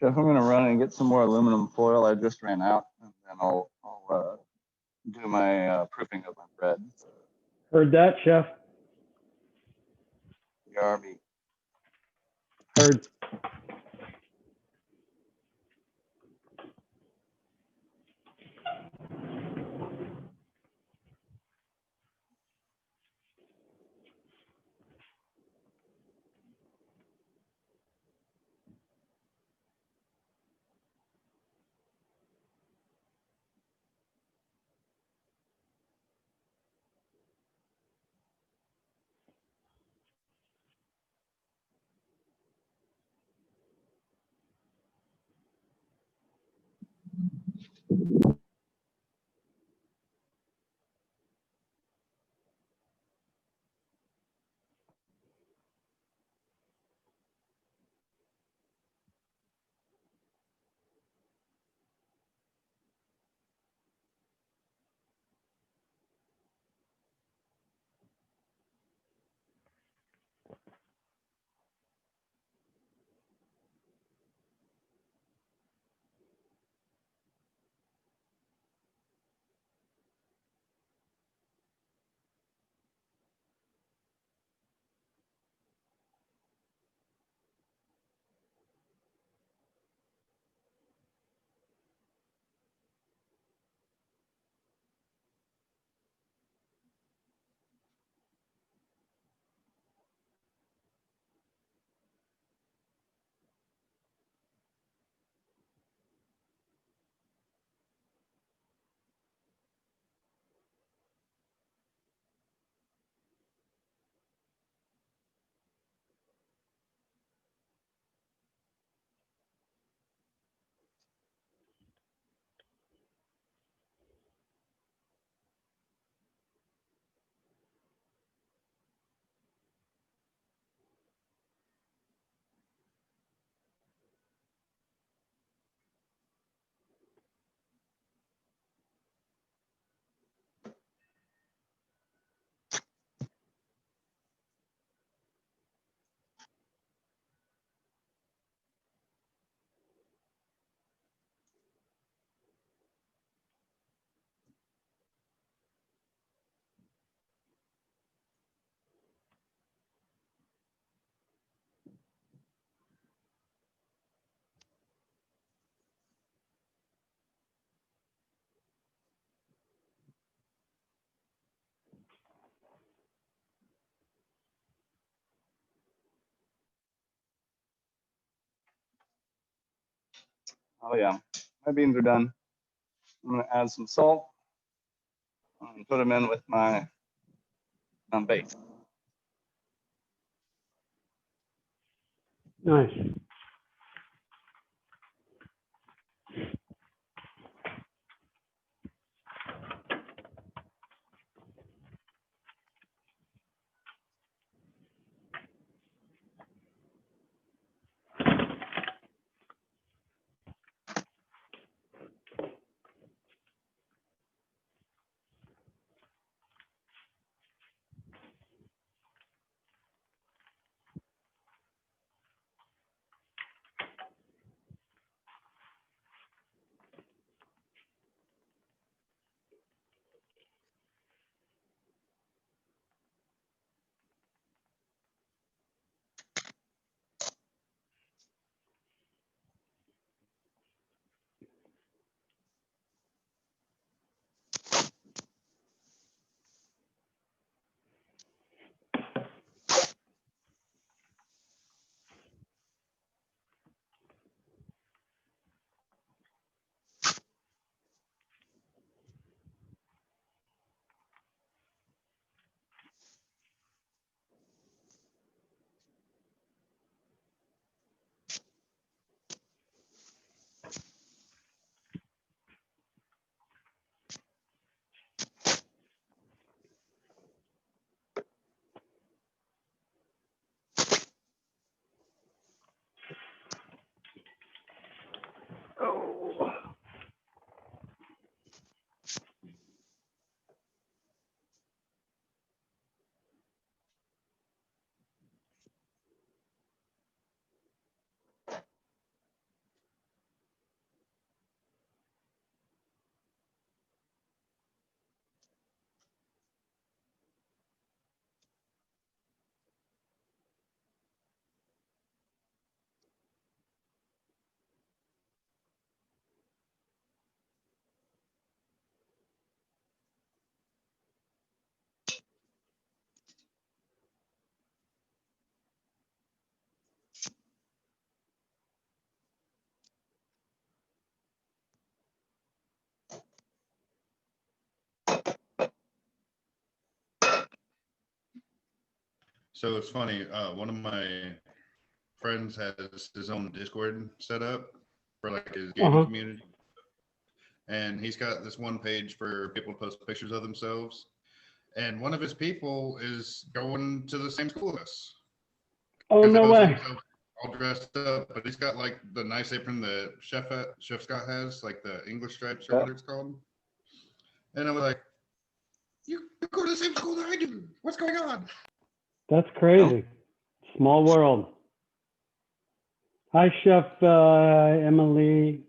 Chef, I'm gonna run and get some more aluminum foil. I just ran out, and then I'll do my proofing of my bread. Heard that, Chef? BRB. Heard. Oh yeah, my beans are done. I'm gonna add some salt and put them in with my base. Nice. Oh. So it's funny. One of my friends has his own Discord set up for like his gaming Uh-huh. community, and he's got this one page for people to post pictures of themselves. And one of his people is going to the same school as us Oh, because he no posted way. himself all dressed up, but he's got like the nice apron that Chef Scott has, like the English stripes or Yeah. what it's called. And I was like, "You go to the same school that I do. What's going on?" That's crazy. Small world. Hi, Chef Emily.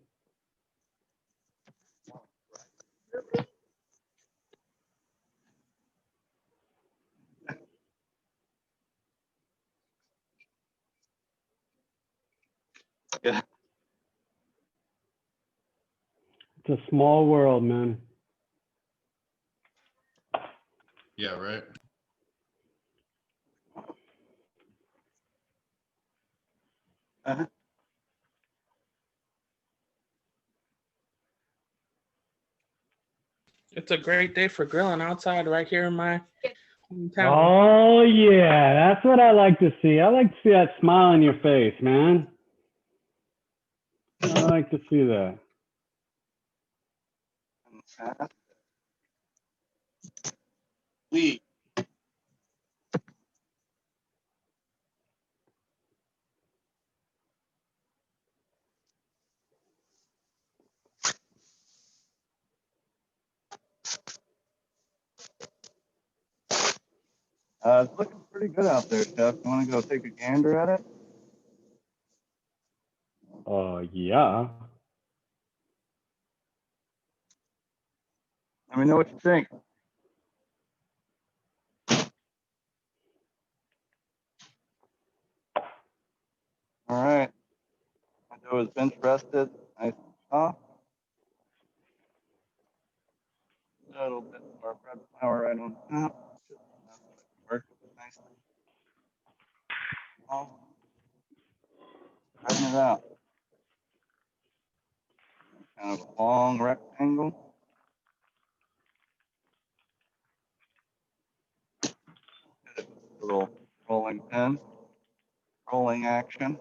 Yeah. It's a small world, man. Yeah, right. Uh-huh. It's a great day for grilling outside right here in my hometown. Oh, yeah. That's what I like to see. I like to see that smile on your face, man. I like to see that. We. It's looking pretty good out there, Chef. You want to go take a gander at it? Yeah. Let me know what you think. All right. My dough is bench rested. Nice and soft. A little bit more bread flour right on top. That's what I can work with nicely. Oh, spreading it out. kind of a long rectangle. Little rolling pin, rolling action.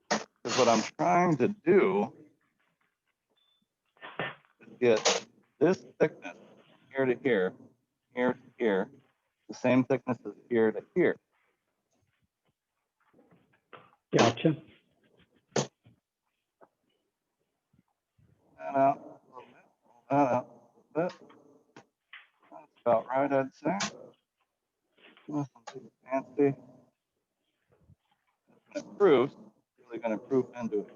Because what I'm trying to do is get this thickness here to here, here to here, the same thickness as here to here. Gotcha. That out a little bit, pull that out a little bit. That's about right, I'd say. Nothing too fancy. When it proofs, it's really going to proof into it.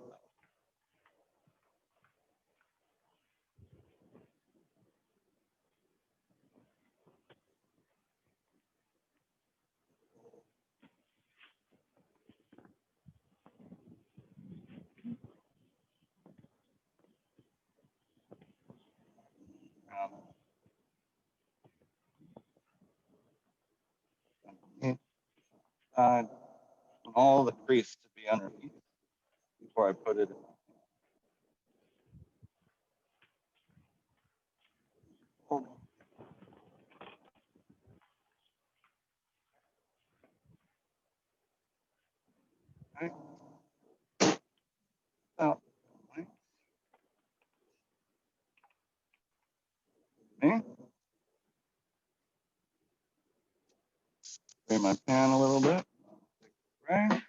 Side, all the crease to be underneath before I put it in. Okay. So, me. Spray my pan a little bit. Right.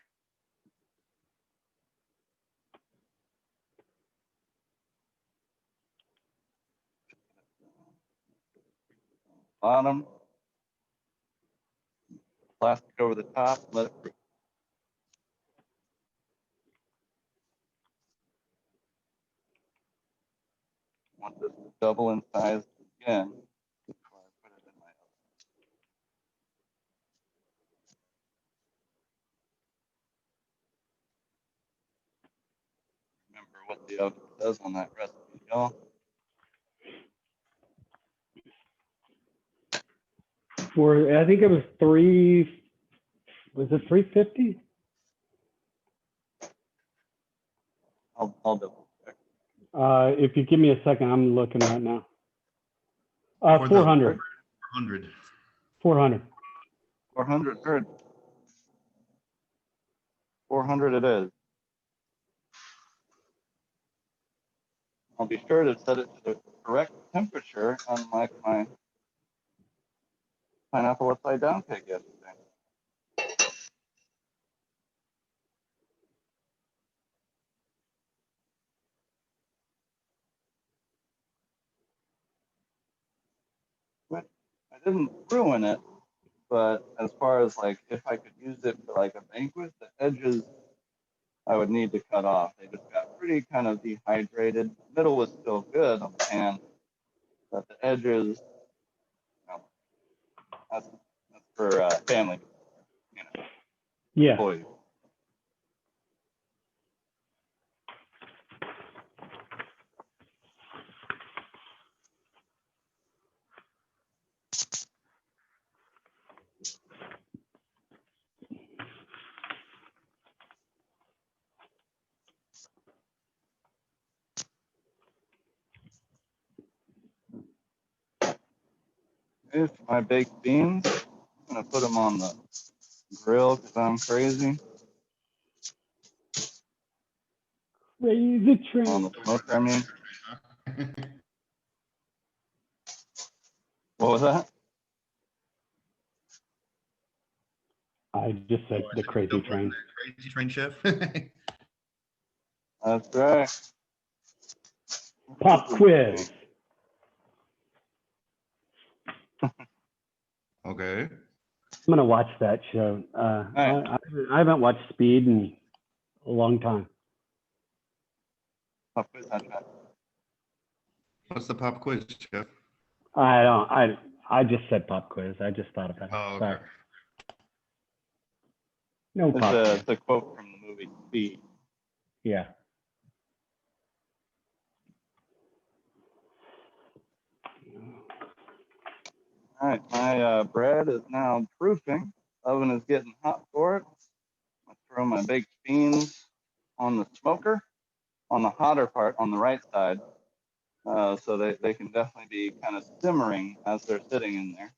Bottom. Plastic over the top. Let it proof. Want this to double in size again before I put it in my oven. Remember what the oven says on that recipe, y'all. I think it was was it 350? I'll double check. If you give me a second, I'm looking right now. 400. 400. 400. 400, good. 400 it is. I'll be sure to set it to the correct temperature, unlike my pineapple upside down cake yesterday. But I didn't ruin it, but as far as like if I could use it for like a banquet, the edges I would need to cut off. They just got pretty kind of dehydrated. Middle was still good on the pan, but the edges, that's for family, Yeah. employees. Here's my baked beans. I'm gonna put them on the grill because I'm crazy. Crazy train. On the smoker, I mean. What was that? I just said the crazy train. Crazy train chef. That's right. Pop quiz. Okay. I'm gonna watch that show. I haven't watched Speed in a long time. Pop quiz, not bad. What's the pop quiz, chef? I just said pop quiz. I just thought about it. Oh, okay. Sorry. No pop quiz. It's a quote from the movie Speed. Yeah. All right, my bread is now proofing. Oven is getting hot for it. I throw my baked beans on the smoker. on the hotter part on the right side. So they can definitely be kind of simmering as they're sitting in there.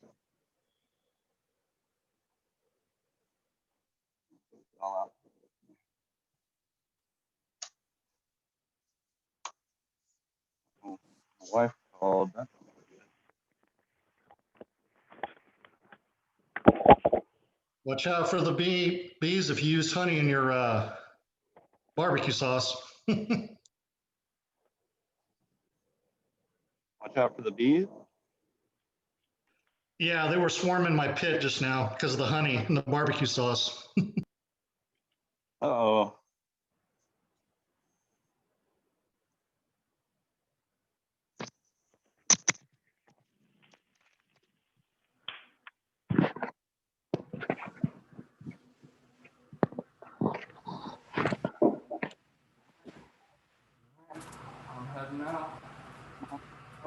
All out. Oh, my wife called. Watch out for the bees if you use honey in your barbecue sauce. Watch out for the bees. Yeah, they were swarming my pit just now because of the honey and the barbecue sauce. Uh-oh. I'm heading out.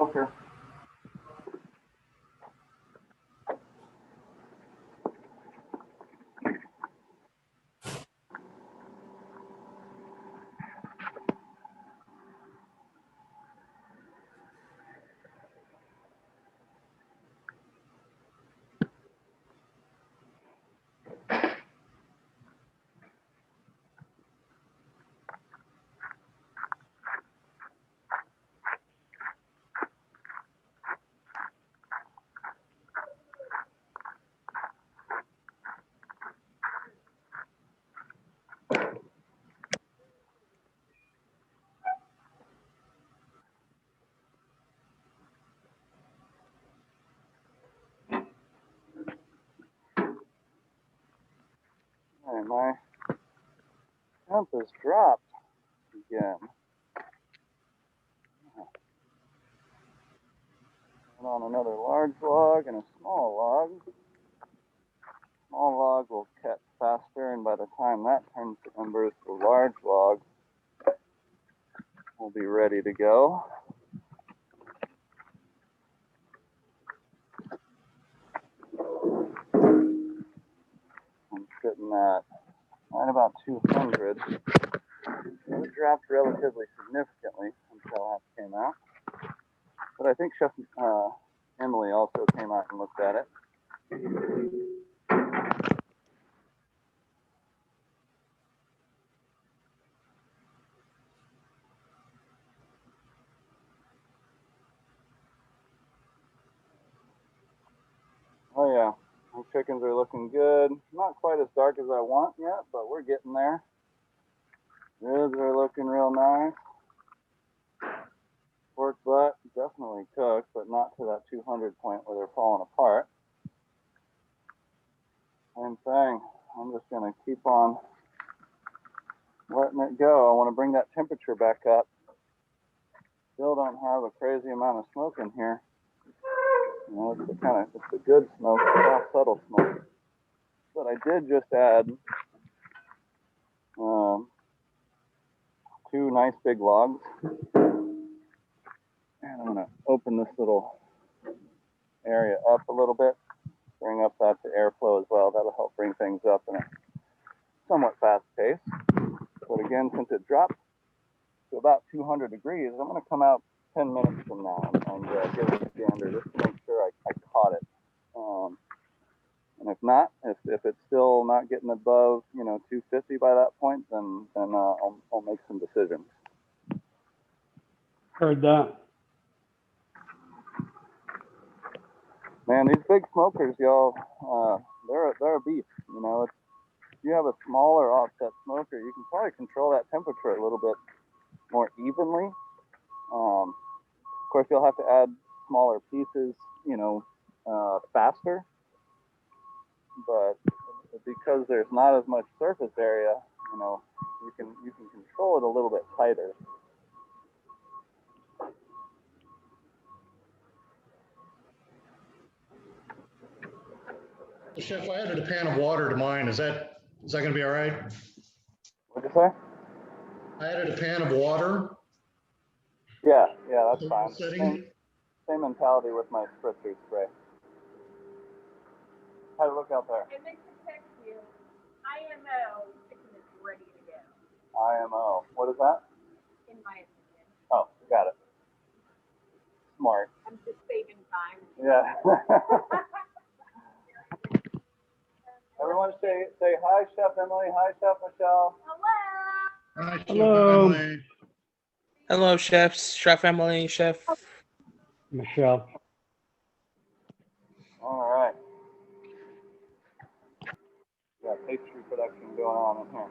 Okay. All right, my temp has dropped again. Put on another large log and a small log. Small log will catch faster, and by the time that turns to embers, the large log will be ready to go. I'm sitting at right about 200. It dropped relatively significantly until that came out. But I think Chef Emily also came out and looked at it. Oh yeah, my chickens are looking good. Not quite as dark as I want yet, but we're getting there. Ribs are looking real nice. Pork butt definitely cooked, but not to that 200 point where they're falling apart. Same thing. I'm just gonna keep on letting it go. I want to bring that temperature back up. Still don't have a crazy amount of smoke in here. You know, it's a good smoke, soft, subtle smoke. But I did just add 2 nice big logs. And I'm gonna open this little area up a little bit, bring up that to airflow as well. That'll help bring things up in a somewhat fast pace. But again, since it dropped to about 200 degrees, I'm gonna come out 10 minutes from now and give it a gander just to make sure I caught it. And if not, if it's still not getting above, 250 by that point, then I'll make some decisions. Heard that. Man, these big smokers, y'all, they're a beast. If you have a smaller offset smoker, you can probably control that temperature a little bit more evenly. Of course, you'll have to add smaller pieces, faster. But because there's not as much surface area, you can control it a little bit tighter. Chef, I added a pan of water to mine. Is that going to be all right? What'd you say? I added a pan of water. Yeah, that's fine. Setting. Same mentality with my spritzer spray. How to look out there? And they can text you, IMO, chicken is ready to go. IMO. What is that? In my opinion. Oh, got it. Smart. I'm just saving time. Yeah. Everyone say hi, Chef Emily. Hi, Chef Michelle. Hello. Hi, Chef Hello. Emily. Hello, chefs, Chef Emily, Chef. Michelle. All right. Got pastry production going on in here.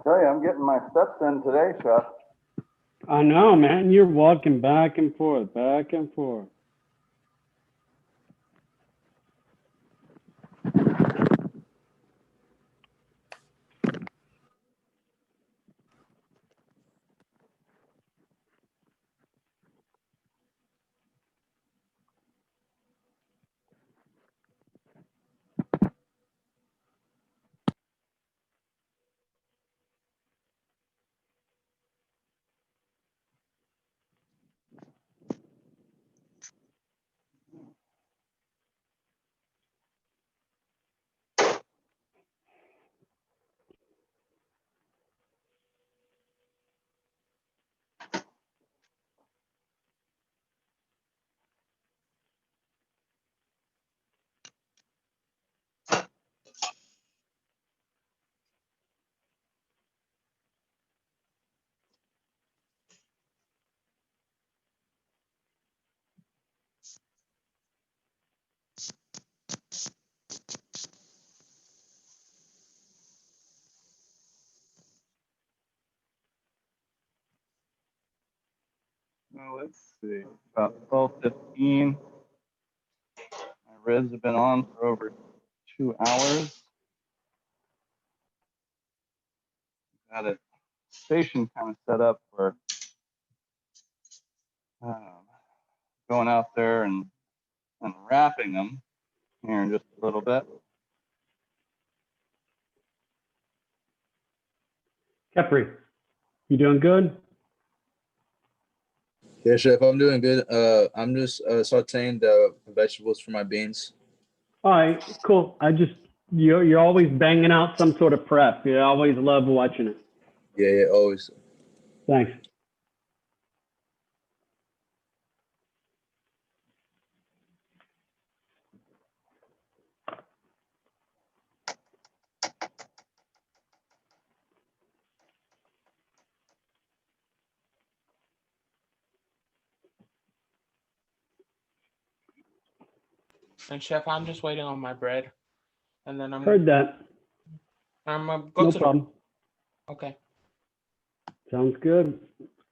Tell you, I'm getting my steps in today, Chef. I know, man. You're walking back and forth, back and forth. Well, let's see. About 12:15. My ribs have been on for over 2 hours. Got it station kind of set up for going out there and wrapping them here in just a little bit. Capri, you doing good? Yeah, chef, I'm doing good. I'm just sauteing the vegetables for my beans. All right, cool. You're always banging out some sort of prep. You always love watching it. Yeah, always. Thanks. And chef, I'm just waiting on my bread, and then Heard that. I'm gonna go No to problem. the. Okay. Sounds good.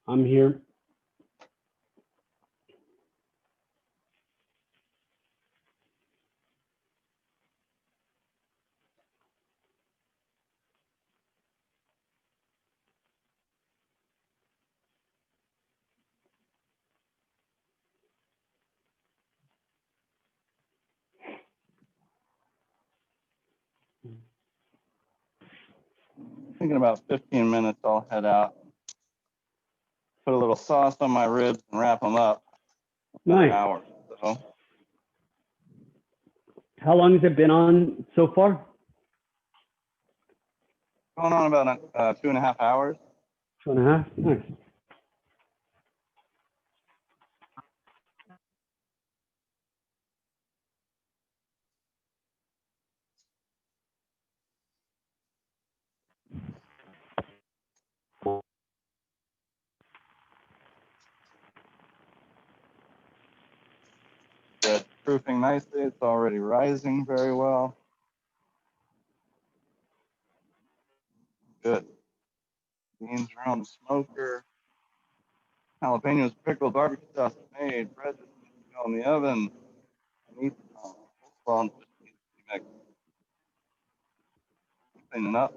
I'm here. I think in about 15 minutes, I'll head out, put a little sauce on my ribs and wrap them up. Another Nice. hour. So How long has it been on so far? going on about 2.5 hours. 2.5. Nice. Good. Proofing nicely. It's already rising very well. Good. Beans are on the smoker. Jalapenos, pickled, barbecue sauce made. Bread just needs to go in the oven. Meat on just needs to be mixed. Cleaning up.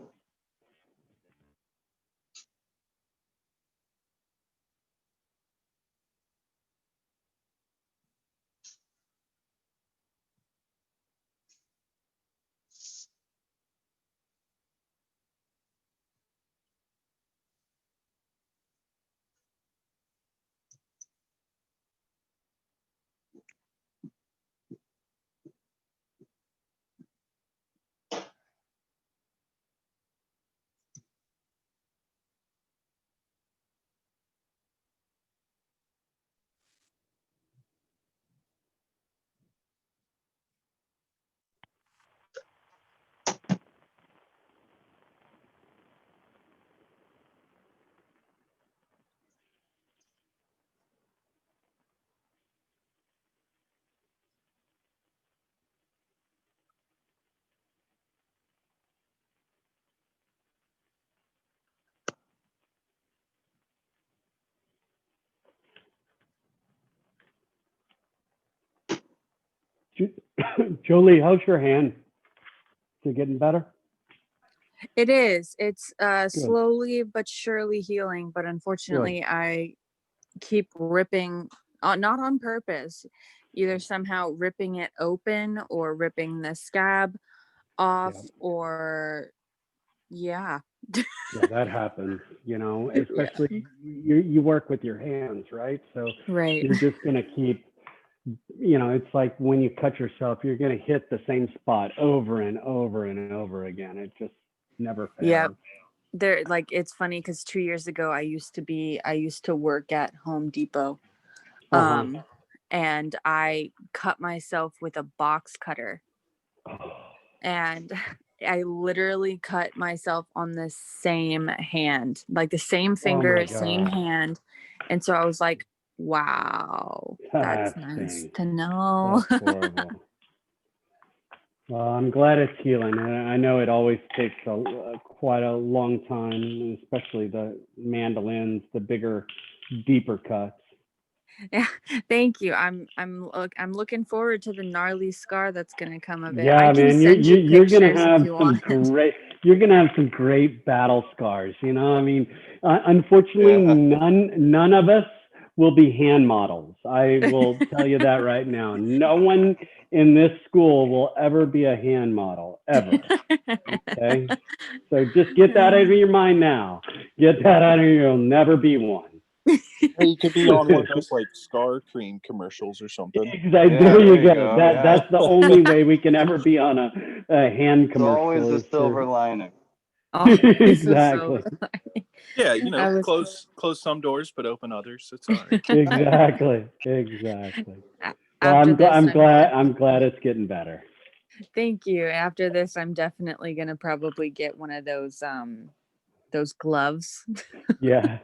Jolie, how's your hand? Is it getting better? It is. It's Good. slowly but surely healing, but unfortunately, I keep ripping, not on purpose, either somehow ripping it open or ripping the scab off, or yeah. Yeah, that happens, you know, Yeah. especially you work with your hands, right? So Right. you're just going to keep, you know, it's like when you cut yourself, you're going to hit the same spot over and over and over again. It just never fails. Yeah. There, like, it's funny because 2 years ago, I used to work at Home Depot. And I cut myself with a box cutter. And I literally cut myself on the same hand, like the same finger, same hand. And so I was like, wow, that's nice to know. That's horrible. Well, I'm glad it's healing. And I know it always takes quite a long time, especially the mandolins, the bigger, deeper cuts. Yeah, thank you. I'm looking forward to the gnarly scar that's gonna come of it. Yeah, I can man, send you you're gonna pictures have if you some want. great battle scars. You know, I mean, unfortunately, none of us will be hand models. I will tell you that right now. No one in this school will ever be a hand model, ever. Okay, so just get that out of your mind now. Get that out of your. You'll never be one. Hey, you could be on one of those like scar cream commercials or something. Exactly. There you go. That's the only way we can ever be on a hand commercial. It's always a silver lining. Exactly. Yeah, you know, close some doors but open others. It's all right. Exactly. Well, I'm glad it's getting better. Thank you. After this, I'm definitely gonna probably get one of those gloves. Yeah.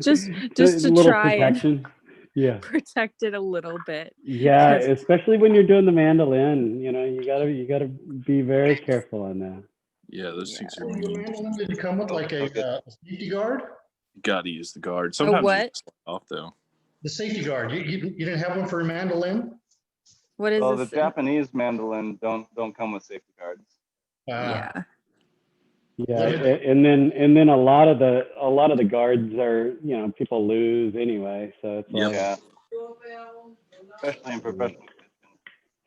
just A to little try protection. and protect it a little bit. Yeah, especially when you're doing the mandolin, you know, you gotta be very careful on that. Yeah, those things are The mean. mandolin didn't come with like a safety guard? Gotta use the guard. Sometimes what? it's off though. The safety guard. You didn't have one for your mandolin? What is well, this? The Japanese mandolin don't come with safety guards. Yeah. Yeah, and then a lot of the guards are, you know, people lose anyway, so it's like, yeah, especially in professional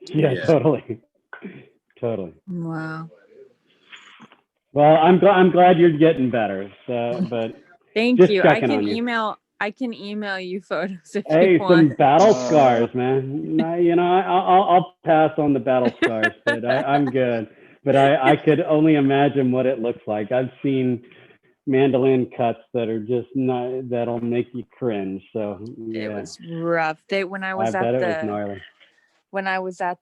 kitchens. Yeah, totally. Wow. Well, I'm glad you're getting better. So, but Thank just you. checking on you. I can email you photos if Hey, you want. some battle scars, man. You know, I'll pass on the battle scars, but I'm good. But I could only imagine what it looks like. I've seen mandolin cuts that are just not, that'll make you cringe. So yeah. It was rough. When I was at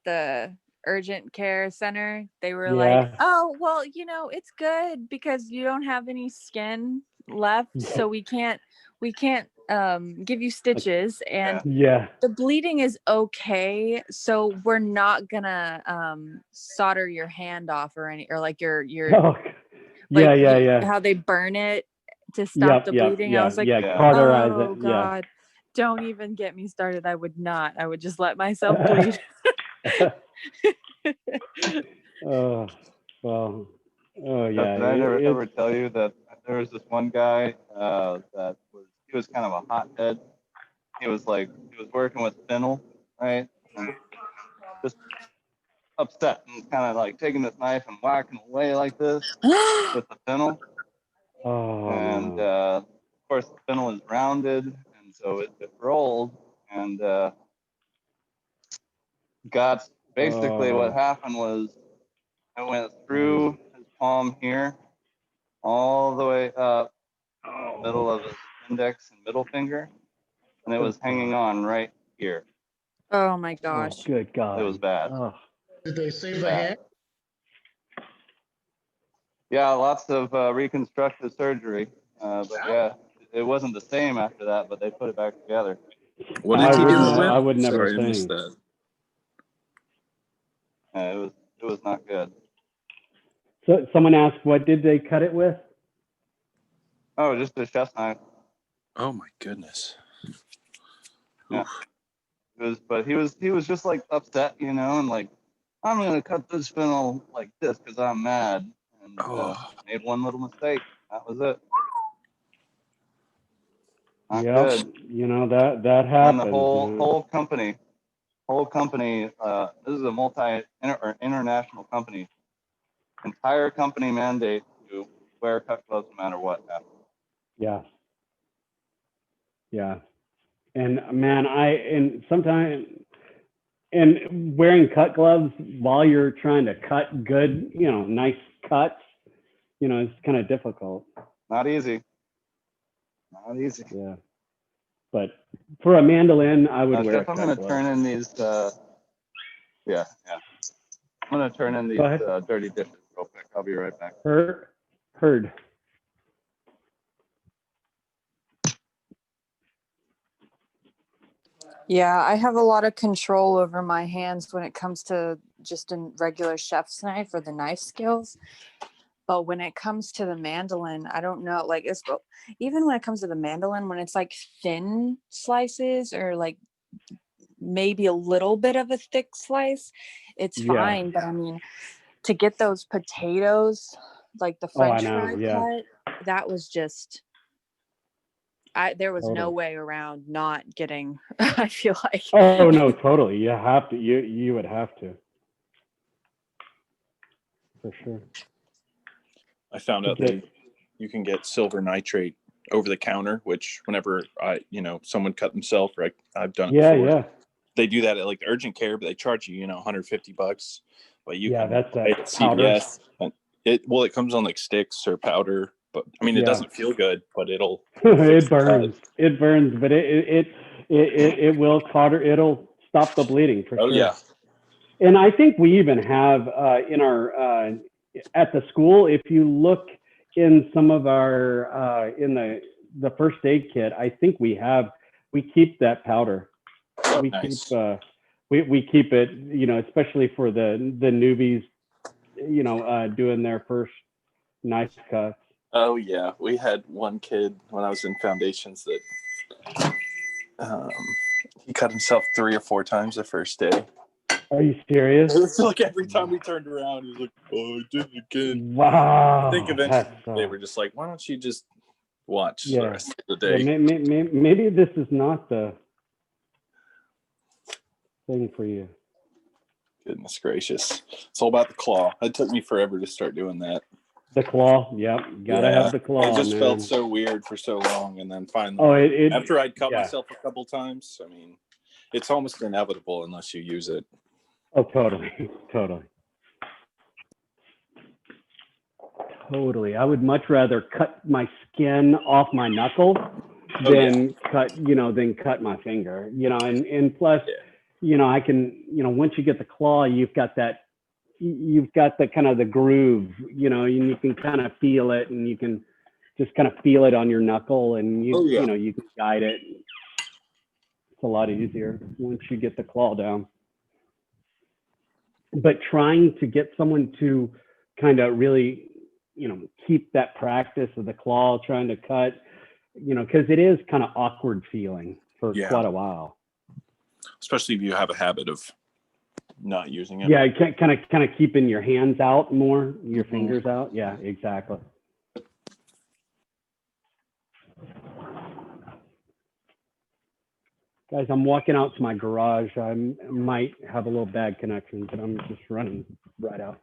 the urgent care center, they were like, oh, well, you know, it's good because you don't have any skin left, so we can't give you stitches, and the bleeding is okay, so we're not gonna solder your hand off or like your Like Yeah. how they burn it to stop the bleeding. I was like, cauterize oh it. God, don't even get me started. I would not. I would just let myself bleed. Oh, well, oh yeah. Did I ever tell you that there was this one guy he was kind of a hothead. He was working with fennel, right? And just upset and kind of like taking this knife and whacking away like this with the fennel. Oh, And of course the fennel is rounded, and so it rolled and got basically what happened was it went through his palm here all the way up the middle of his index and middle finger, and it was hanging on right here. Oh my gosh. Good God. It was bad. Did they save the hand? Yeah, lots of reconstructive surgery, but yeah, it wasn't the same after that, but they put it back together. What did he do it with? I would never Sorry, I missed think. that. It was not good. So someone asked, what did they cut it with? Oh, just a chef's knife. Oh my goodness. Yeah. But he was just like upset, and like, I'm gonna cut this fennel like this because I'm mad, and made one little mistake. That was it. Not good. That happens. And the whole company, this is a international company. Entire company mandate to wear cut gloves no matter what happens. Yeah. And man, sometimes wearing cut gloves while you're trying to cut good, nice cuts, it's kind of difficult. Not easy. Yeah. But for a mandolin, I would wear Jeff, I'm cut gonna gloves. turn in these, I'm gonna turn in these dirty dishes real quick. I'll be right back. Heard. Yeah, I have a lot of control over my hands when it comes to just a regular chef's knife or the knife skills. But when it comes to the mandolin, I don't know. Like, even when it comes to the mandolin, when it's like thin slices or like maybe a little bit of a thick slice, it's fine. But I mean, to get those potatoes, like the French fry cut, that was just. There was no way around not getting. I feel like. Oh no, totally. You have to. You would have to. For sure. I found out you can get silver nitrate over the counter, which whenever someone cut themselves, or I've done it before. Yeah. They do that at like urgent care, but they charge you, $150. But you can that's buy it at CVS. And it comes on like sticks or powder, but I mean it doesn't feel good, but it'll it burns. It burns, but it will it'll stop the bleeding for sure. Yeah. And I think we even have in our at the school, if you look in some of our in the first aid kit, I think we keep that powder. We nice. We keep it, especially for the newbies, doing their first knife cuts. Oh yeah, we had one kid when I was in foundations that he cut himself 3 or 4 times the first day. Are you serious? It was like every time we turned around, he was like, "Oh, I did it again." Wow. I think eventually they were just like, "Why don't you just watch the rest of the day?" Yeah, maybe this is not the thing for you. Goodness gracious. It's all about the claw. It took me forever to start doing that. The claw, yep. Gotta have the claw. It just felt so weird for so long. And then finally, after I'd cut myself a couple times, I mean, it's almost inevitable unless you use it. Oh, totally. Totally. I would much rather cut my skin off my knuckle than cut my finger, and plus, I can, once you get the claw, you've got the kind of the groove, and you can kind of feel it, and you can just kind of feel it on your knuckle, and you can guide it. It's a lot easier once you get the claw down. But trying to get someone to kind of really keep that practice of the claw trying to cut, because it is kind of awkward feeling for quite a while. Especially if you have a habit of not using it. Yeah, kind of keeping your hands out more, your fingers out. Yeah, exactly. Guys, I'm walking out to my garage. I might have a little bad connection, but I'm just running right out.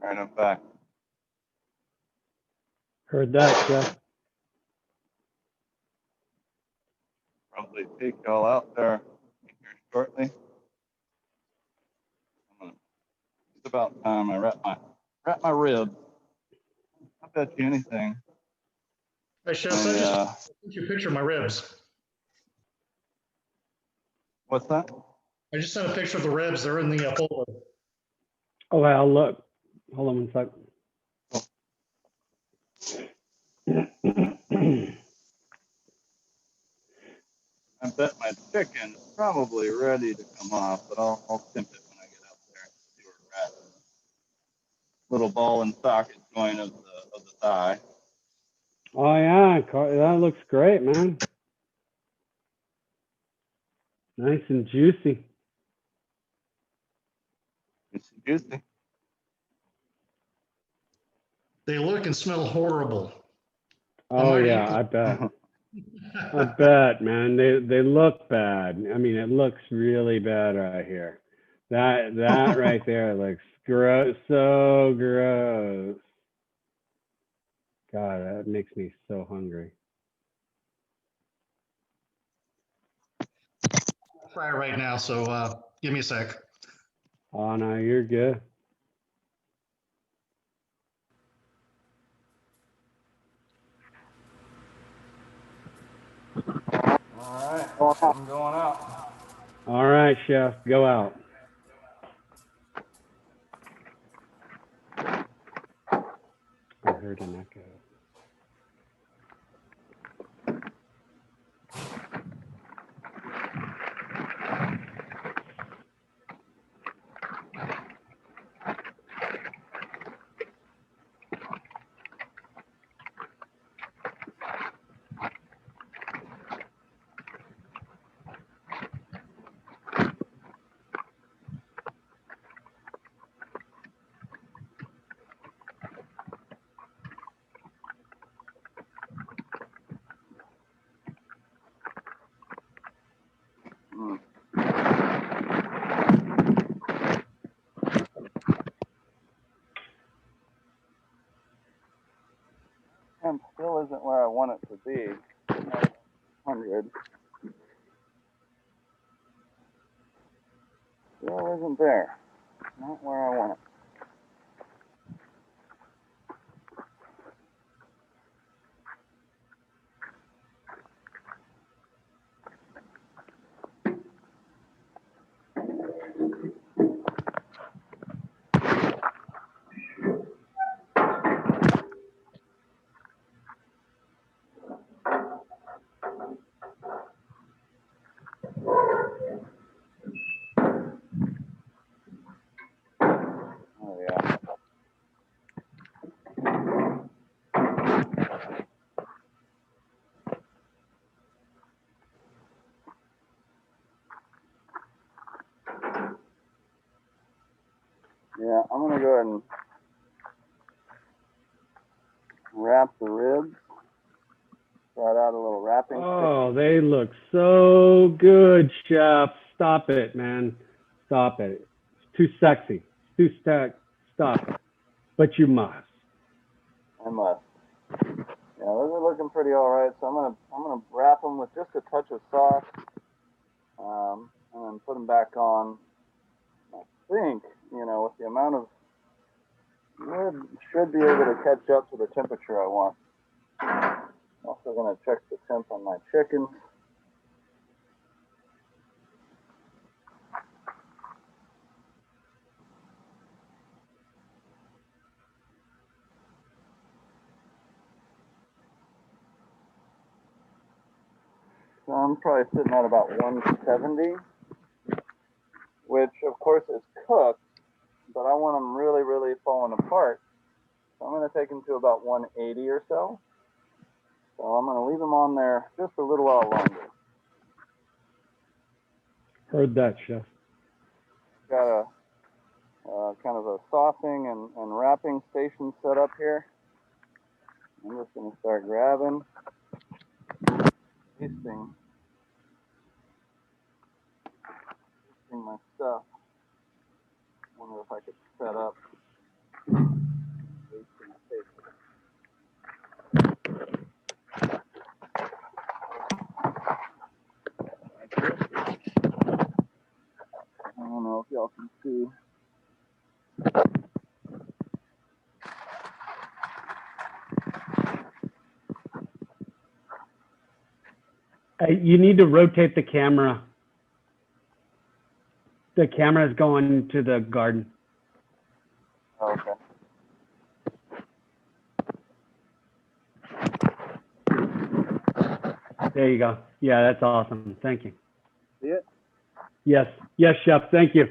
All right, I'm back. Heard that, Jeff. Probably take y'all out there here shortly. It's about time I wrap my rib. I bet you anything. Hey, Chef, I just sent you a picture of my ribs. What's that? I just sent a picture of the ribs. They're in the folder. Oh, I'll look. Hold on one sec. I bet my chicken's probably ready to come off, but I'll tempt it when I get out there and see where we're at. Little ball and socket joint of the thigh. Oh yeah, that looks great, man. Nice and juicy. It's juicy. They look and smell horrible. Oh yeah, I bet. I bet, man. They look bad. I mean, it looks really bad right here. That right there looks gross. So gross. God, that makes me so hungry. I'll try it right now, so give me a sec. Oh no, you're good. All right, I'm going out. All right, Chef, go out. I heard an echo. And still isn't where I want it to be. 100. Still isn't there. Not where I want it. Oh yeah. Yeah, I'm gonna go ahead and wrap the ribs. Brought out a little wrapping. Oh, they look so good, Chef. Stop it, man. Stop it. It's too sexy. It's too Stop it. But you must. I must. Yeah, those are looking pretty all right. So I'm gonna wrap them with just a touch of sauce, and then put them back on. I think, with the amount of should be able to catch up to the temperature I want. Also gonna check the temp on my chicken. So I'm probably sitting at about 170, which of course is cooked, but I want them really, really falling apart. So I'm going to take them to about 180 or so. So I'm going to leave them on there just a little while longer. Heard that, Chef. Got a kind of a saucing and wrapping station set up here. I'm just going to start grabbing, tasting my stuff. Wonder if I could set up. I don't know if y'all can see. You need to rotate the camera. The camera is going to the garden. Oh, okay. There you go. Yeah, that's awesome. Thank you. See it? Yes. Yes, Chef. Thank you.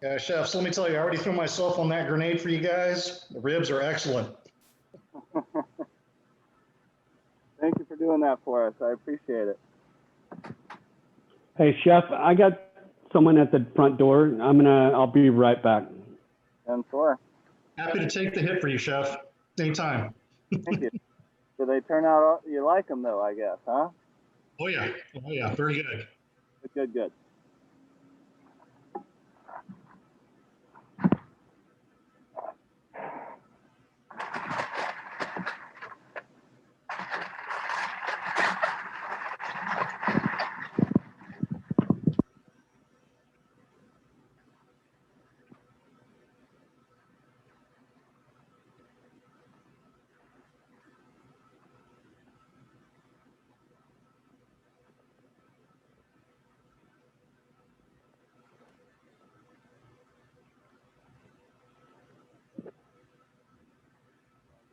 Yeah, chefs, let me tell you, I already threw myself on that grenade for you guys. The ribs are excellent. Thank you for doing that for us. I appreciate it. Hey, Chef, I got someone at the front door. I'll be right back. And sure. Happy to take the hit for you, chef. Anytime. Thank you. Do they turn out, you like them though, I guess, huh? Oh yeah. Oh yeah. Very good. Good, good.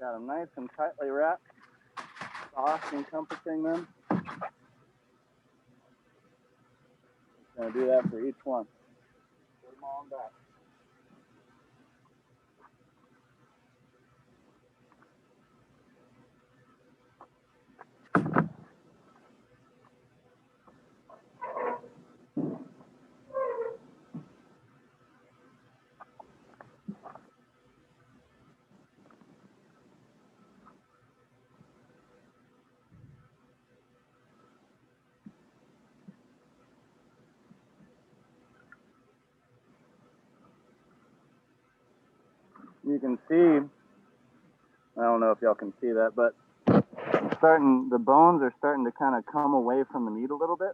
Got them nice and tightly wrapped, sauce encompassing them. Just gonna do that for each one. Put them all back. You can see, I don't know if y'all can see that, but the bones are starting to kind of come away from the meat a little bit,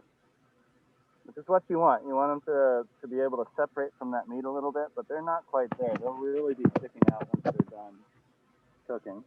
which is what you want. You want them to be able to separate from that meat a little bit, but they're not quite there. They'll really be sticking out once they're done cooking.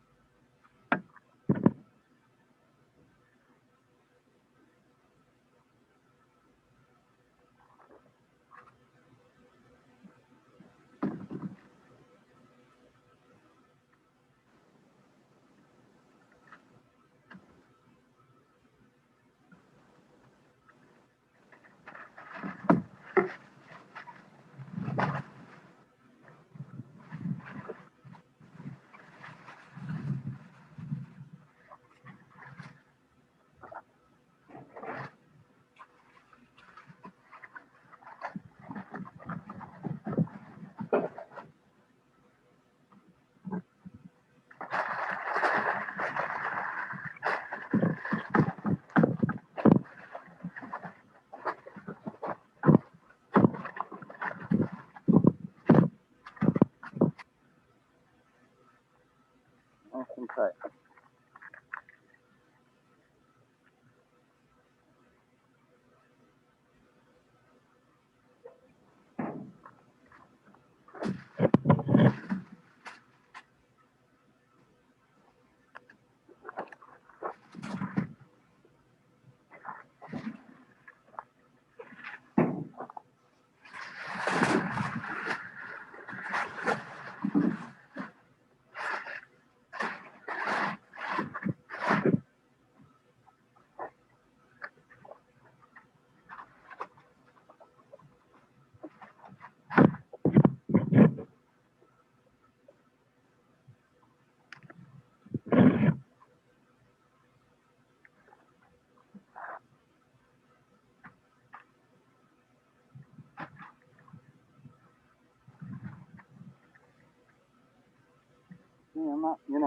tight.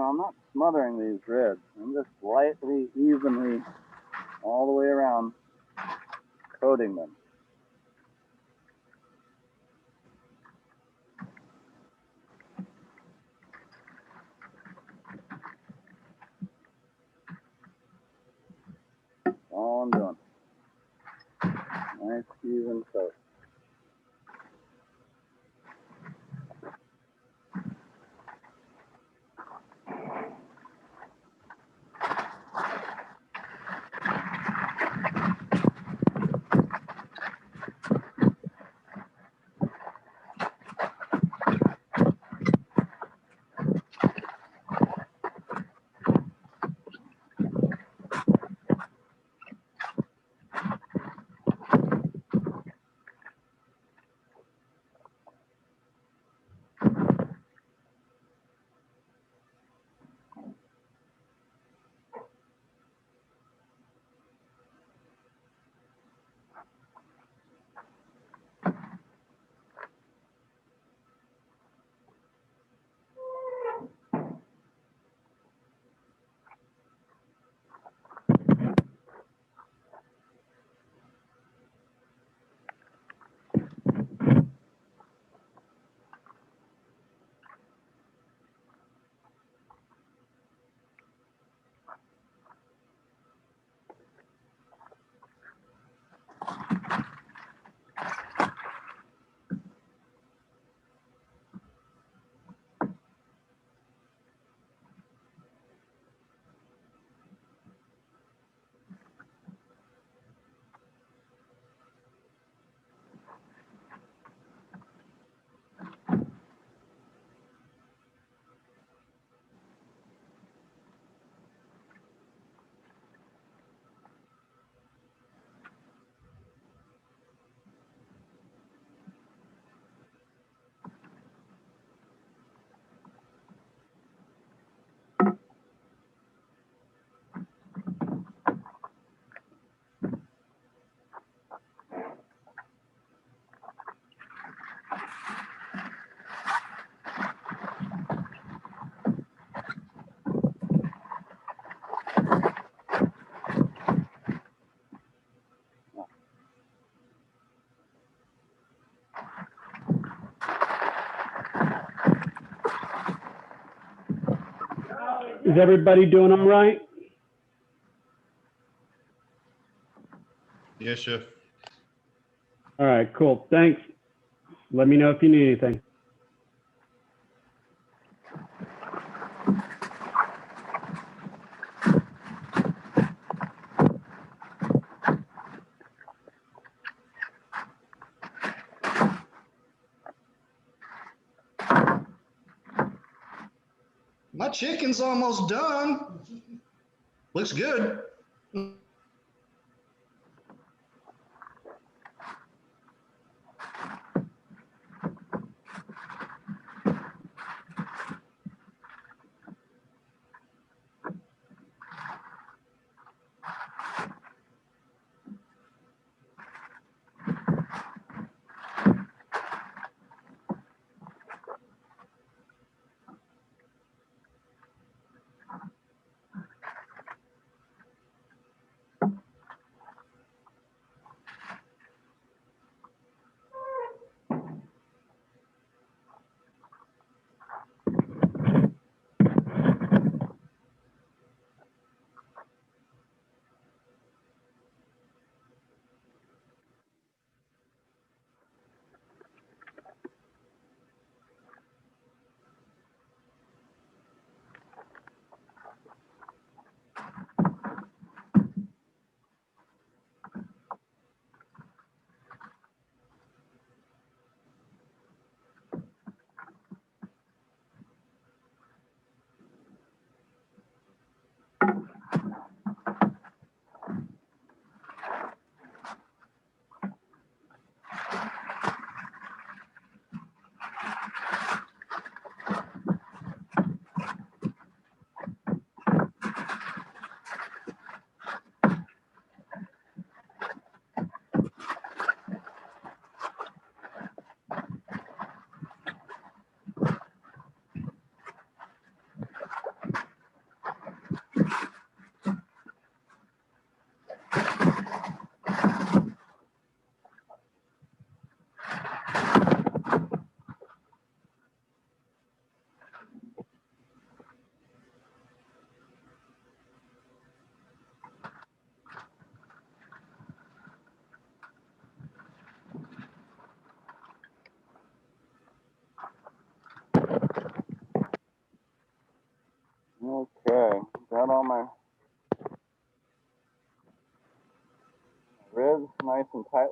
I'm not smothering these ribs. I'm just lightly, evenly, all the way around, coating them. That's all I'm doing. Nice, even coat. Is everybody doing all right? Yes, Chef. All right, cool. Thanks. Let me know if you need anything. My chicken's almost done. Looks good.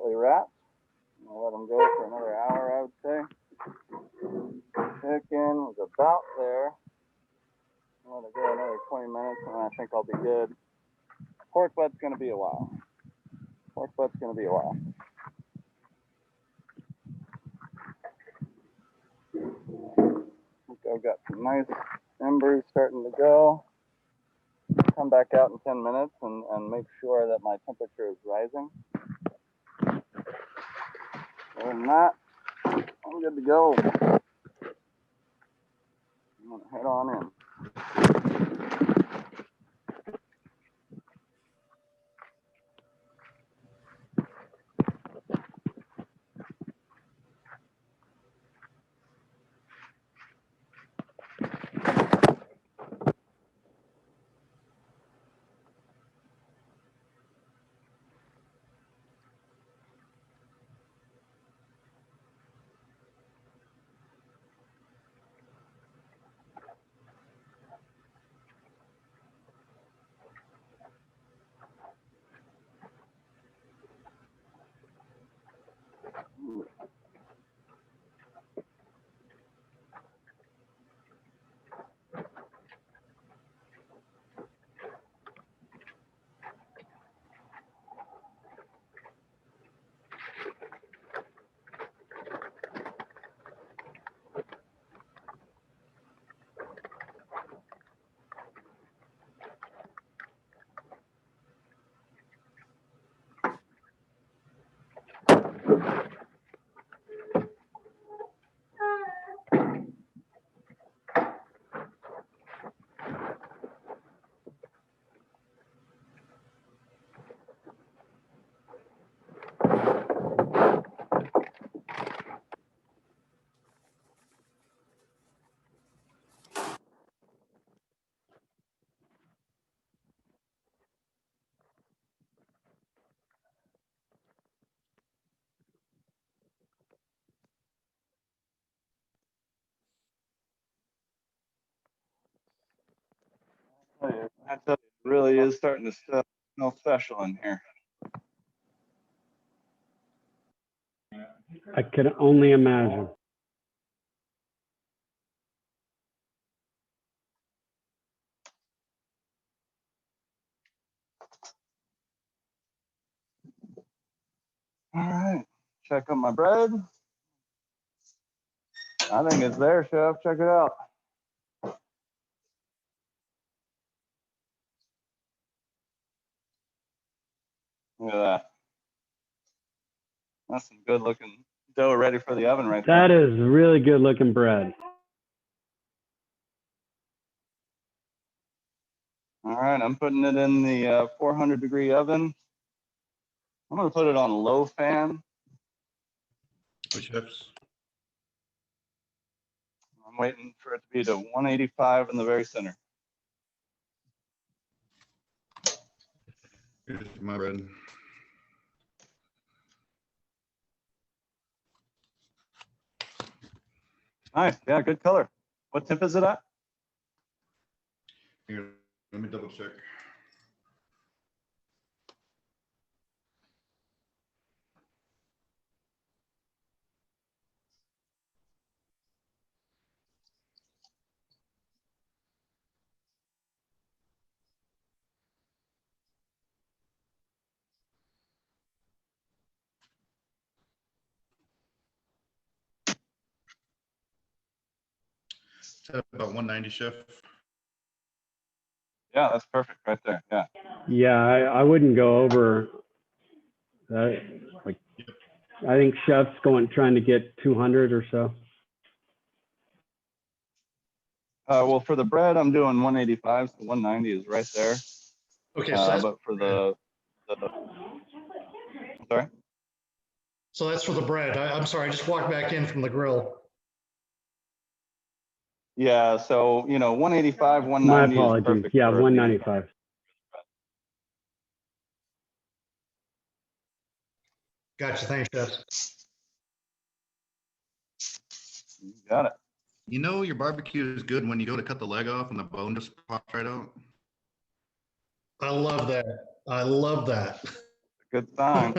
lightly wrapped. I'll let them go for another hour, I would say. Chicken is about there. I'll let it go another 20 minutes, and I think I'll be good. Pork butt's going to be a while. Pork butt's going to be a while. I think I've got some nice embers starting to go. Come back out in 10 minutes and make sure that my temperature is rising. Other than that, I'm good to go. I'm gonna head on in. I tell you, it really is starting to smell special in here. I can only imagine. All right, check on my bread. I think it's there, Chef. Check it out. Look at that. That's some good looking dough ready for the oven right there. That is really good looking bread. All right, I'm putting it in the 400-degree oven. I'm gonna put it on low fan. Chefs. I'm waiting for it to be to 185 in the very center. Here's my bread. Nice, yeah, good color. What temp is it at? Here, let me double check. It's at about 190, Chef. Yeah, that's perfect right there. Yeah. Yeah, I wouldn't go over that. Like, I think Chef's trying to get 200 or so. Well, for the bread, I'm doing 185, so 190 is right there. Okay, so that's, but for the sorry. so that's for the bread. I'm sorry, I just walked back in from the grill. Yeah, so 185, My 190 is apologies. perfect. Yeah, for the- 195. Gotcha, thanks, Chef. You got it. You know your barbecue is good when you go to cut the leg off and the bone just pops right out. I love that. I love that. Good sign.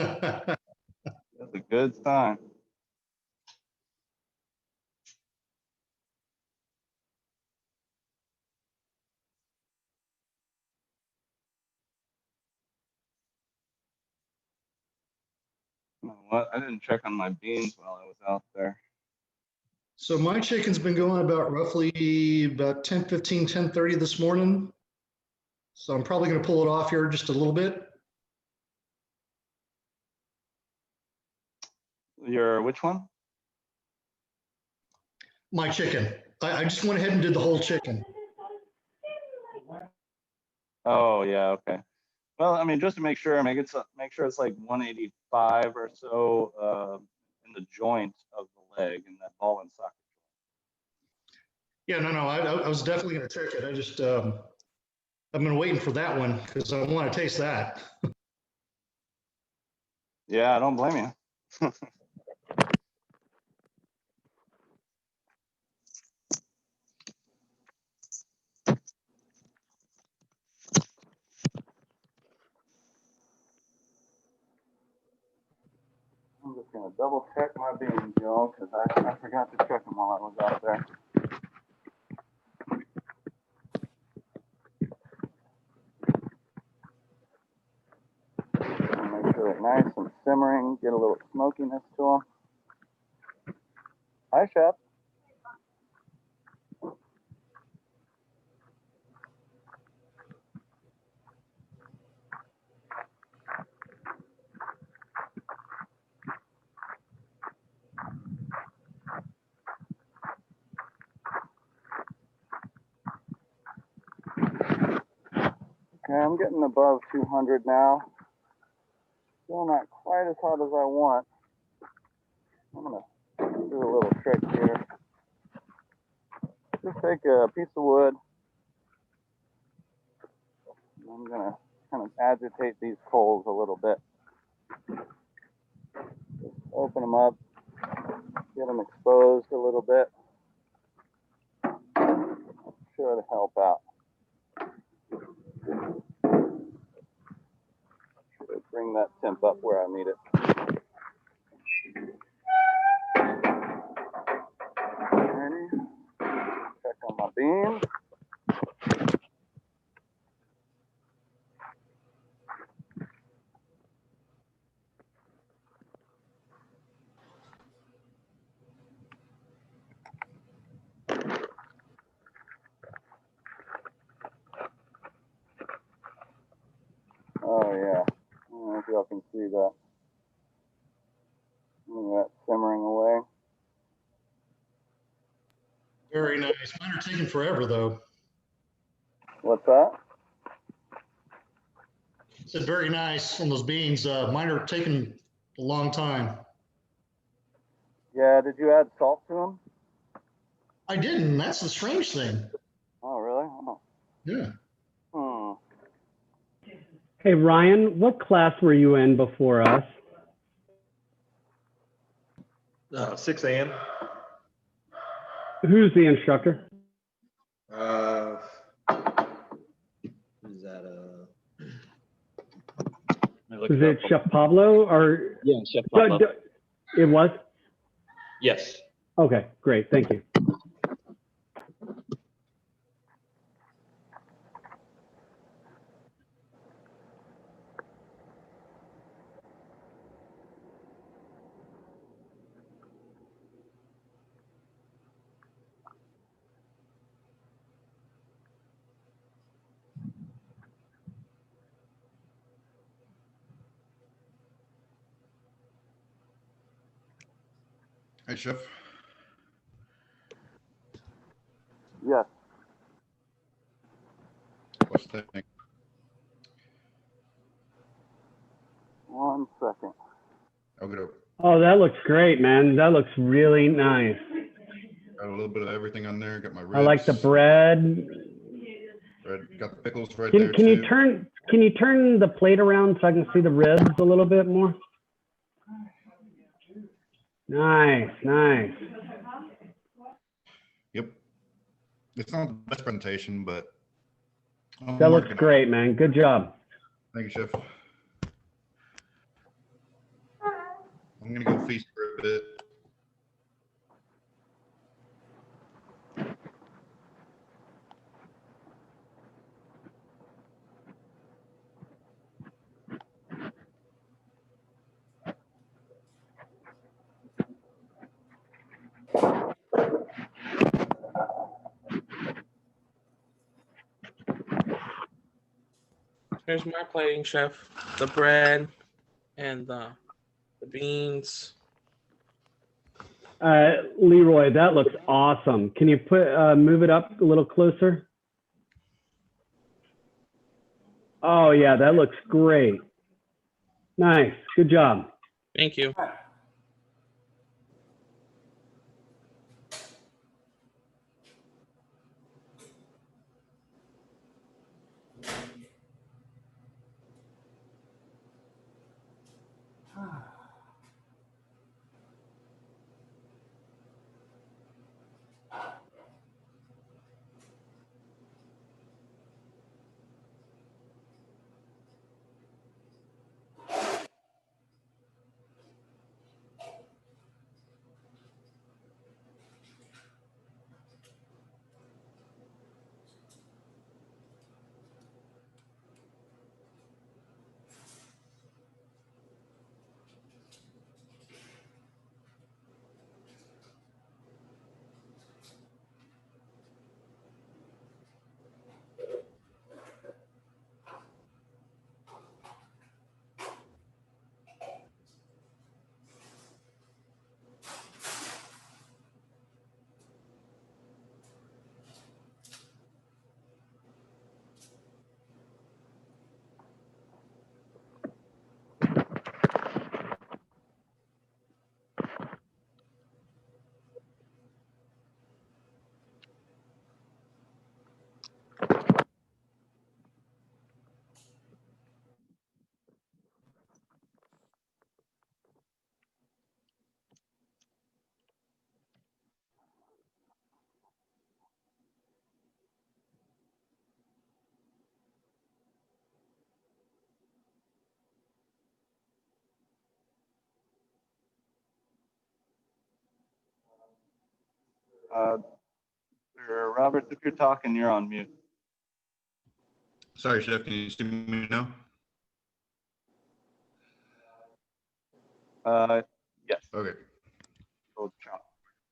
a good sign. You know what? I didn't check on my beans while I was out there. So my chicken's been going about roughly about 10:15, 10:30 this morning. So I'm probably going to pull it off here just a little bit. Your which one? My chicken. I just went ahead and did the whole chicken. Oh yeah, okay. Well, I mean, just to make sure, make sure it's like 185 or so in the joint of the leg and that ball and socket. Yeah, no, I was definitely going to check it. I just, I've been waiting for that one because I want to taste that. Yeah, I don't blame you. I'm just gonna double check my beans, y'all, because I forgot to check them while I was out there. Make sure they're nice and simmering, get a little smokiness to them. Hi, Chef. Okay, I'm getting above 200 now. Still not quite as hot as I want. I'm gonna do a little trick here. Just take a piece of wood. I'm gonna kind of agitate these coals a little bit. Just open them up, get them exposed a little bit. Should help out. Should bring that temp up where I need it. Ready? Check on my beans. Oh yeah, I don't know if y'all can see that. Look at that simmering away. Very nice. Mine are taking forever though. What's that? It's very nice on those beans. Mine are taking a long time. Yeah, did you add salt to them? I didn't. That's the strange thing. Oh really? Oh. Yeah. Hmm. Hey, Ryan, what class were you in before us? 6 a.m. Who's the instructor? Who's that? Is it Chef Pablo or? Yeah, Chef Pablo. It was? Yes. Okay, great. Thank you. Hey, Chef. Yes. What's the thing? 1 second. I'll get up. Oh, that looks great, man. That looks really nice. Got a little bit of everything on there. Got my ribs. I like the bread. Got the pickles right Can, there can too. you turn the plate around so I can see the ribs a little bit more? Nice, nice. Yep. It's not the best presentation, but I'm That looks working on it. great, man. Good job. Thank you, Chef. I'm gonna go a bit. Here's my plating, chef. The bread and the beans. Leroy, that looks awesome. Can you move it up a little closer? Oh yeah, that looks great. Nice, good job. Thank you. Robert, if you're talking, you're on mute. Sorry, chef. Can you see me now? Yes. Okay.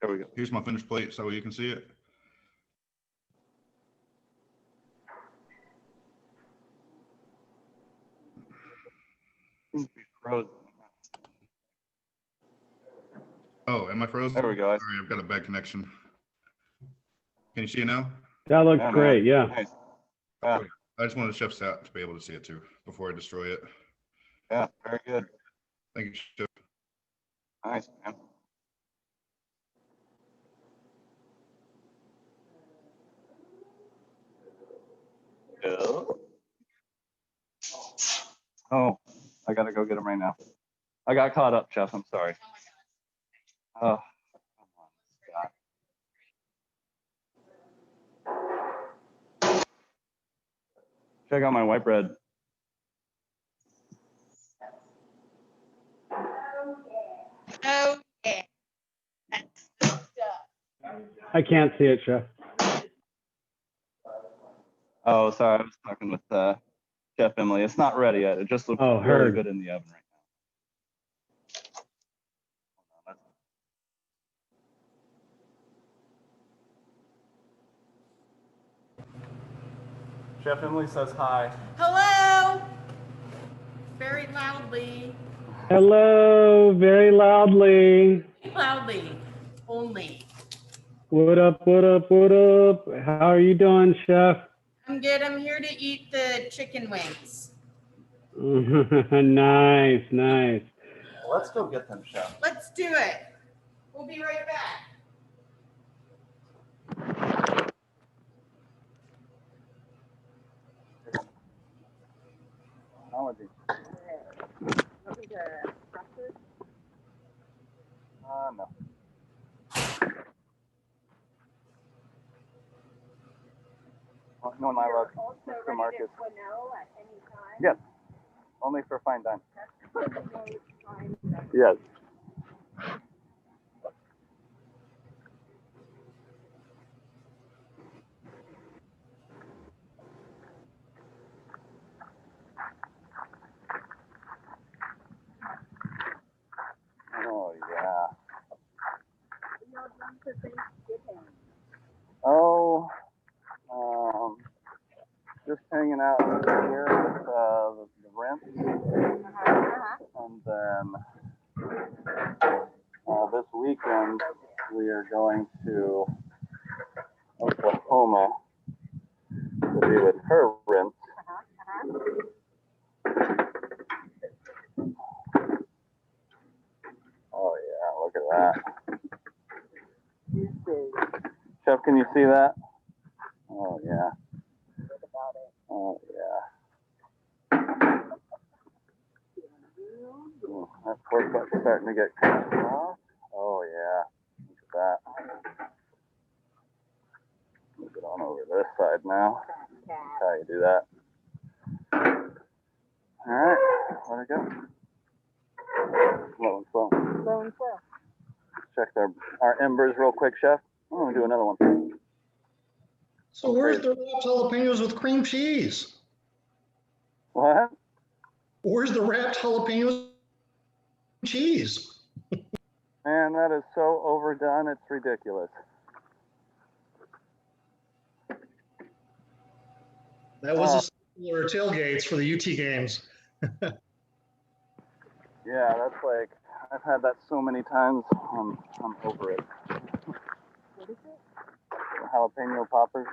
There we go. Here's my finished plate so you can see it. Seems to be frozen. Oh, am I frozen? There we go. Sorry, I've got a bad connection. Can you see it now? That looks great, yeah. Nice. Yeah. Okay. I just wanted the chef's out to be able to see it too before I destroy it. Yeah, very good. Thank you, chef. Nice, man. Oh, I gotta go get him right now. I got caught up, Chef. I'm sorry. Oh, come on, Scott. Check out my white bread. Oh, yeah. I can't see it, Chef. Oh, sorry. I was talking with Chef Emily. It's not ready yet. It just looks really heard. good in the oven right now. Chef Emily says hi. Hello. Very loudly. Hello, very loudly. Loudly. Only. What up, what up, what up? How are you doing, Chef? I'm good. I'm here to eat the chicken wings. Nice, nice. Let's go get them, Chef. Let's do it. We'll be right back. Technology. No. No, my love. Mr. Marcus. Yes. Only for fine dine. Yes. and we are going to Oklahoma to be with her rinse. Oh yeah, look at that. Chef, can you see that? Oh yeah. Oh yeah. Ooh, that pork butt's starting to get crunched off. Oh yeah. Look at that. Move it on over this side now. That's how you do that. All right, let it go. Slow and slow. Slow and slow. Check our embers real quick, Chef. I'm gonna do another one. So where's the wrapped jalapenos with cream cheese? What? Where's the wrapped jalapenos with cheese? Man, that is so overdone, it's ridiculous. That was a similar tailgates for the UT games. Yeah, that's like, I've had that so many times, I'm over it. What is it? Jalapeno poppers.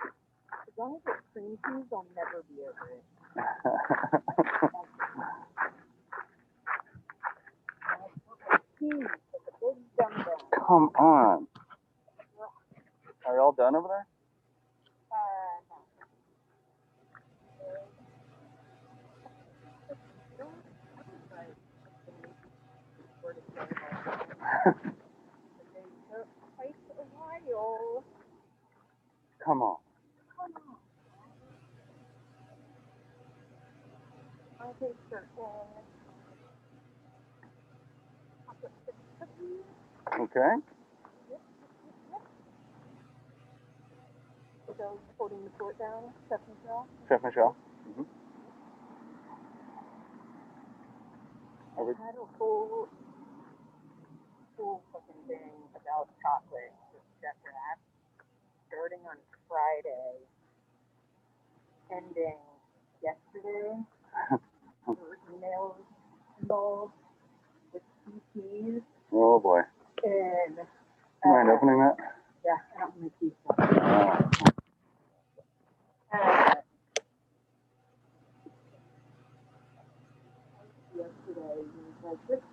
As long as it's cream cheese, I'll never be over it. Come on. Are you all done over there? Come on. Okay. So holding the fort down, Chef Michelle. Chef Michelle. I had a whole fucking thing about chocolate with Chef Wrap, starting on Friday, ending yesterday. There were emails involved with PTs. Oh boy. And Mind opening that? yeah, I don't make these ones. Yesterday, he was like, just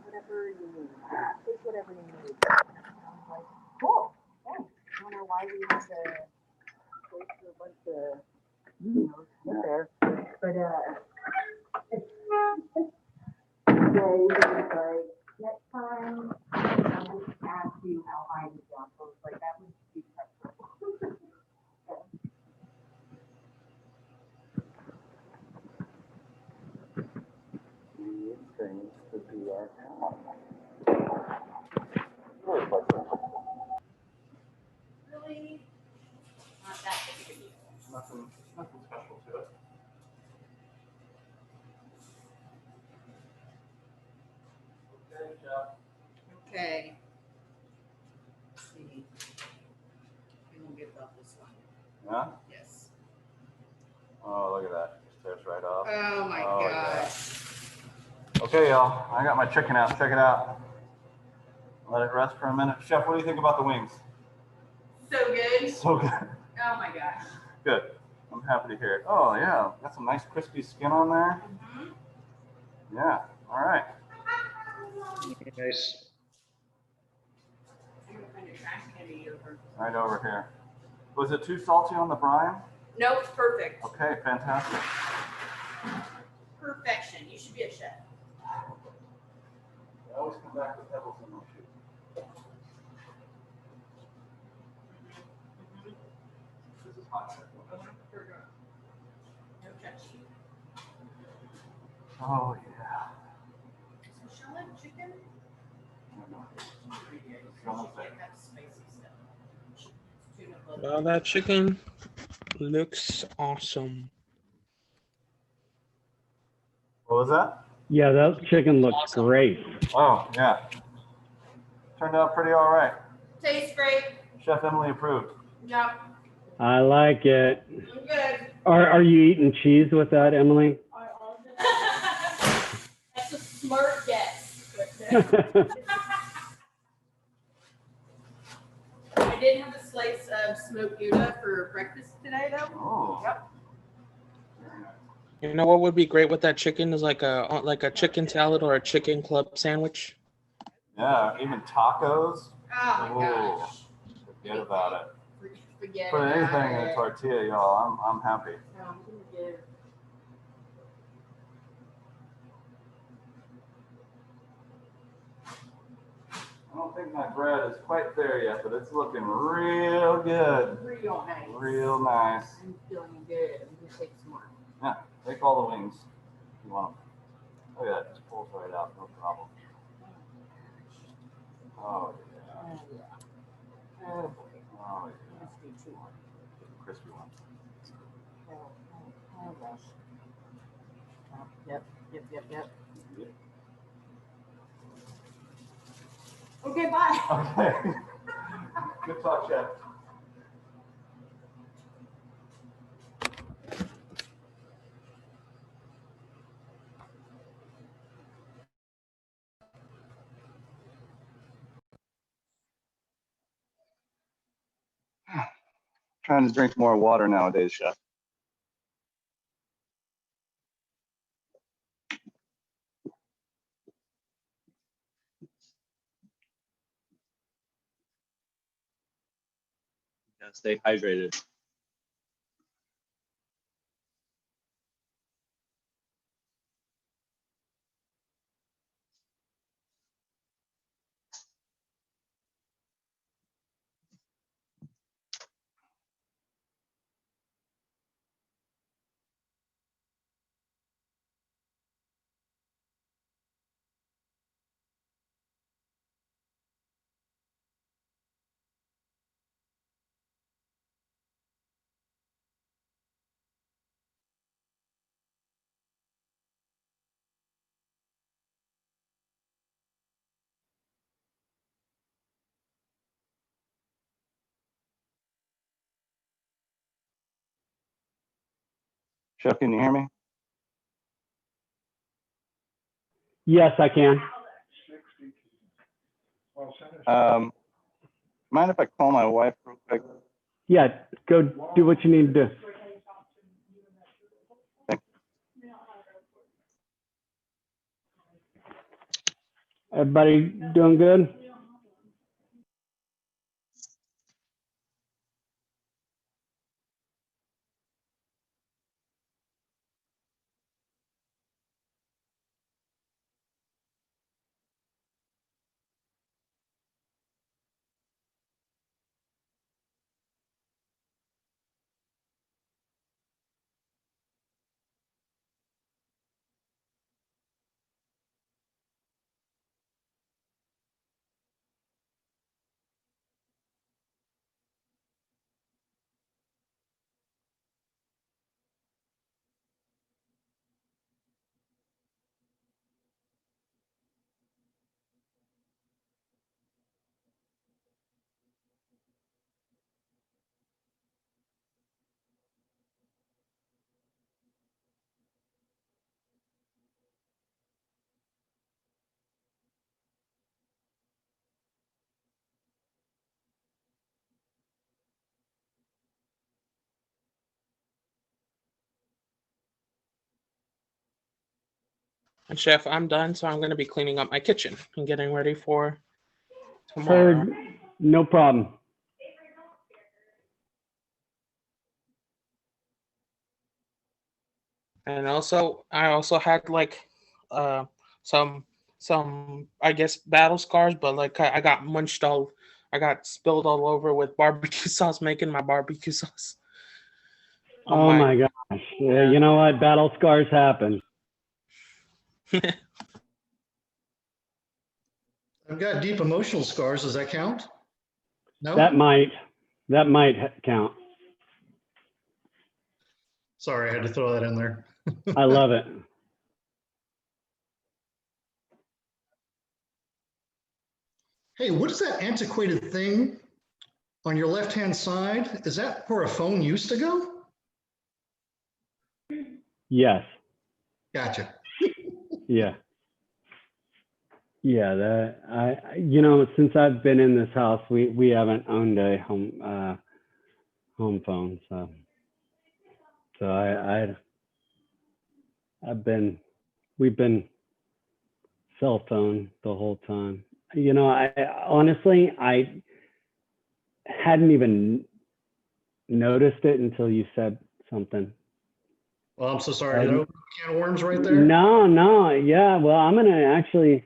whatever you need. Take whatever you need. And I was like, cool, thanks. I don't know why we had to wait for a bunch of emails to get there. But today he was like, next time, I'll just ask you how high to jump. I was like, that would be preferable. Things to do our job. Really? Not that big a deal. Nothing special to it. Okay, Chef. Okay. Let's see. We will get about this one. Yeah? Yes. Oh, look at that. Just tears right off. Oh my gosh. Yeah. Okay, y'all. I got my chicken out. Check it out. Let it rest for a minute. Chef, what do you think about the wings? So good. So good. Oh my gosh. Good. I'm happy to hear it. Oh, yeah. Got some nice crispy skin on there. Mm-hmm. Yeah. All right. Nice. Right over here. Was it too salty on the brine? No, it's perfect. Okay, fantastic. Perfection. You should be a chef. I always come back with pebbles in my shoe. This is hot. No touch. Oh, yeah. So shall I have chicken? Well, that chicken looks awesome. What was that? Yeah, that chicken looks great. Oh, yeah. Turned out pretty all right. Tastes great. Chef Emily approved. Yep. I like it. I'm good. Are you eating cheese with that, Emily? That's a smart guess. did have a slice of smoked Gouda for breakfast today, though. Oh. Yep. You know what would be great with that chicken is like a chicken salad or a chicken club sandwich. Yeah, even tacos. Oh my gosh. Forget about it. Forget Put about anything in a it. tortilla, y'all. I'm happy. No, I'm gonna give. I don't think my bread is quite there yet, but it's looking real good. Real nice. Real nice. I'm feeling good. I'm gonna take some more. Yeah, take all the wings. If you want them. Look at that, just pulls right out, no problem. Oh yeah. Oh yeah. Oh boy. Oh yeah. Let's do two more. Get the crispy one. Oh gosh. Oh, yep. Yep. Okay, bye. Okay. Good talk, Chef. Trying to drink more water nowadays, Chef. Gotta stay hydrated. Chef, can you hear me? Yes, I can. Mind if I call my wife real quick? Yeah, go do what you need to do. Everybody doing good? And Chef, I'm done, so I'm going to be cleaning up my kitchen and getting ready for tomorrow. Heard, no problem. And also, I also had like some I guess battle scars, but like I got I got spilled all over with barbecue sauce, making my barbecue sauce. Oh my gosh. Yeah, you know what? Battle scars happen. I've got deep emotional scars. Does that count? No? That might count. Sorry, I had to throw that in there. I love it. Hey, what is that antiquated thing on your left-hand side? Is that where a phone used to go? Yes. Gotcha. Yeah. Yeah, you know, since I've been in this house, we haven't owned a home phone, so we've been cell phone the whole time. You know, I honestly I hadn't even noticed it until you said something. Well, I'm so sorry. Did I open a can of worms right there? No, yeah. Well, I'm gonna actually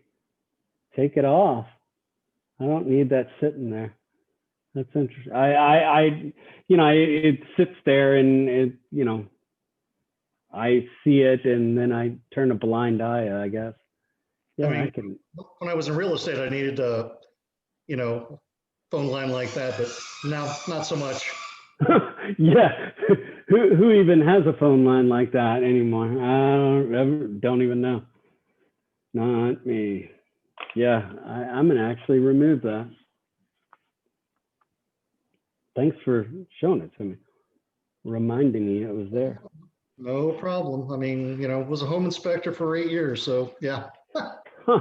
take it off. I don't need that sitting there. That's interesting. You know, it sits there and it, you know, I see it and then I turn a blind eye, I guess. Yeah, I mean, I can. when I was in real estate, I needed a, you know, phone line like that, but now not so much. Yeah, who even has a phone line like that anymore? I don't even know. Not me. Yeah, I'm gonna actually remove that. Thanks for showing it to me, reminding me it was there. No problem. I mean, you know, was a home inspector for 8 years, so yeah. Huh.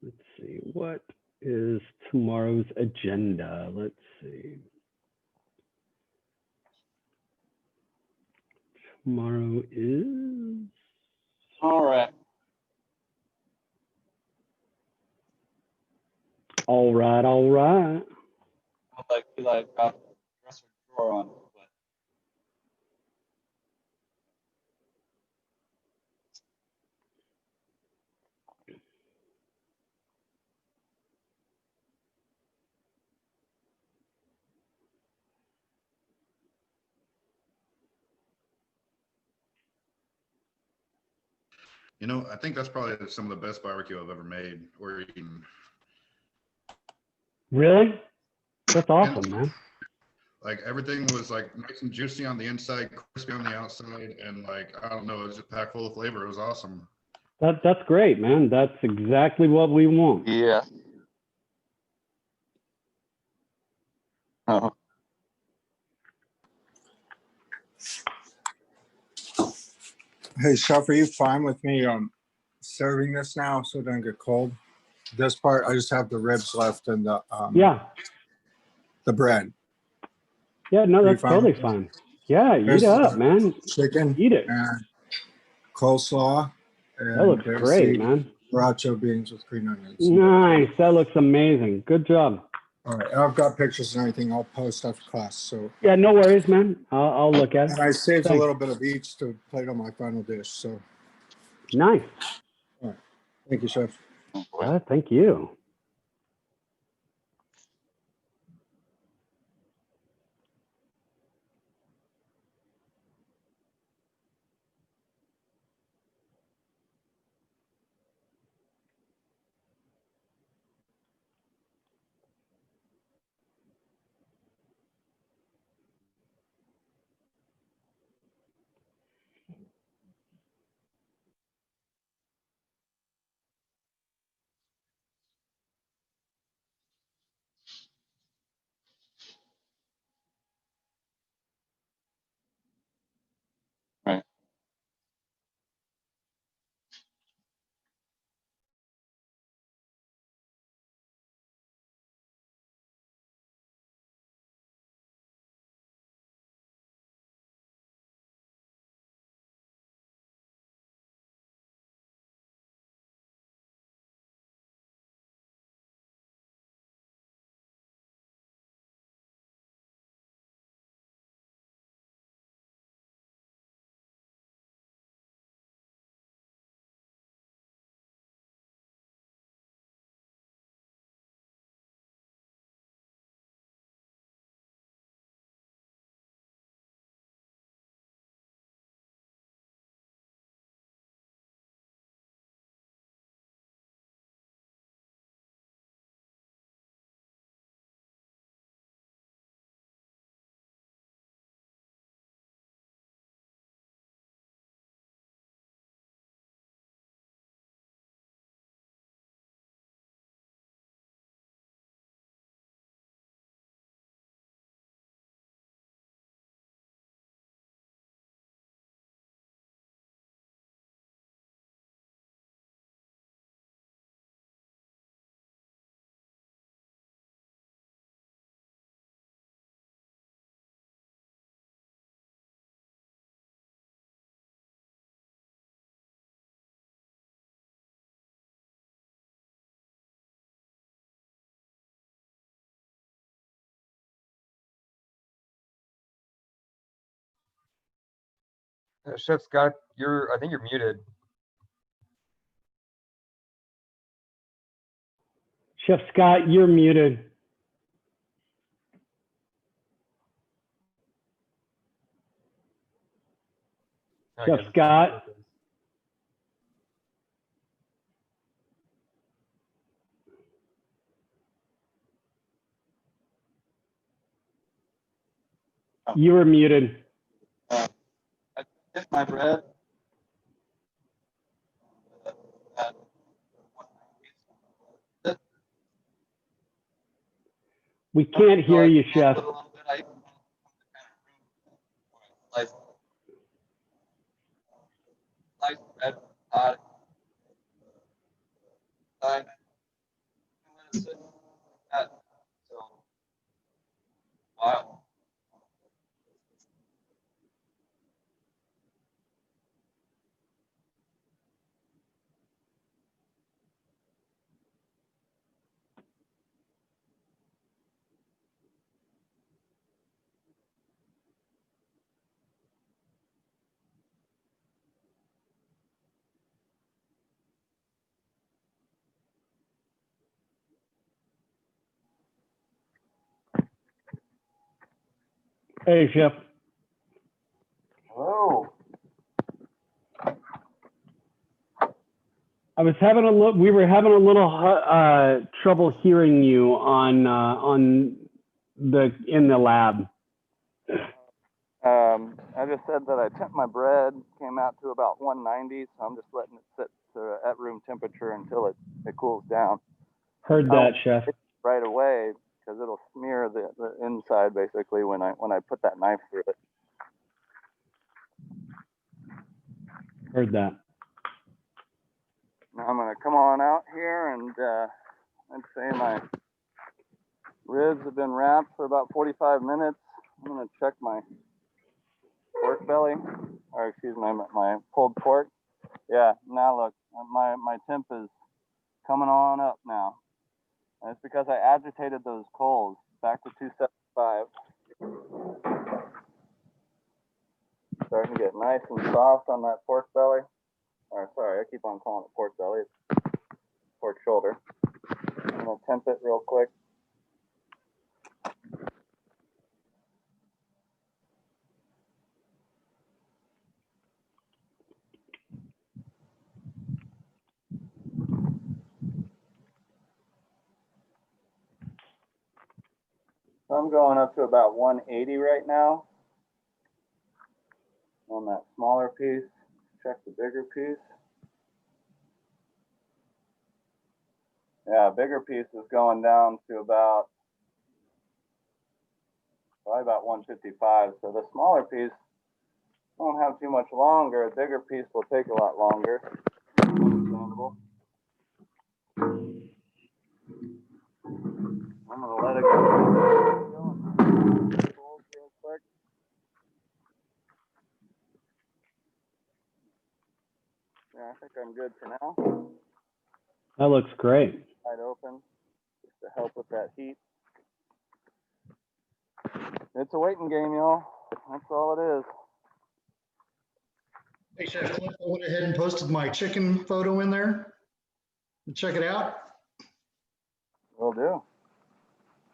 Let's see, what is tomorrow's agenda? Let's see. Tomorrow is. All right. All right, all right. I feel like I've got the dresser drawer on, but You know, I think that's probably some of the best barbecue I've ever made or eaten. Really? That's And awesome, man. like everything was like nice and juicy on the inside, crispy on the outside, and like I don't know, it was just packed full of flavor. It was awesome. That's great, man. That's exactly what we want. Yeah. Oh. Hey, Chef, are you fine with me serving this now so it doesn't get cold? This part, I just have the ribs left and Yeah. the bread. Yeah, no, Are you that's fine totally with this? fine. Yeah, eat There's up, man. chicken Eat it. and coleslaw That and looks bear great, seed man. sriracha beans with green onions. Nice. That looks amazing. Good job. All right, and I've got pictures and everything. I'll post after class. So, Yeah, no worries, man. I'll look at it. and I saved a Thanks. little bit of each to plate on my final dish. So, Nice. all right, thank you, Chef. Thank you. Chef Scott, I think you're muted. Chef Scott, you're muted. Chef Scott. You were muted. I hit my bread. We can't hear you, Chef. Slice bread, hot. Let it sit at so wow. Hey, Chef. Hello. I was having a look. We were having a little trouble hearing you on in the lab. I just said that I temped my bread, came out to about 190, so I'm just letting it sit at room temperature until it cools down. Heard that, Chef. Right away, because it'll smear the inside basically when I put that knife through it. Heard that. Now I'm gonna come on out here and I'd say my ribs have been wrapped for about 45 minutes. I'm gonna check my pork belly, or excuse me, my pulled pork. Yeah, now look, my temp is coming on up now. And it's because I agitated those coals back to 275. Starting to get nice and soft on that pork belly. Or sorry, I keep on calling it pork belly. It's pork shoulder. I'm gonna temp it real quick. So I'm going up to about 180 right now on that smaller piece. Check the bigger piece. Yeah, bigger piece is going down to probably about 155. So the smaller piece won't have too much longer. A bigger piece will take a lot longer. Understandable. I'm gonna let it go. Real quick. Yeah, I think I'm good for now. That looks great. Wide open, just to help with that heat. It's a waiting game, y'all. That's all it is. Hey, Chef Clint, I went ahead and posted my chicken photo in there. Check it out. Will do.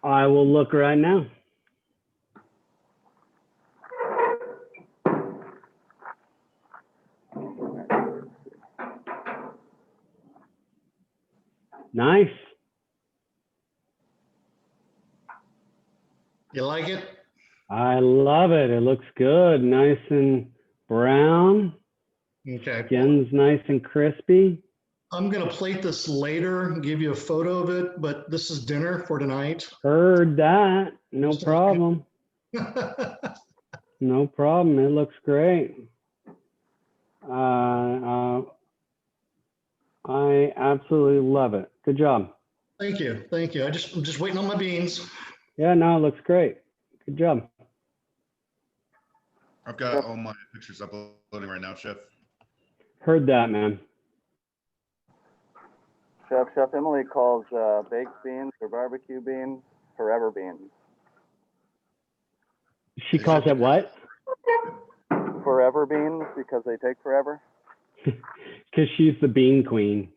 I will look right now. Nice. You like it? I love it. It looks good. Nice and brown. Okay. Skin's nice and crispy. I'm going to plate this later and give you a photo of it, but this is dinner for tonight. Heard that. No problem. No problem. It looks great. I absolutely love it. Good job. Thank you. Thank you. I'm just waiting on my beans. Yeah, no, it looks great. Good job. I've got all my pictures uploading right now, Chef. Heard that, man. Chef Emily calls baked beans or barbecue beans forever beans. She calls it what? Forever forever beans because they take forever? Because she's the bean queen.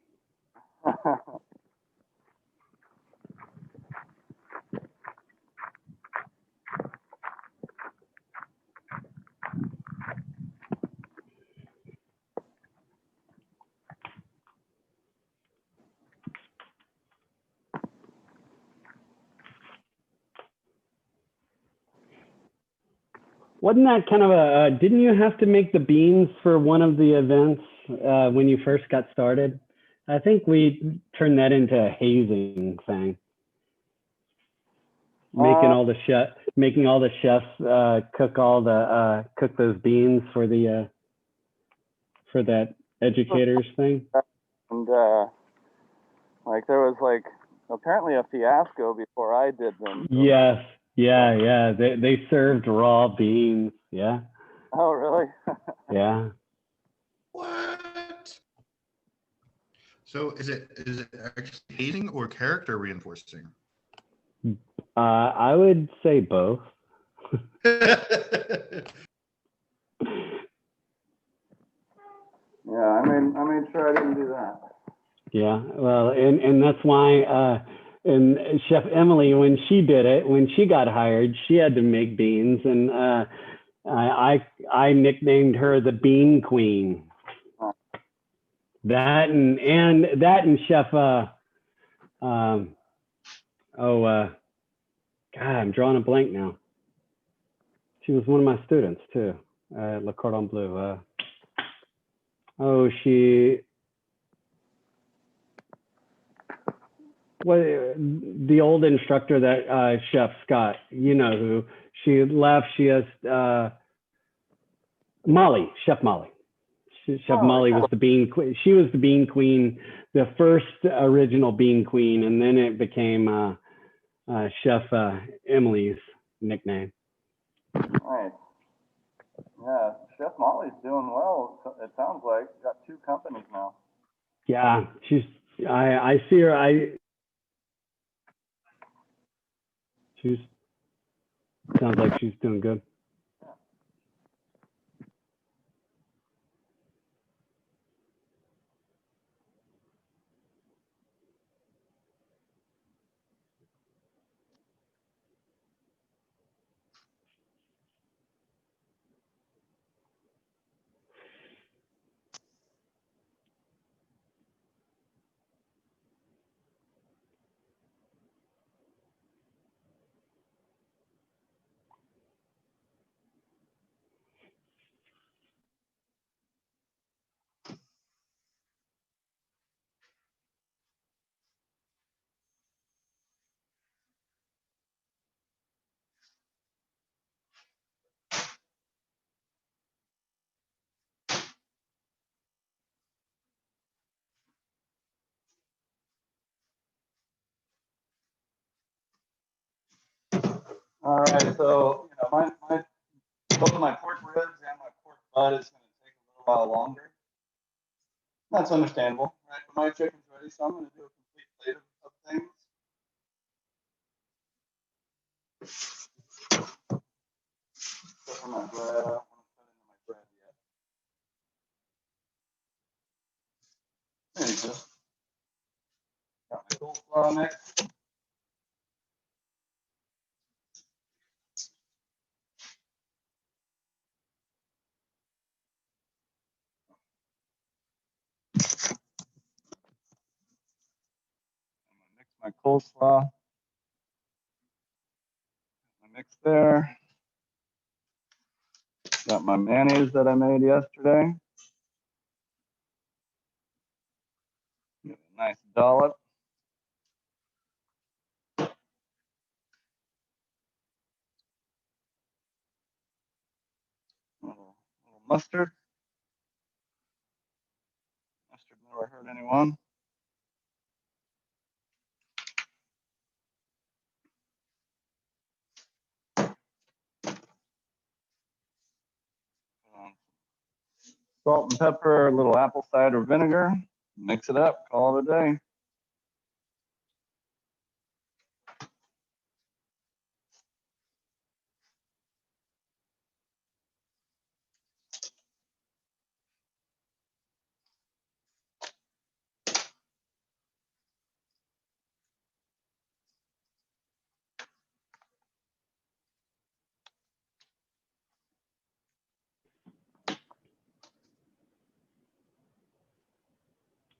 Wasn't that kind of didn't you have to make the beans for one of the events when you first got started? I think we turned that into a hazing thing. Making all the chefs cook those beans for the for that educators thing. And like there was like apparently a fiasco before I did them. So. Yes. Yeah. They served raw beans. Yeah. Oh, really? Yeah. What? So is it actually hazing or character reinforcing? I would say both. Yeah, I made sure I didn't do that. Yeah, well, and that's why, and Chef Emily, when she did it, when she got hired, she had to make beans, and I nicknamed her the Bean Queen. That and Chef, God, I'm drawing a blank now. She was one of my students too, at Le Cordon Bleu. Well, the old instructor that Chef Scott, you know who, she left. She has Molly, Chef Molly. Chef Molly was the bean queen. She was the bean queen, the first original bean queen, and then it became Chef Emily's nickname. Nice. Yeah, Chef Molly's doing well. It sounds like got 2 companies now. Yeah, she's. I see her. She's sounds like she's doing good. All right, so both my pork ribs and my pork butt is going to take a little while longer. That's understandable, right? But my chicken's ready, so I'm going to do a complete plate of things. Except for my bread, I don't want to put into my bread yet. There you go. Got my coleslaw next. Mix my coleslaw. My mix there. Got my mayonnaise that I made yesterday. Get a nice dollop. A little mustard. Mustard never hurt anyone. Salt and pepper, a little apple cider vinegar. Mix it up, call it a day.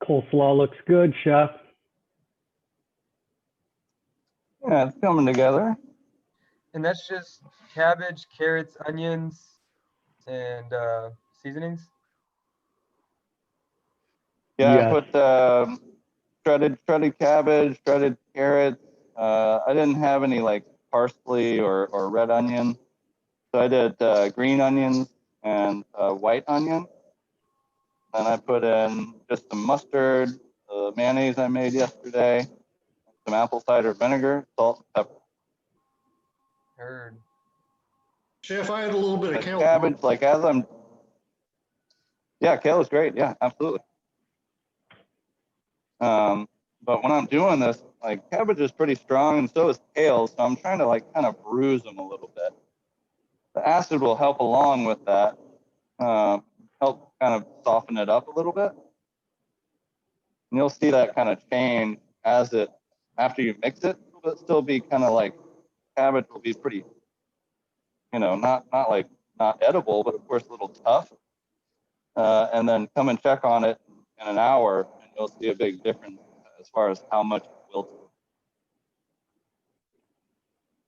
Coleslaw looks good, Chef. Yeah, it's coming together. And that's just cabbage, carrots, onions, and seasonings. Yeah, Yes. I put shredded cabbage, shredded carrots. I didn't have any like parsley or red onion, so I did green onions and white onion. Then I put in just some mustard, mayonnaise I made yesterday, some apple cider vinegar, salt, and pepper. Heard. Chef, I had a little bit of But kale. cabbage, like yeah, kale is great. Yeah, absolutely. But when I'm doing this, like cabbage is pretty strong and so is kale. So I'm trying to like kind of bruise them a little bit. The acid will help along with that, help kind of soften it up a little bit. And you'll see that kind of change after you mix it. It'll still be kind of like cabbage will be pretty, not edible, but of course a little tough. And then come and check on it in an hour, and you'll see a big difference as far as how much it wilted.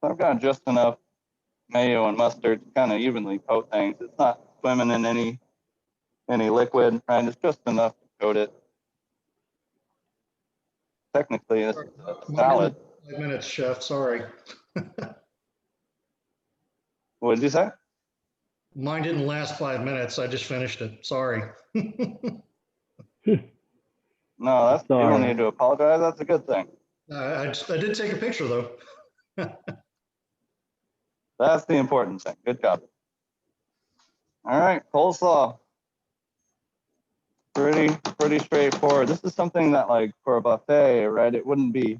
So I've got just enough mayo and mustard to kind of evenly coat things. It's not swimming in any liquid, right? It's just enough to coat it. Technically, this is a salad. 5 minutes, Chef, sorry. What did you say? Mine didn't last 5 minutes. I just finished it. Sorry. No, you don't need to apologize. That's a good thing. I did take a picture though. That's the important thing. Good job. All right, coleslaw. Pretty straightforward. This is something that, like, for a buffet, right? It wouldn't be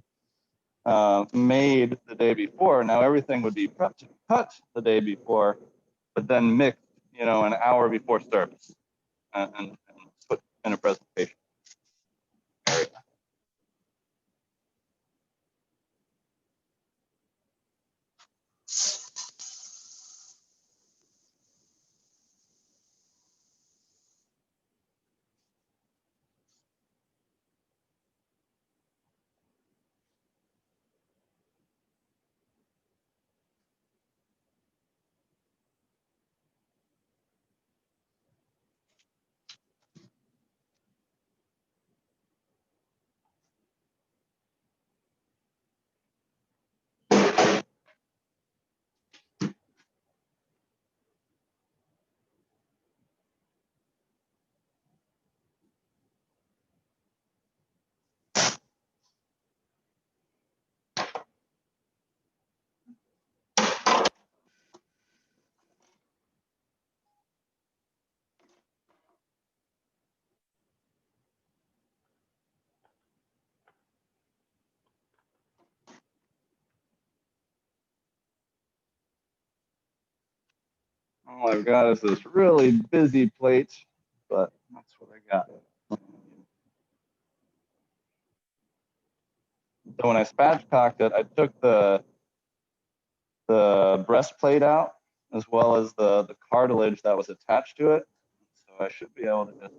made the day before. Now everything would be prepped and cut the day before, but then mixed, an hour before service, and put in a presentation. All I've got is this really busy plate, but that's what I got. So when I spatchcocked it, I took the breastplate out as well as the cartilage that was attached to it. So I should be able to just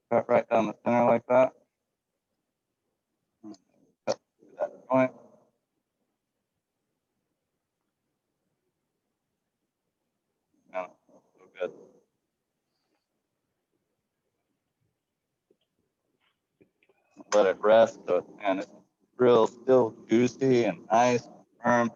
cut right down the center like that. Cut through that joint. No, so good. Let it rest, and it's real still juicy and nice, firm.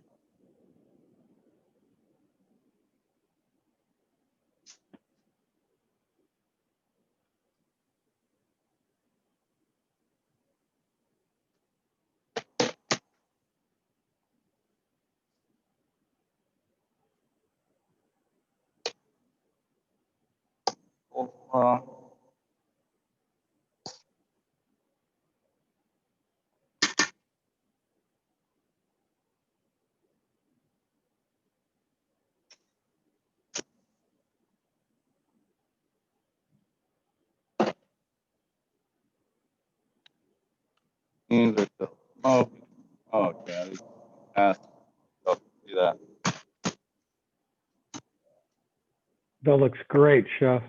These are still smoking. Oh, yeah, these fast. Oh, see that. That looks great, Chef.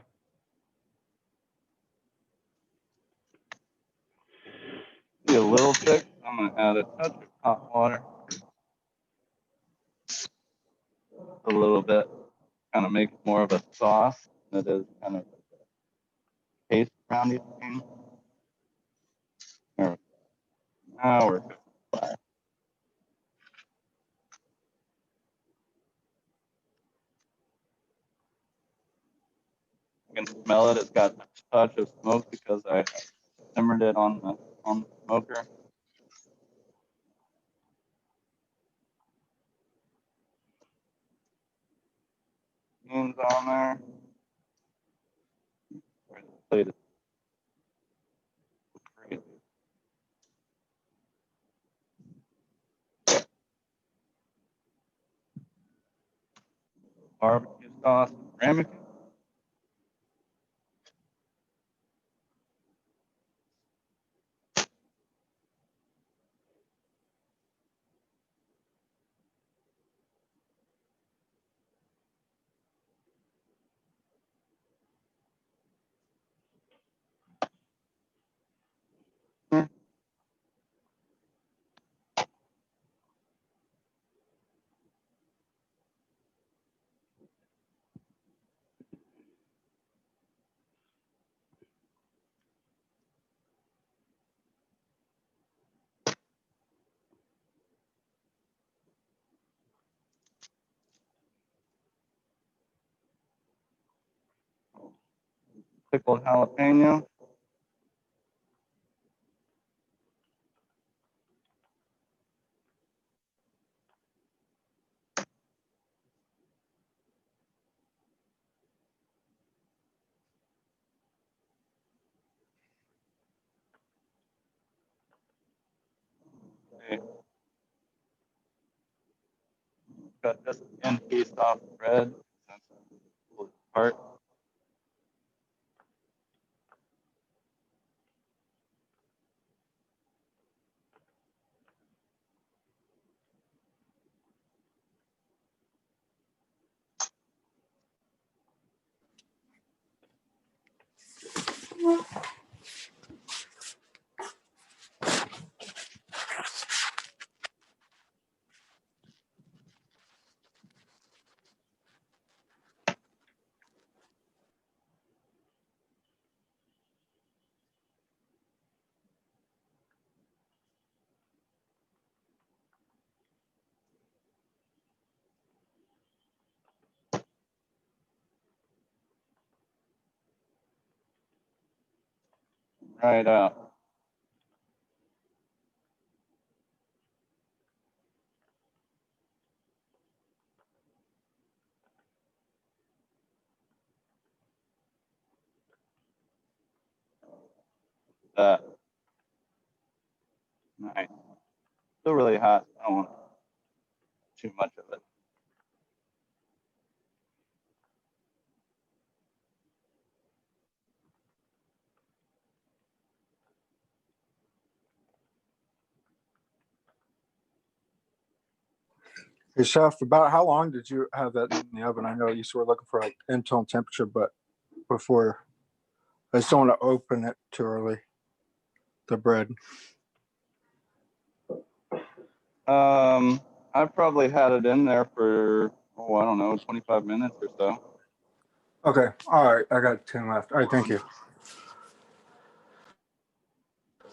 I'm gonna add a touch of hot water, a little bit, kind of make it more of a sauce that is kind of paste around the thing. There we go. Now we're good. You can smell it. It's got a touch of smoke because I simmered it on the smoker. Beans on there. Where's the plate? Crazy. Barbecue sauce, ramekin. Pickled jalapeno. Okay. Cut this thin piece off the bread. That's a little part. Right out. That. Nice. Still really hot. I don't want too much of it. Hey, Chef, about how long did you have that in the oven? I know you were looking for like internal temperature, but before, I just don't want to open it too early, the bread. I probably had it in there for, I don't know, 25 minutes or so. Okay. All right. I got 10 left. All right. Thank you.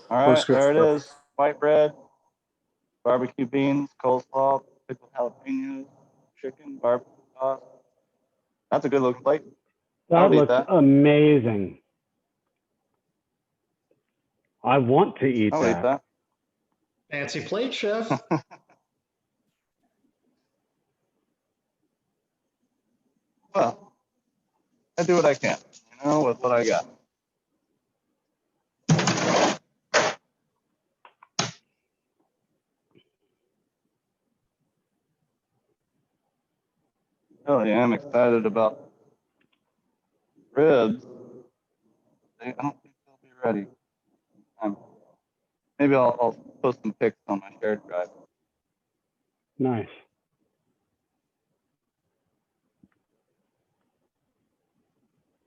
All right, there it is. White bread, barbecue beans, coleslaw, pickled jalapenos, chicken, barbecue sauce. That's a good looking plate. That looks amazing. I want to eat I'll eat that. Fancy plate, chef. Well, I do what I can, with what I got. Oh yeah, I'm excited about ribs. I don't think they'll be ready. Maybe I'll post some pics on my shared drive. Nice. As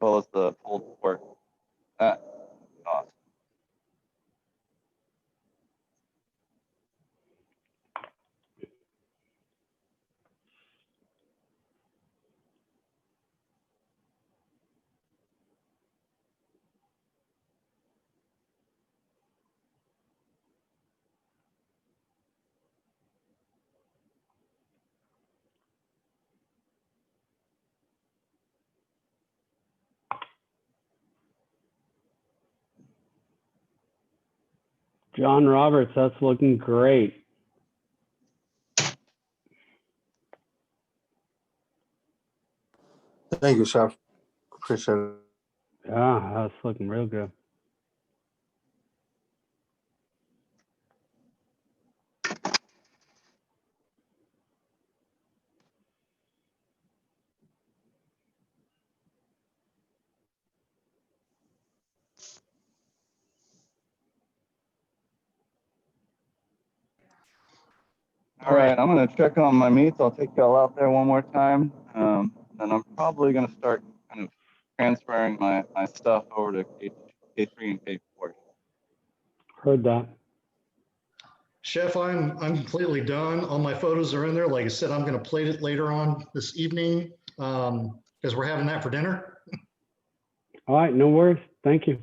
well as the pulled pork. That is awesome. John Roberts, that's looking great. Thank you, Chef. Appreciate it. Yeah, that's looking real good. All right, I'm gonna check on my meats. I'll take y'all out there one more time. Then I'm probably gonna start kind of transferring my stuff over to K3 and K4. Heard that. Chef, I'm completely done. All my photos are in there. Like I said, I'm going to plate it later on this evening because we're having that for dinner. All right, no worries. Thank you.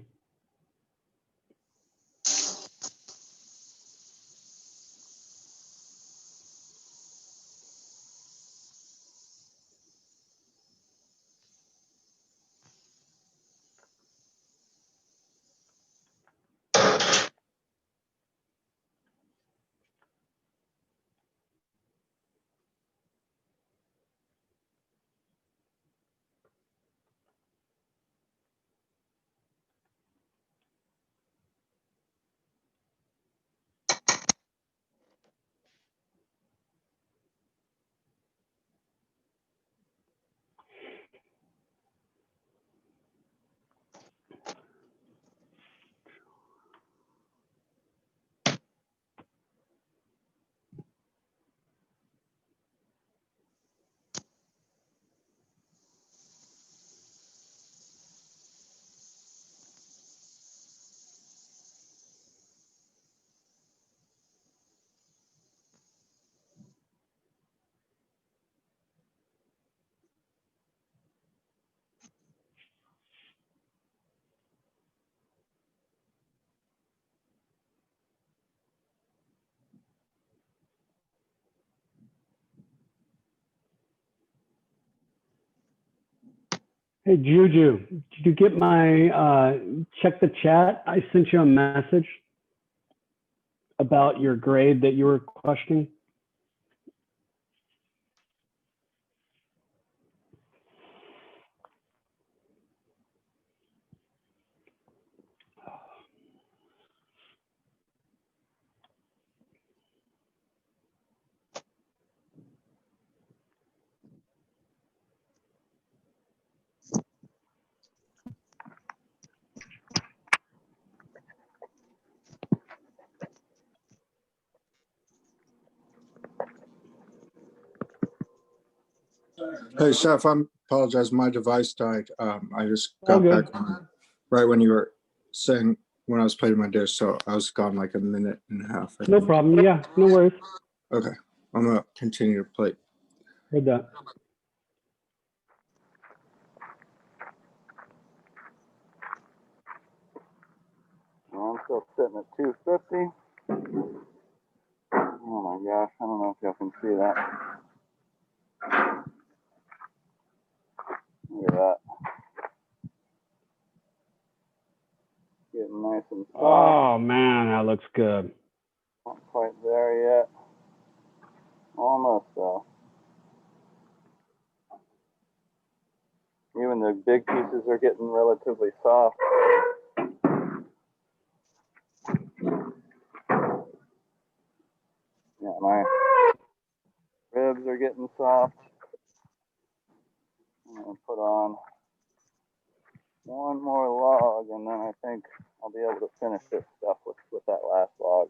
Hey, Juju, did you get my, check the chat? I sent you a message about your grade that you were questioning. Hey, Chef, I apologize. My device died. I just All got good. back on right when you were saying when I was plating my dish, so I was gone like a minute and a half. I No think. problem. Yeah, no worries. Okay, I'm gonna continue to plate. Heard that. Well, I'm still sitting at 250. Oh my gosh, I don't know if y'all can see that. Look at that. Getting nice and soft. Oh, man, that looks good. Not quite there yet. Almost though. Even the big pieces are getting relatively soft. Yeah, my ribs are getting soft. I'm gonna put on one more log and then I think I'll be able to finish this stuff with that last log.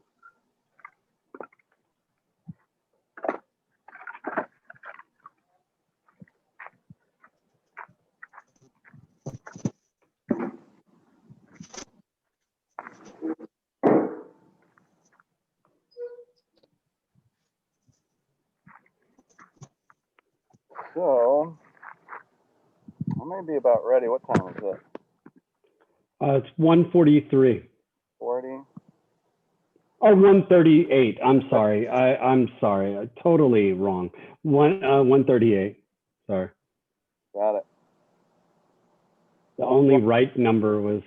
So I may be about ready. What time is it? It's 1:43. 40? Oh, 1:38. I'm sorry. I'm sorry. Totally wrong. 1:38. Sorry. Got it. The only right number was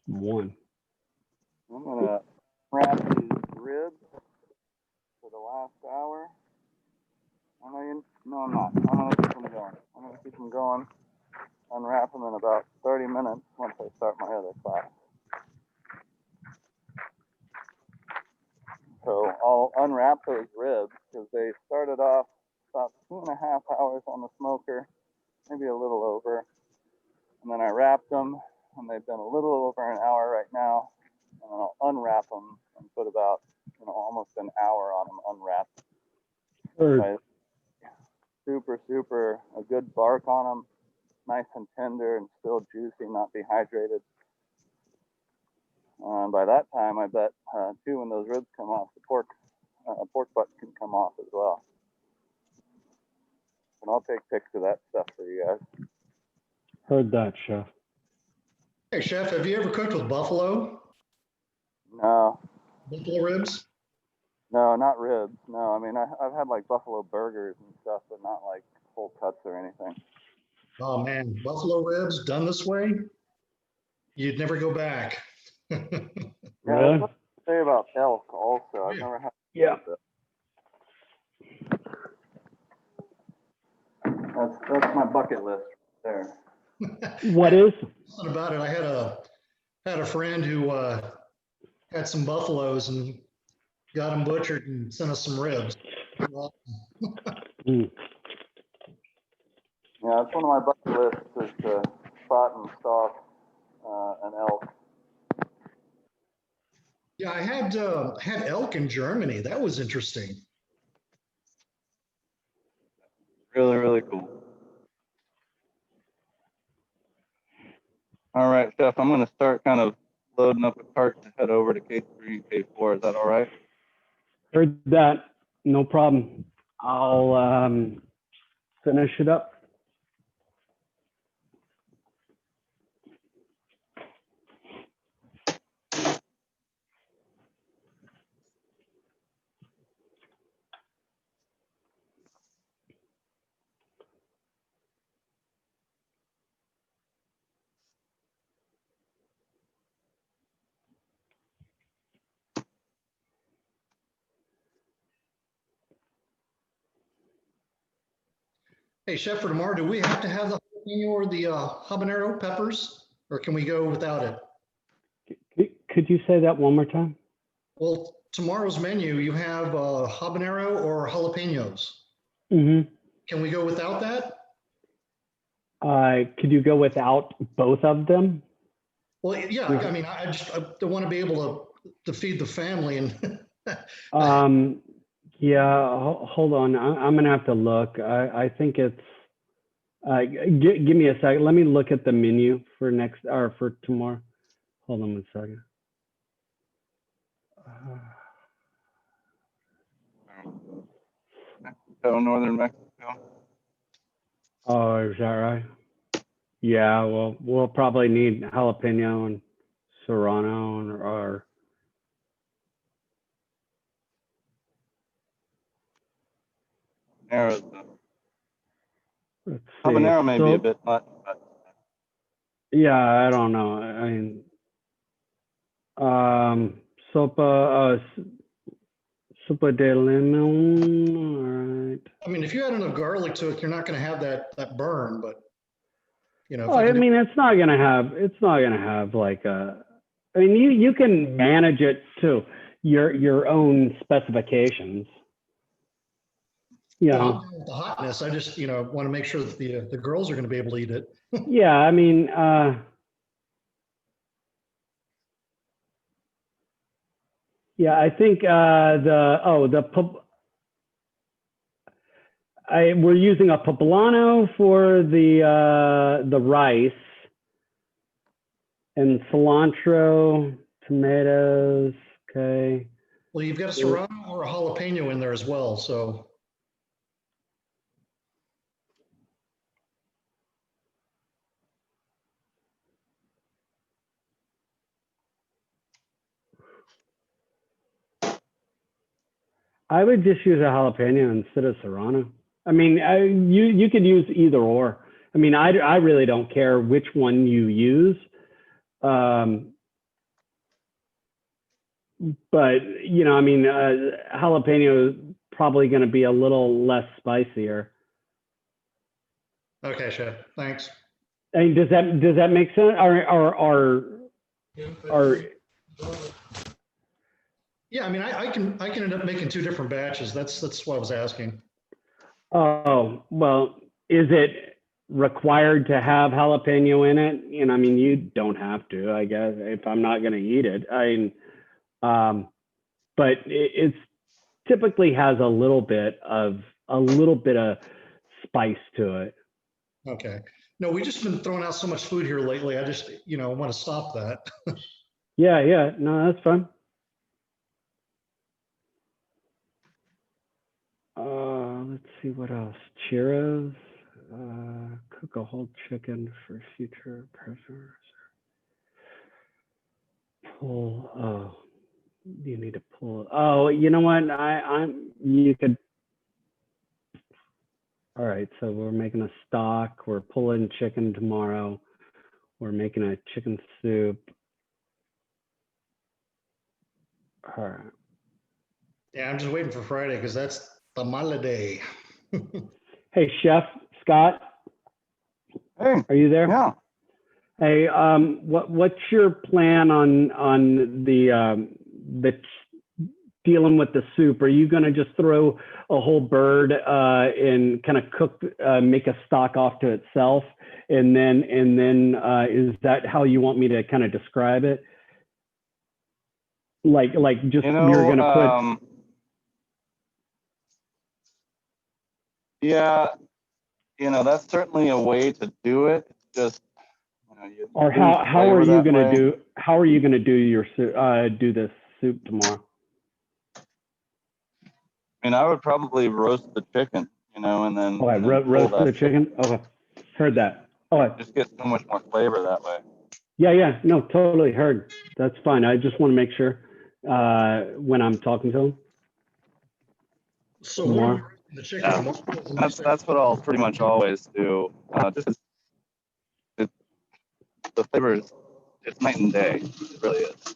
1. I'm gonna unwrap these ribs for the last hour. No, I'm not. I'm gonna keep them going. I'm gonna keep them going. Unwrap them in about 30 minutes once I start my other class. So I'll unwrap those ribs because they started off about 2.5 hours on the smoker, maybe a little over. And then I wrapped them and they've been a little over an hour right now. And then I'll unwrap them and put about, almost an hour on them unwrapped. Right. Super, a good bark on them, nice and tender and still juicy, not dehydrated. By that time, I bet too, when those ribs come off, the pork butt can come off as well. And I'll take pics of that stuff for you guys. Heard that, Chef. Hey, Chef, have you ever cooked with buffalo? No. Buffalo ribs? No, not ribs. No, I mean, I've had like buffalo burgers and stuff, but not like whole cuts or anything. Oh man, buffalo ribs done this way, you'd never go back. Yeah, that's what I say about elk also. I've never had. Yeah. That's my bucket list right there. What is? Something about it. I had a friend who had some buffaloes and got them butchered and sent us some ribs. Mm. Yeah, it's one of my bucket lists is to spot and stalk an elk. Yeah, I had elk in Germany. That was interesting. Really cool. All right, Chef, I'm going to start kind of loading up a cart to head over to K3 and K4. Is that all right? Heard that. No problem. I'll finish it up. Hey, Chef, for tomorrow, do we have to have the jalapeno or the habanero peppers, or can we go without it? Could you say that one more time? Well, tomorrow's menu, you have habanero or jalapenos. Mm-hmm. Can we go without that? Could you go without both of them? Well, yeah, I mean, I want to be able to feed the family and. Yeah, hold on. I'm gonna have to look. I think it's. Give me a second. Let me look at the menu for next or for tomorrow. Hold on one second. Northern Mexico. Oh, is that right? Yeah, well, we'll probably need jalapeno and serrano or Habanero may be a bit much, but yeah, I don't know. I mean, sopa de limon. All right. I mean, if you add enough garlic to it, you're not going to have that burn, but you know. Oh, I mean, it's not gonna have like a. I mean, you can manage it to your own specifications. Yeah. Well, the hotness. I just want to make sure that the girls are going to be able to eat it. Yeah, I mean, yeah, I think we're using a poblano for the rice and cilantro, tomatoes. Okay. Well, you've got a serrano or a jalapeno in there as well, so. I would just use a jalapeno instead of serrano. I mean, you could use either or. I mean, I really don't care which one you use. but you know, I mean, jalapeno is probably going to be a little less spicier. Okay, Chef, thanks. I mean, does that make sense? Or Yeah, I mean, I can end up making 2 different batches. That's what I was asking. oh, well, is it required to have jalapeno in it? You know, I mean, you don't have to, I guess, if I'm not going to eat it. But it's typically has a little bit of spice to it. Okay. No, we've just been throwing out so much food here lately. I just, want to stop that. Yeah, no, that's fine. Let's see what else. Churros. Cook a whole chicken for future preference. Pull. Oh, you need to pull. Oh, you know what? You could. All right, so we're making a stock. We're pulling chicken tomorrow. We're making a chicken soup. All right. Yeah, I'm just waiting for Friday because that's tamale day. Hey, Chef Scott. Hey, are you there? Yeah. Hey, what's your plan on the dealing with the soup? Are you going to just throw a whole bird and kind of cook, make a stock off to itself, and then is that how you want me to kind of describe it? Like just you're going to put. Yeah, that's certainly a way to do it. It's just, Or how are you going to do your do this soup tomorrow? I mean, I would probably roast the chicken, and then. Okay, and then roast pull the that chicken. Okay, heard that. Okay. Just get so much more flavor that way. Yeah, no, totally heard. That's fine. I just want to make sure when I'm talking to him. So tomorrow. what the chicken? Yeah. That's what I'll pretty much always do. Just the flavor is it's night and day. It really is.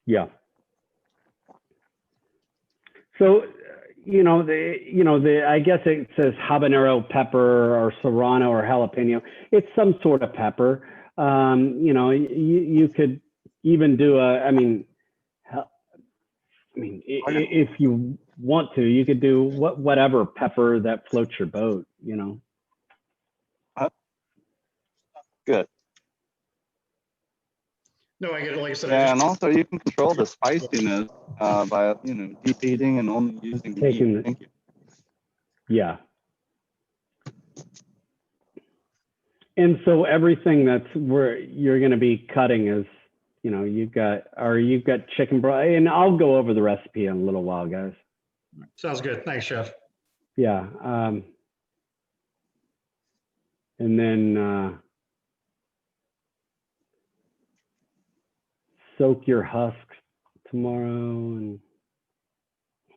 Yeah. So, I guess it says habanero pepper or serrano or jalapeno. It's some sort of pepper. You could even do if you want to, you could do whatever pepper that floats your boat, Good. No, I get it. Like I said, Yeah, and also you can control the spiciness by deep heating and only using taking heat. Thank you. Yeah. And so everything that's where you're going to be cutting is, you've got chicken broth, and I'll go over the recipe in a little while, guys. Sounds good. Thanks, Chef. Yeah. And then soak your husks tomorrow and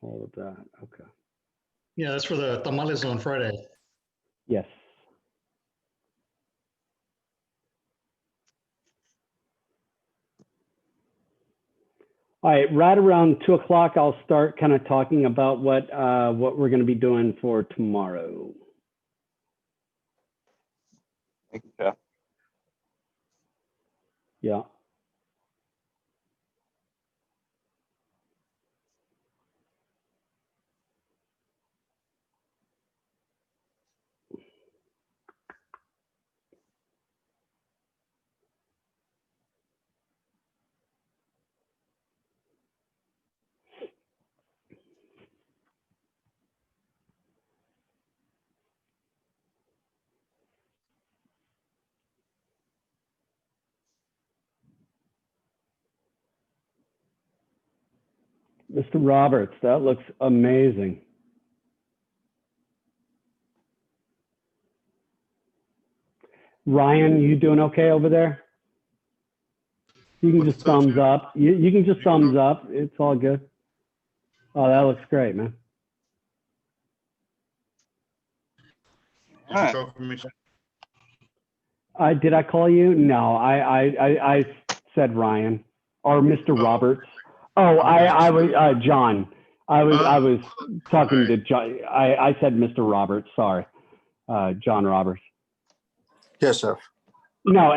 all of that. Okay. Yeah, that's for the tamales on Friday. Yes. All right, right around 2:00, I'll start kind of talking about what we're going to be doing for tomorrow. Thank you, Jeff. Yeah. Mr. Roberts, that looks amazing. Ryan, you doing okay over there? You can just thumbs up. You can just thumbs up. It's all good. Oh, that looks great, man. Did you call for me? Did I call you? No, I said Ryan, or Mr. Roberts. Oh, I was John. I was talking to John. I said Mr. Roberts. Sorry, John Roberts. Yes, Chef. No,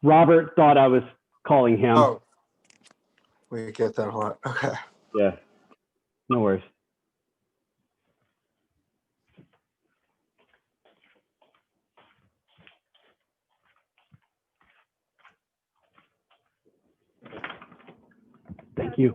Robert thought I was calling him. Oh, we get that a lot. Okay. Yeah, no worries. Thank you.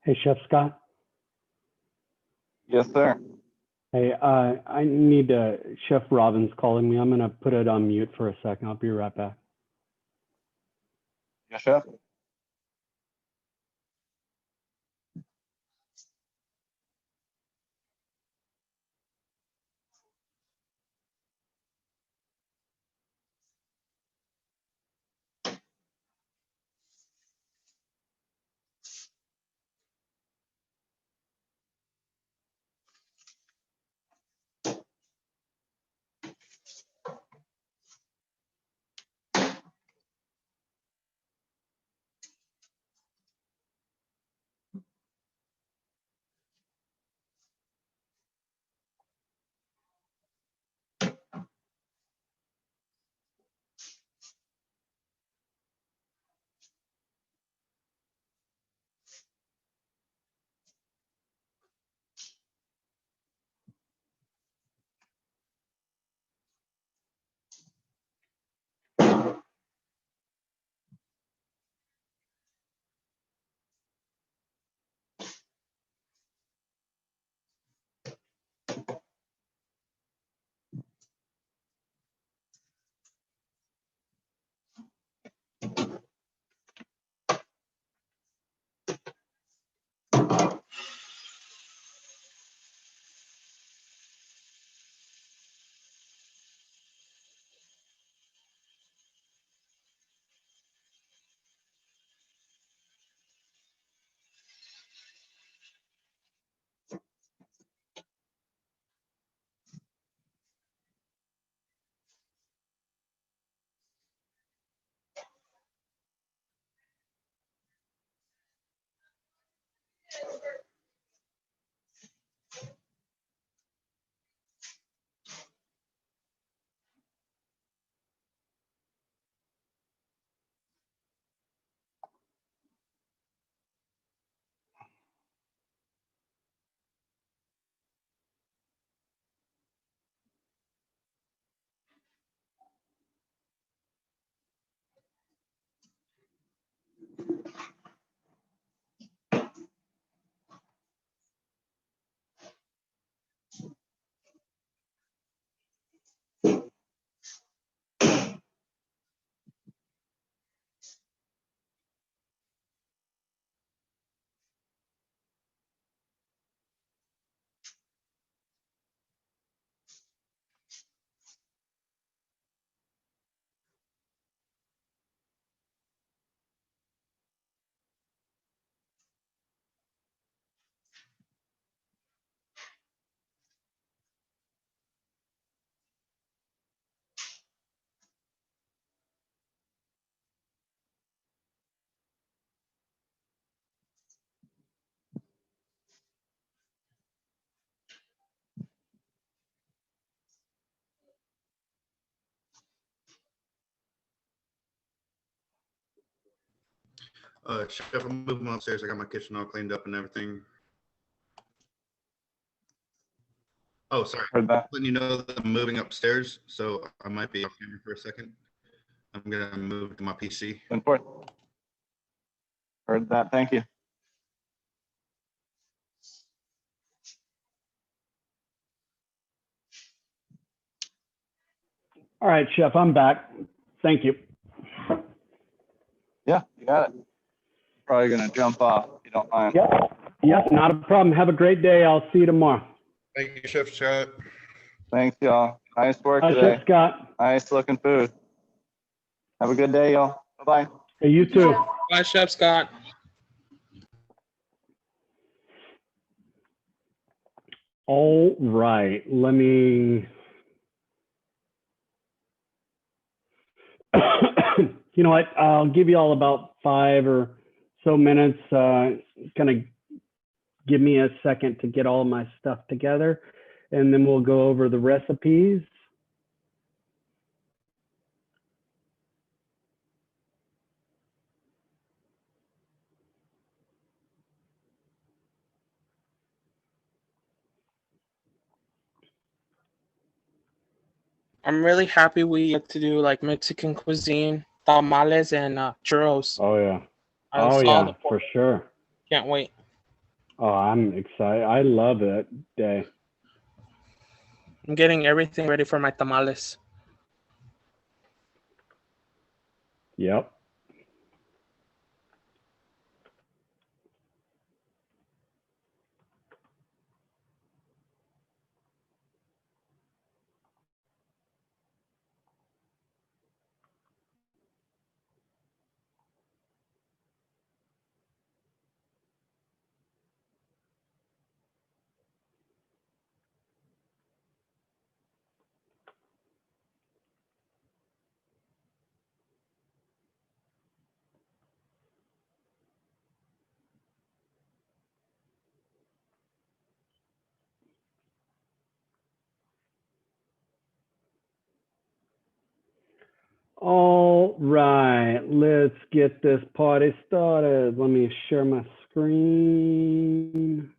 Hey, Chef Scott. Yes, sir. Hey, I need Chef Robin's calling me. I'm gonna put it on mute for a second. I'll be right back. Yes, chef. Chef, I'm moving upstairs. I got my kitchen all cleaned up and everything. Oh, sorry. Heard that. Letting you know that I'm moving upstairs, so I might be off camera for a second. I'm gonna move to my PC. Went for it. Heard that. Thank you. All right, Chef, I'm back. Thank you. Yeah, you got it. Probably gonna jump off if you don't mind. Yeah, not a problem. Have a great day. I'll see you tomorrow. Thank you, Chef Scott. Thanks, y'all. Nice work Hi, today. Chef Scott. Nice looking food. Have a good day, y'all. Bye-bye. Hey, you too. Bye, Chef Scott. All right, let me. You know what? I'll give you all about 5 or so minutes. Kind of give me a second to get all my stuff together, and then we'll go over the recipes. I'm really happy we get to do like Mexican cuisine, tamales, and churros. Oh yeah. I Oh saw yeah, the for sure. Can't wait. Oh, I'm excited. I love that day. I'm getting everything ready for my tamales. Yep. All right, let's get this party started. Let me share my screen.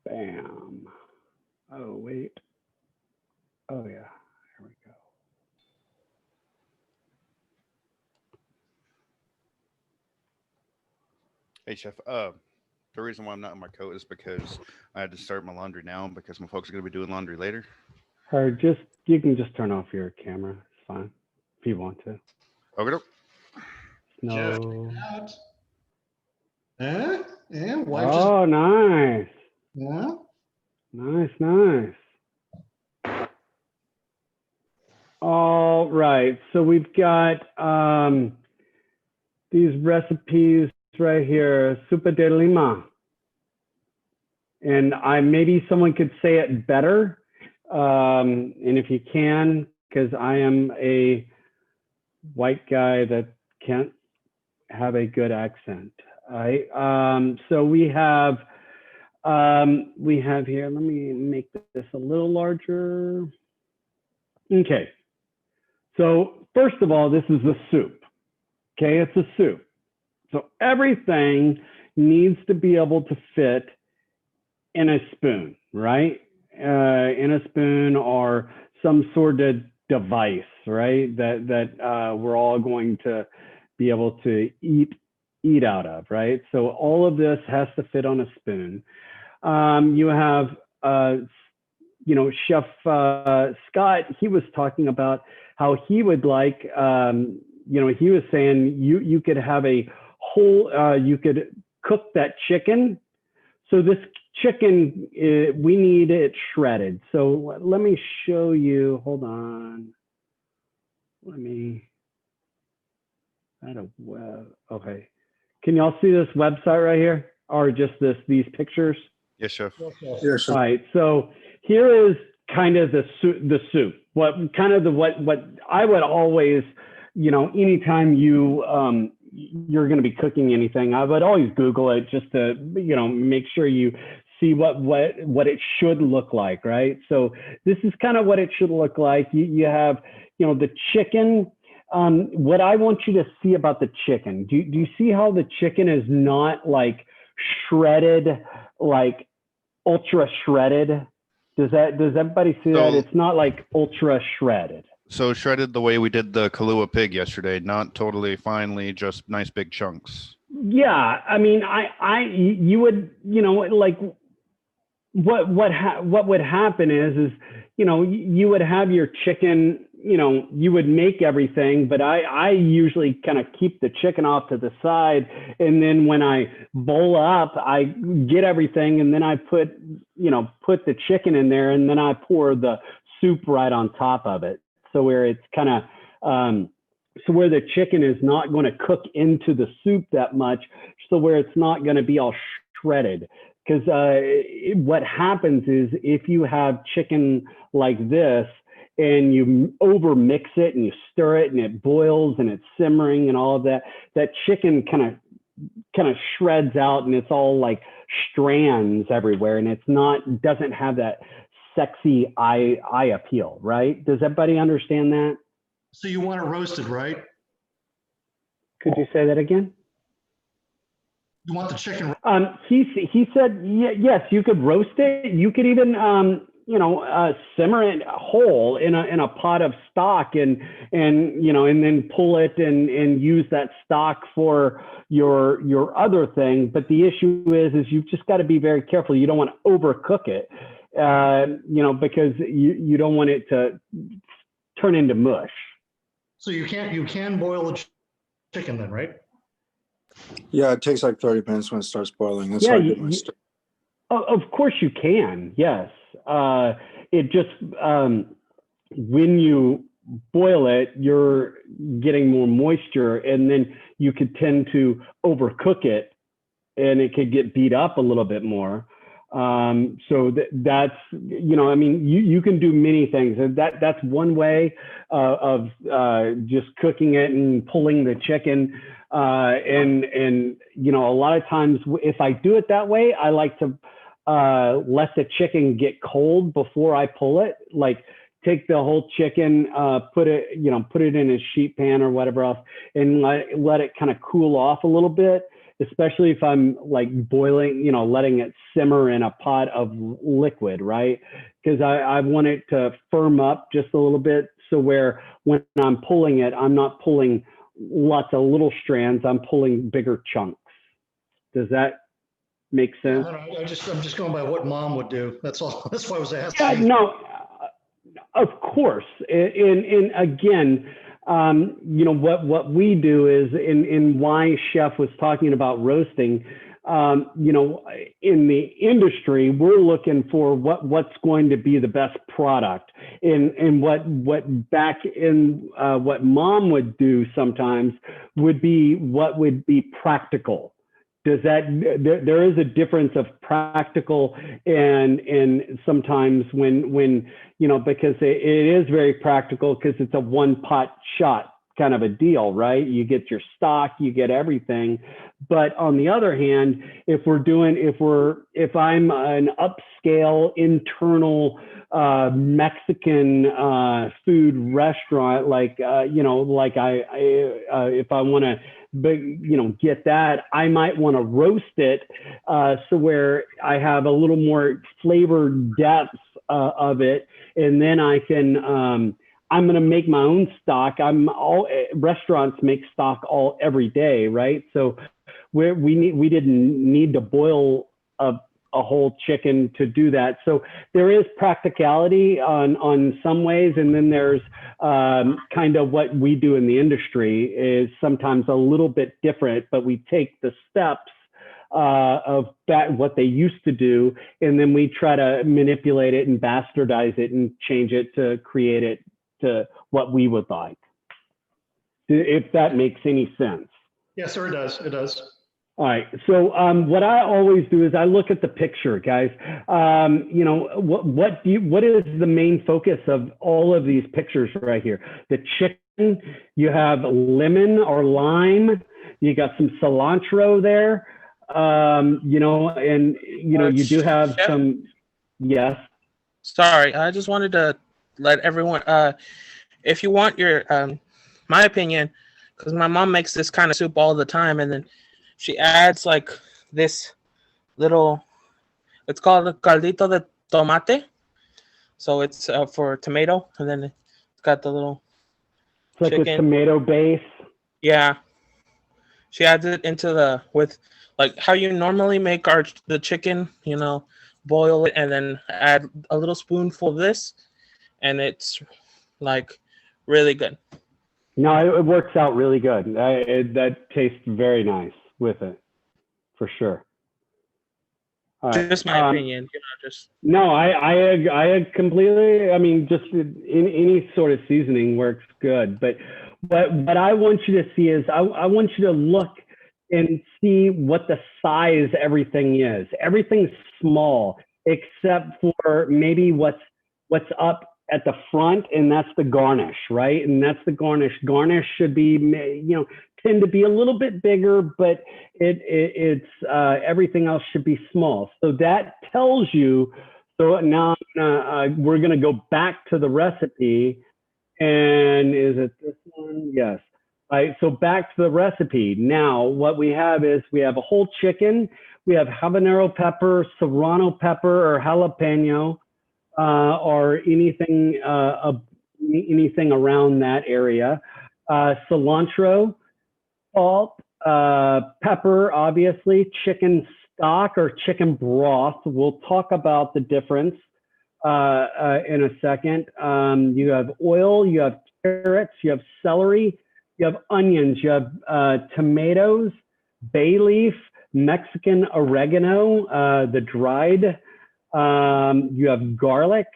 Bam. Oh, wait. Oh, yeah. Here we go. Hey, Chef. The reason why I'm not in my coat is because I had to start my laundry now because my folks are gonna be doing laundry later. Or you can just turn off your camera. It's fine if you want to. Okay. No. Out. Huh? Yeah, wife just. Oh, nice. Yeah. Nice, nice. All right, so we've got these recipes right here, sopa de lima. And maybe someone could say it better. And if you can, because I am a white guy that can't have a good accent. All right, so we have here, let me make this a little larger. Okay. So first of all, this is a soup. Okay, it's a soup. So everything needs to be able to fit in a spoon, right? In a spoon or some sort of device, right? That we're all going to be able to eat out of, right? So all of this has to fit on a spoon. You have Chef Scott, he was talking about how he would like, he was saying you could have a whole, you could cook that chicken. So this chicken, we need it shredded. So let me show you, hold on. Okay. Can y'all see this website right here? Or just these pictures? Yes, Chef. Yes, All right, so here is kind of the soup. What I would always, anytime you're going to be cooking anything, I would always Google it just to, make sure you see what it should look like, right? So this is kind of what it should look like. You have, the chicken, what I want you to see about the chicken, do you see how the chicken is not like shredded, like ultra shredded? Does everybody see that? It's not like ultra shredded. So shredded the way we did the Kahlua pig yesterday, not totally finely, just nice big chunks. Yeah, I mean, you would, like what would happen is you would have your chicken, you would make everything, but I usually kind of keep the chicken off to the side, and then when I bowl up, I get everything, and then I put the chicken in there, and then I pour the soup right on top of it, so where it's kind of so where the chicken is not going to cook into the soup that much, so where it's not going to be all shredded. Because what happens is if you have chicken like this and you over mix it and you stir it and it boils and it's simmering and all of that, that chicken kind of shreds out and it's all like strands everywhere, and doesn't have that sexy eye appeal, right? Does everybody understand that? So you want it roasted, right? Could you say that again? You want the chicken? He said yes. You could roast it. You could even simmer it whole in a pot of stock, and then pull it and use that stock for your other thing. But the issue is you've just got to be very careful. You don't want to overcook it, because you don't want it to turn into mush. So you can boil the chicken then, right? Yeah, it takes like 30 minutes when it starts boiling. That's Yeah, how I get my stuff. Of course you can. Yes. It just when you boil it, you're getting more moisture, and then you could tend to overcook it, and it could get beat up a little bit more. So that's you can do many things, and that's one way of just cooking it and pulling the chicken. And a lot of times if I do it that way, I like to let the chicken get cold before I pull it. Like take the whole chicken, put it in a sheet pan or whatever else, and let it kind of cool off a little bit, especially if I'm like boiling, letting it simmer in a pot of liquid, right? Because I want it to firm up just a little bit, so where when I'm pulling it, I'm not pulling lots of little strands, I'm pulling bigger chunks. Does that make sense? I'm just going by what Mom would do. That's all. That's why I was asking. Yeah, no, of course. And again, what we do is in why Chef was talking about roasting, in the industry, we're looking for what's going to be the best product, and what back in what Mom would do sometimes would be what would be practical. Does that there is a difference of practical and sometimes when because it is very practical because it's a one pot shot kind of a deal, right? You get your stock, you get everything. But on the other hand, if I'm an upscale internal Mexican food restaurant, if I want to get that, I might want to roast it so where I have a little more flavor depth of it, and then I can I'm going to make my own stock. Restaurants make stock every day, right? So we didn't need to boil a whole chicken to do that. So there is practicality on some ways, and then there's kind of what we do in the industry is sometimes a little bit different, but we take the steps of that what they used to do, and then we try to manipulate it and bastardize it and change it to create it to what we would like. If that makes any sense. Yes, sir, it does. It does. All right. So what I always do is I look at the picture, guys. What is the main focus of all of these pictures right here? The chicken, you have lemon or lime, you got some cilantro there, you do have some. Yes. Sorry, I just wanted to let everyone if you want your, my opinion, because my mom makes this kind of soup all the time, and then she adds like this little, it's called a caldito de tomate. So it's for tomato, and then it's got the little It's like a chicken. tomato base. Yeah, she adds it into the with like how you normally make the chicken. You know, boil it and then add a little spoonful of this, and it's like really good. No, it works out really good. That tastes very nice with it, for sure. All right. Just my opinion, you know, just No, I completely. I mean, just in any sort of seasoning works good. But what I want you to see is I want you to look and see what the size everything is. Everything's small except for maybe what's up at the front, and that's the garnish, right? And that's the garnish. Garnish should be, tend to be a little bit bigger, but it's everything else should be small. So that tells you. So now we're gonna go back to the recipe, and is it this one? Yes. All right. So back to the recipe. Now what we have is we have a whole chicken. We have habanero pepper, serrano pepper, or jalapeno. Or anything around that area. Cilantro, salt, pepper, obviously, chicken stock or chicken broth. We'll talk about the difference in a second. You have oil, you have carrots, you have celery, you have onions, you have tomatoes, bay leaf, Mexican oregano, the dried. You have garlic,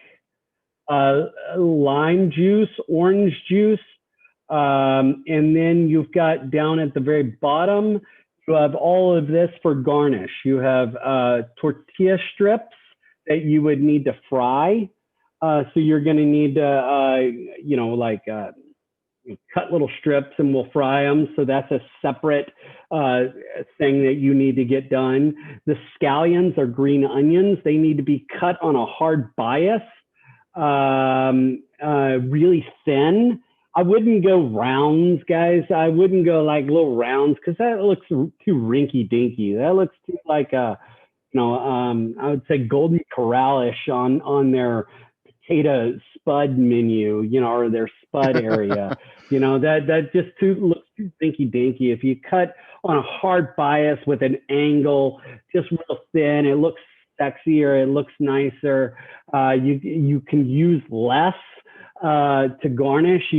lime juice, orange juice, and then you've got down at the very bottom, you have all of this for garnish. You have tortilla strips that you would need to fry. So you're going to need to, cut little strips and we'll fry them. So that's a separate thing that you need to get done. The scallions or green onions, they need to be cut on a hard bias, really thin. I wouldn't go rounds, guys. I wouldn't go like little rounds because that looks too rinky dinky. That looks too like I would say Golden Corral-ish on their potato spud menu, or their spud area. That just looks too dinky dinky. If you cut on a hard bias with an angle, just real thin, it looks sexier, it looks nicer. You can use less to garnish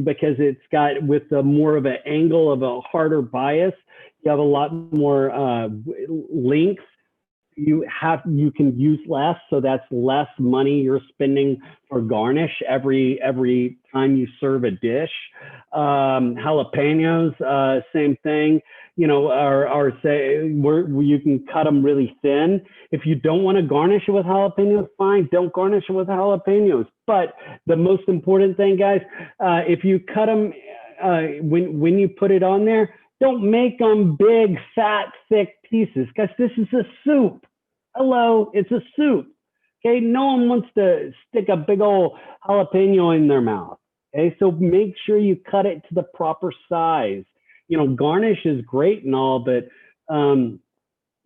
because it's got with more of an angle of a harder bias. You have a lot more length. You can use less, so that's less money you're spending for garnish every time you serve a dish. Jalapenos, same thing. Or say you can cut them really thin. If you don't want to garnish it with jalapenos, fine, don't garnish it with jalapenos. But the most important thing, guys, if you cut them when you put it on there, don't make them big, fat, thick pieces, because this is a soup. Hello, it's a soup. Okay, no one wants to stick a big old jalapeno in their mouth. Okay, so make sure you cut it to the proper size. Garnish is great and all, but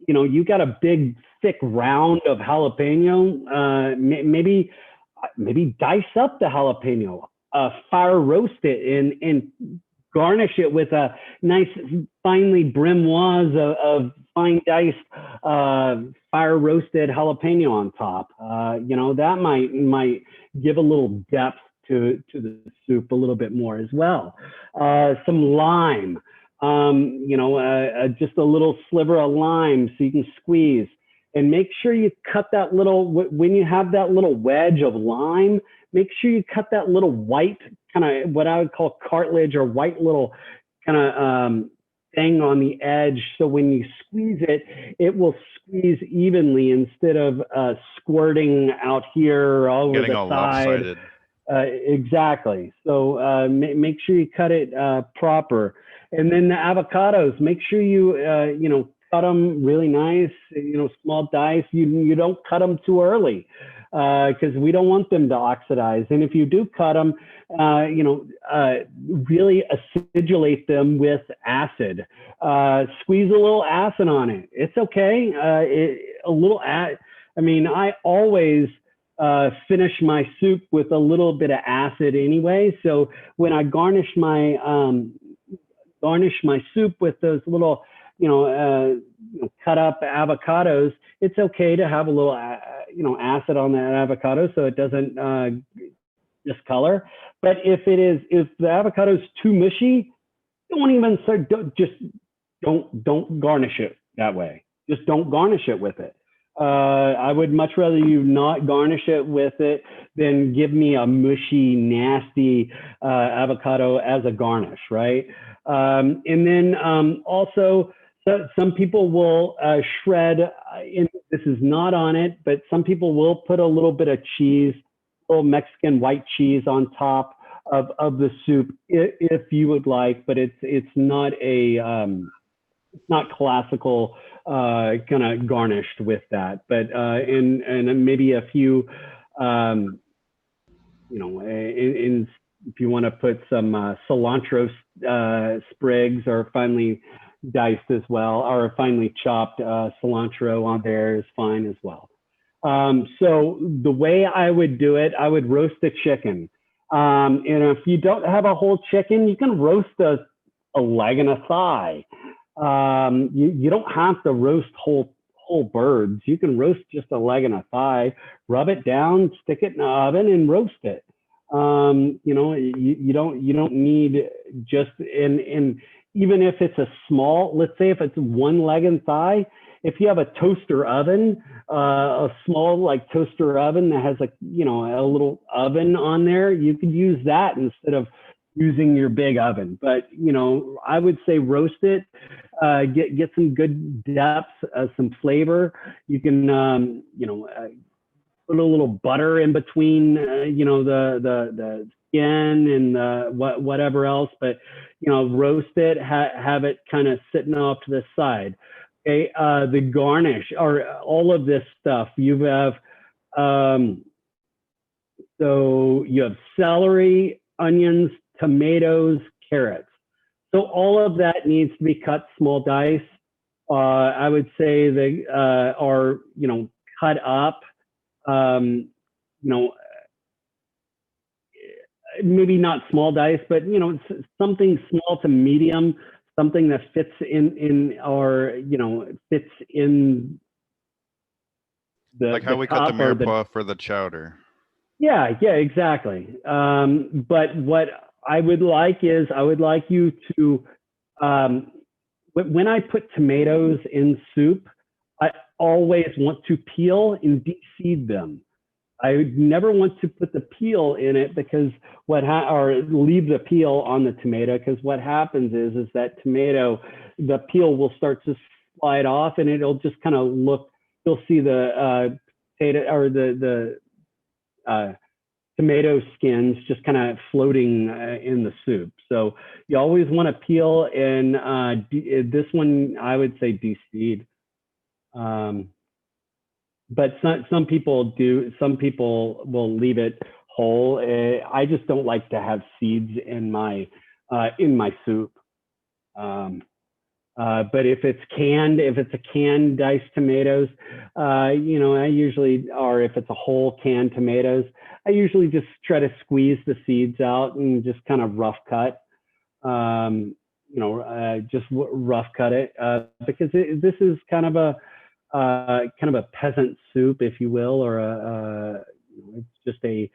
you got a big, thick round of jalapeno. Maybe dice up the jalapeno, fire roast it, and garnish it with a nice finely brimoise of fine diced fire roasted jalapeno on top. That might give a little depth to the soup a little bit more as well. Some lime, just a little sliver of lime so you can squeeze. And make sure you cut that little, when you have that little wedge of lime, make sure you cut that little white kind of what I would call cartilage or white little kind of thing on the edge. So when you squeeze it, it will squeeze evenly instead of squirting out here all over Getting the all side. lopsided. Exactly. So make sure you cut it proper. And then the avocados, make sure you cut them really nice, small dice. You don't cut them too early. because we don't want them to oxidize. And if you do cut them, really acidulate them with acid. Squeeze a little acid on it. It's okay. I always finish my soup with a little bit of acid anyway. So when I garnish my soup with those little, cut up avocados, it's okay to have a little, acid on that avocado so it doesn't discolor. But if the avocado is too mushy, don't garnish it that way. Just don't garnish it with it. I would much rather you not garnish it with it than give me a mushy, nasty avocado as a garnish, right? And then also, some people will shred, this is not on it, but some people will put a little bit of cheese, little Mexican white cheese on top of the soup if you would like, but it's not not classical kind of garnished with that, but and maybe a few if you want to put some cilantro sprigs or finely diced as well, or finely chopped cilantro on there is fine as well. So the way I would do it, I would roast the chicken. And if you don't have a whole chicken, you can roast a leg and a thigh. You don't have to roast whole birds. You can roast just a leg and a thigh, rub it down, stick it in the oven, and roast it. You don't need just in even if it's a small, let's say if it's one leg and thigh, if you have a toaster oven, a small like toaster oven that has a little oven on there, you could use that instead of using your big oven. But I would say roast it, get some good depth, some flavor. You can put a little butter in between the skin and whatever else, but roast it, have it kind of sitting off to the side. Okay, the garnish or all of this stuff you have. So you have celery, onions, tomatoes, carrots. So all of that needs to be cut small dice. I would say they are cut up. Maybe not small dice, but something small to medium, something that fits in fits in the Like how we cut the mirepoix for the chowder. Yeah, exactly. But what I would like is you to when I put tomatoes in soup, I always want to peel and de-seed them. I would never want to put the peel in it because or leave the peel on the tomato, because what happens is that tomato, the peel will start to slide off and it'll just kind of look, you'll see the potato or the tomato skins just kind of floating in the soup. So you always want to peel, and this one I would say de-seed. But some people do. Some people will leave it whole. I just don't like to have seeds in my soup. But if it's a canned diced tomatoes, I usually, or if it's a whole canned tomatoes, I usually just try to squeeze the seeds out and just kind of rough cut. Just rough cut it because this is kind of a peasant soup, if you will, or it's just a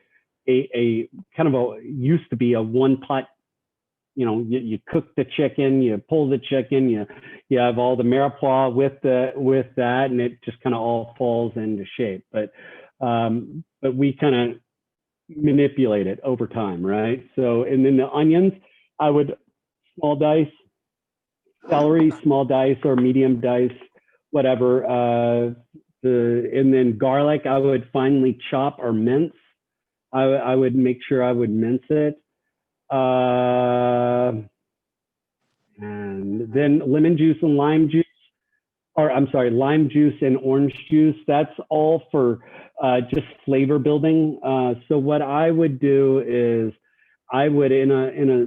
kind of used to be a one pot. You cook the chicken, you pull the chicken, you have all the mirepoix with that, and it just kind of all falls into shape. But we kind of manipulate it over time, right? So, and then the onions, I would small dice, celery, small dice or medium dice, whatever. And then garlic, I would finely chop or mince. I would make sure I would mince it. And then lemon juice and lime juice. or I'm sorry, lime juice and orange juice. That's all for just flavor building. So what I would do is I would in a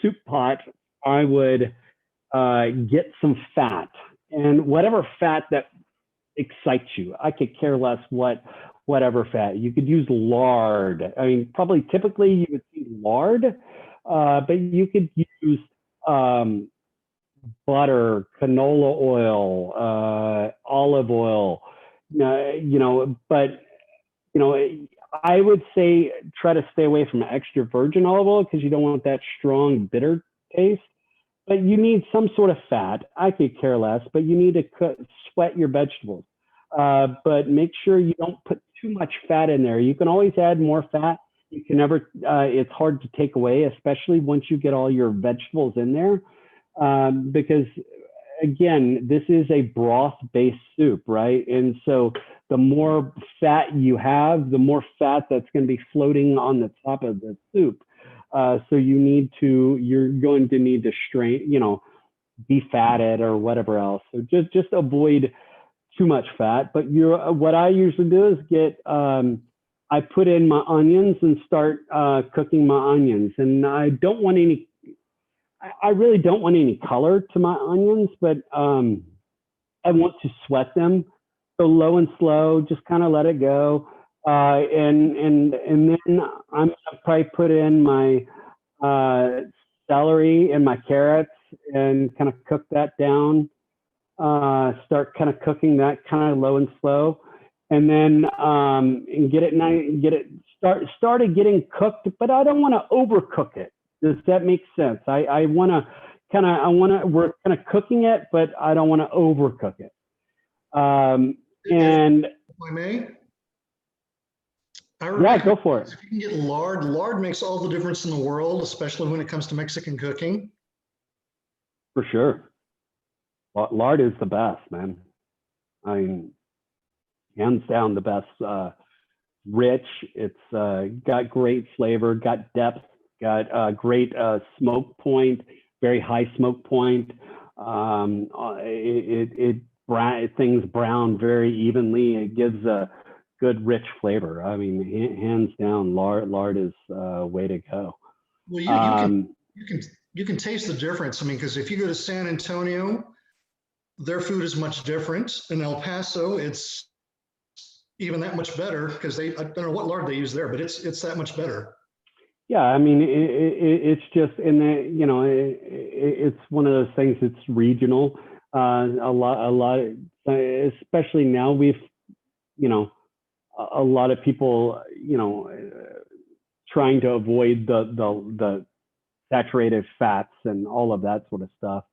soup pot, I would get some fat, and whatever fat that excites you. I could care less whatever fat. You could use lard. I mean, probably typically you would see lard, but you could use butter, canola oil, olive oil, but I would say try to stay away from extra virgin olive oil because you don't want that strong bitter taste. But you need some sort of fat. I could care less, but you need to sweat your vegetables. But make sure you don't put too much fat in there. You can always add more fat. You can never, it's hard to take away, especially once you get all your vegetables in there. Because again, this is a broth-based soup, right? And so the more fat you have, the more fat that's going to be floating on the top of the soup. So you're going to need to strain, defat it or whatever else. So just avoid too much fat. But what I usually do is I put in my onions and start cooking my onions. And I really don't want any color to my onions, but I want to sweat them. So low and slow, just kind of let it go. And then I'm gonna probably put in my celery and my carrots and kind of cook that down. Start kind of cooking that kind of low and slow, and then and get it started getting cooked. But I don't want to overcook it. Does that make sense? We're kind of cooking it, but I don't want to overcook it. And if I may, yeah, go for it. if you can get lard makes all the difference in the world, especially when it comes to Mexican cooking. For sure. Lard is the best, man. I mean, hands down the best. Rich, it's got great flavor, got depth, got great smoke point, very high smoke point. Things brown very evenly. It gives a good rich flavor. I mean, hands down, lard is way to go. Well, you can taste the difference. I mean, because if you go to San Antonio, their food is much different. In El Paso, it's even that much better because I don't know what lard they use there, but it's that much better. Yeah, I mean, it's just it's one of those things. It's regional. A lot, especially now we've, a lot of people, trying to avoid the saturated fats and all of that sort of stuff.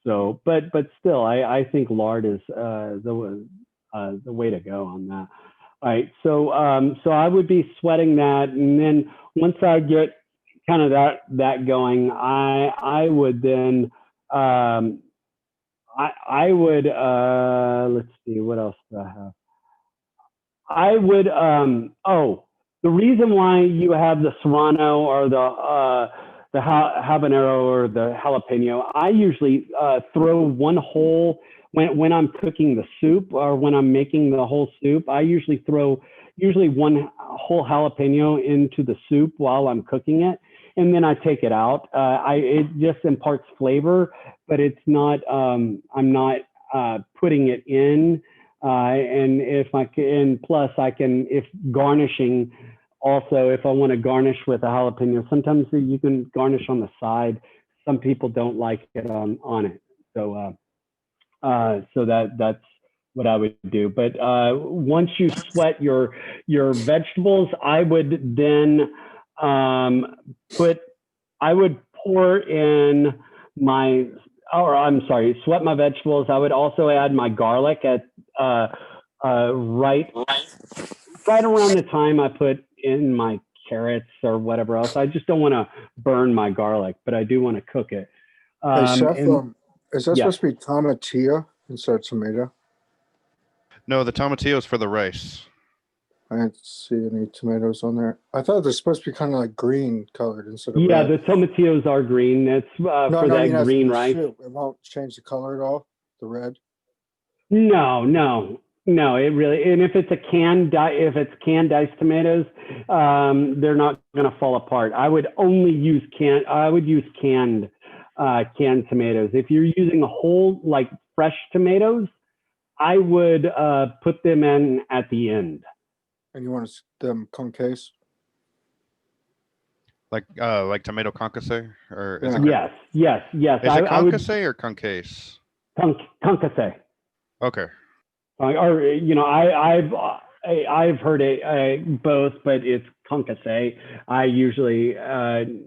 So, but still, I think lard is the way to go on that. All right, so I would be sweating that, and then once I get kind of that going, I would then I would let's see, what else do I have? I would the reason why you have the serrano or the habanero or the jalapeno, I usually throw one whole when I'm cooking the soup or when I'm making the whole soup. I usually throw one whole jalapeno into the soup while I'm cooking it, and then I take it out. It just imparts flavor, but it's not. I'm not putting it in. And if I can, plus I can, if garnishing. Also, if I want to garnish with a jalapeno, sometimes you can garnish on the side. Some people don't like it on it. So that's what I would do. But once you sweat your vegetables, I would then pour in sweat my vegetables. I would also add my garlic at right around the time I put in my carrots or whatever else. I just don't want to burn my garlic, but I do want to cook it. Hey, Chef, is that yeah. supposed to be tomatillo instead of tomato? No, the tomatillo is for the rice. I didn't see any tomatoes on there. I thought they're supposed to be kind of like green colored instead of red. red. The tomatillos are green. That's green rice. Soup. It won't change the color at all. the red? No, no, no. It really, and if it's canned diced tomatoes, they're not going to fall apart. I would only use canned tomatoes. If you're using whole, like fresh tomatoes, I would put them in at the end. And you want them concasse? Like tomato concasse, or is it? Yes, yes, yes. Is it I would concasse or concasse? concasse. Okay. Or I've heard it both, but it's concasse. I usually the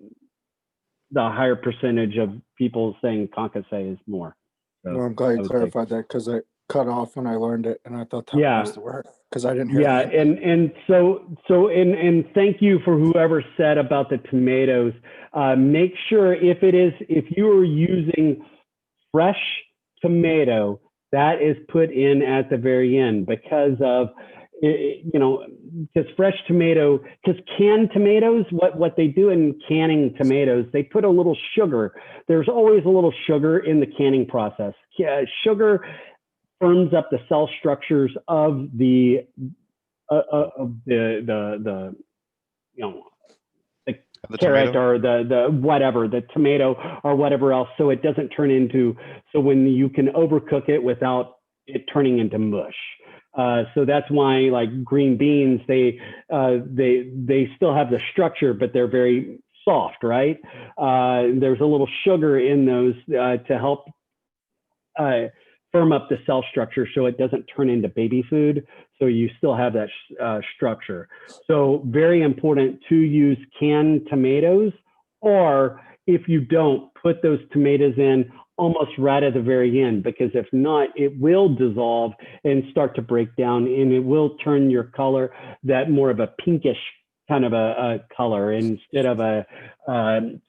higher percentage of people saying concasse is more. So Well, I'm glad you I would clarified that because I cut off when I learned it, and I thought that Yeah. was the word because I didn't hear Yeah, that. and so thank you for whoever said about the tomatoes. Make sure if you are using fresh tomato, that is put in at the very end because of because fresh tomato, because canned tomatoes, what they do in canning tomatoes, they put a little sugar. There's always a little sugar in the canning process. Sugar firms up the cell structures of the The carrot tomato? or the tomato or whatever else, so it doesn't turn into, so when you can overcook it without it turning into mush. So that's why, like green beans, they still have the structure, but they're very soft, right? There's a little sugar in those to help firm up the cell structure so it doesn't turn into baby food. So you still have that structure. So very important to use canned tomatoes, or if you don't, put those tomatoes in almost right at the very end, because if not, it will dissolve and start to break down, and it will turn your color that more of a pinkish kind of a color instead of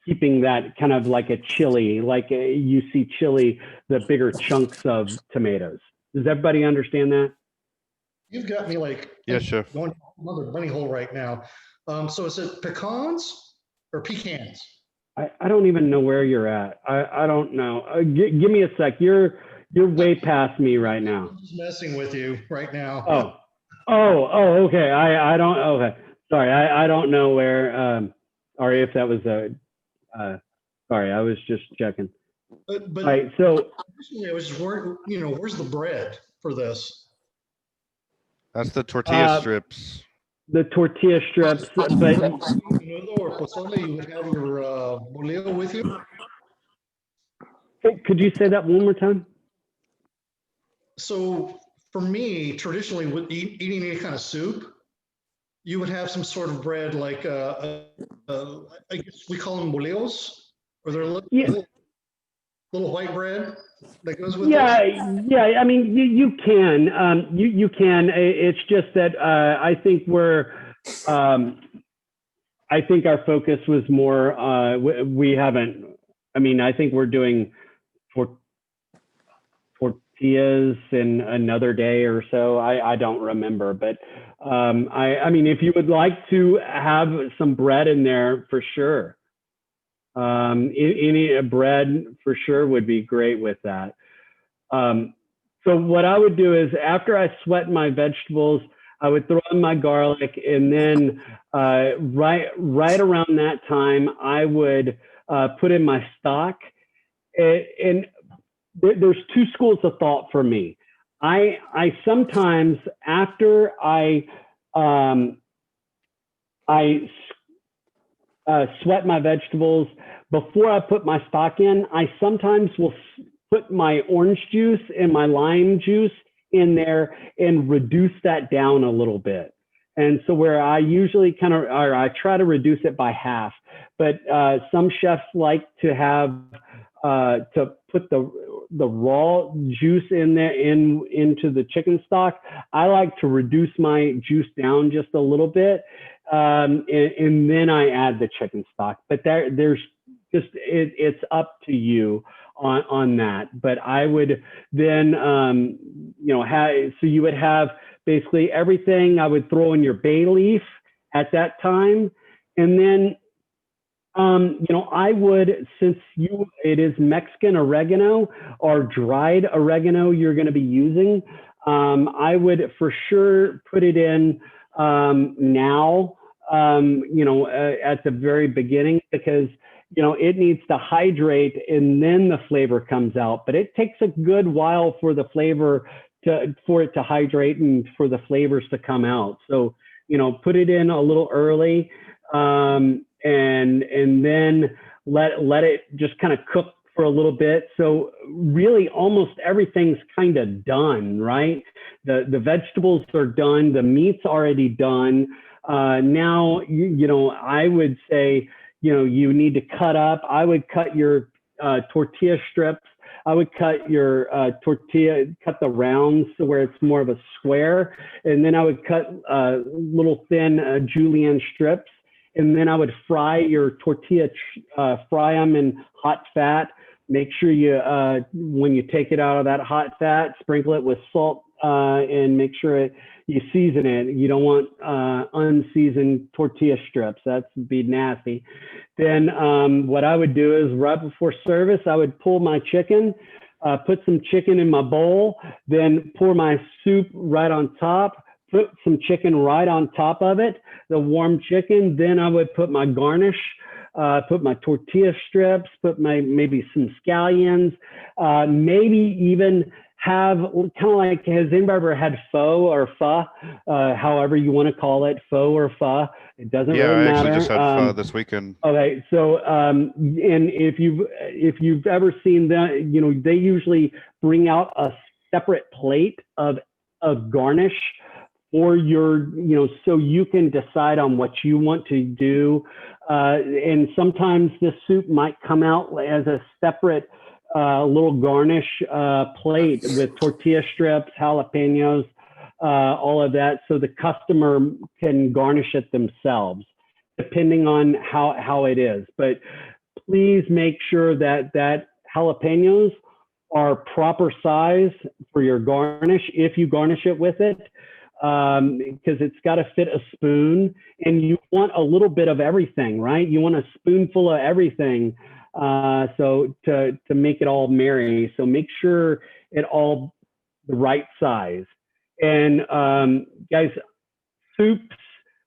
keeping that kind of like a chili, you see chili, the bigger chunks of tomatoes. Does everybody understand that? You've got me like Yes, chef. going another bunny hole right now. So is it pecans or pecans? I don't even know where you're at. I don't know. Give me a sec. You're way past me right now. I'm just messing with you right now. Oh, okay. I don't, okay. Sorry, I don't know where, or if that was sorry, I was just checking. But All right, so I was just where's the bread for this? That's the tortilla strips. the tortilla strips, but Menudo or pozole, you would have your bolillo with you? could you say that one more time? So for me, traditionally, with eating any kind of soup, you would have some sort of bread like, I guess we call them bolillos, or they're little white bread that goes with Yeah, this? yeah. I mean, you can, you can. It's just that I think I think our focus was more. We haven't. I mean, I think we're doing tortillas in another day or so. I don't remember, but I mean, if you would like to have some bread in there, for sure. Any bread for sure would be great with that. So what I would do is after I sweat my vegetables, I would throw in my garlic, and then right around that time, I would put in my stock. And there's two schools of thought for me. I sometimes, after I sweat my vegetables, before I put my stock in, I sometimes will put my orange juice and my lime juice in there and reduce that down a little bit. And so where I usually I try to reduce it by half, but some chefs like to have, to put the raw juice in there into the chicken stock. I like to reduce my juice down just a little bit, and then I add the chicken stock. But there's just, it's up to you on that. But I would then, so you would have basically everything. I would throw in your bay leaf at that time. And then I would, since it is Mexican oregano or dried oregano you're going to be using, I would for sure put it in now, at the very beginning, because it needs to hydrate and then the flavor comes out. But it takes a good while for the flavor for it to hydrate and for the flavors to come out. So put it in a little early, and then let it just kind of cook for a little bit. So really almost everything's kind of done, right? The vegetables are done, the meat's already done. Now, I would say, you need to cut up. I would cut your tortilla strips. I would cut your cut the rounds to where it's more of a square. And then I would cut little thin julienne strips. And then I would fry your tortilla, fry them in hot fat. Make sure you, when you take it out of that hot fat, sprinkle it with salt and make sure you season it. You don't want unseasoned tortilla strips. That'd be nasty. Then what I would do is right before service, I would pull my chicken, put some chicken in my bowl, then pour my soup right on top, put some chicken right on top of it, the warm chicken. Then I would put my garnish, put my tortilla strips, put maybe some scallions, maybe even have kind of like, has anybody ever had pho or pho, however you want to call it, pho or pho? It doesn't Yeah, really I matter. actually just had pho this weekend. Okay, so and if you've ever seen that, they usually bring out a separate plate of garnish for your, so you can decide on what you want to do. And sometimes this soup might come out as a separate little garnish plate with tortilla strips, jalapenos, all of that, so the customer can garnish it themselves, depending on how it is. But please make sure that jalapenos are proper size for your garnish if you garnish it with it, because it's got to fit a spoon, and you want a little bit of everything, right? You want a spoonful of everything, so to make it all merry. So make sure it all the right size. And guys, soups,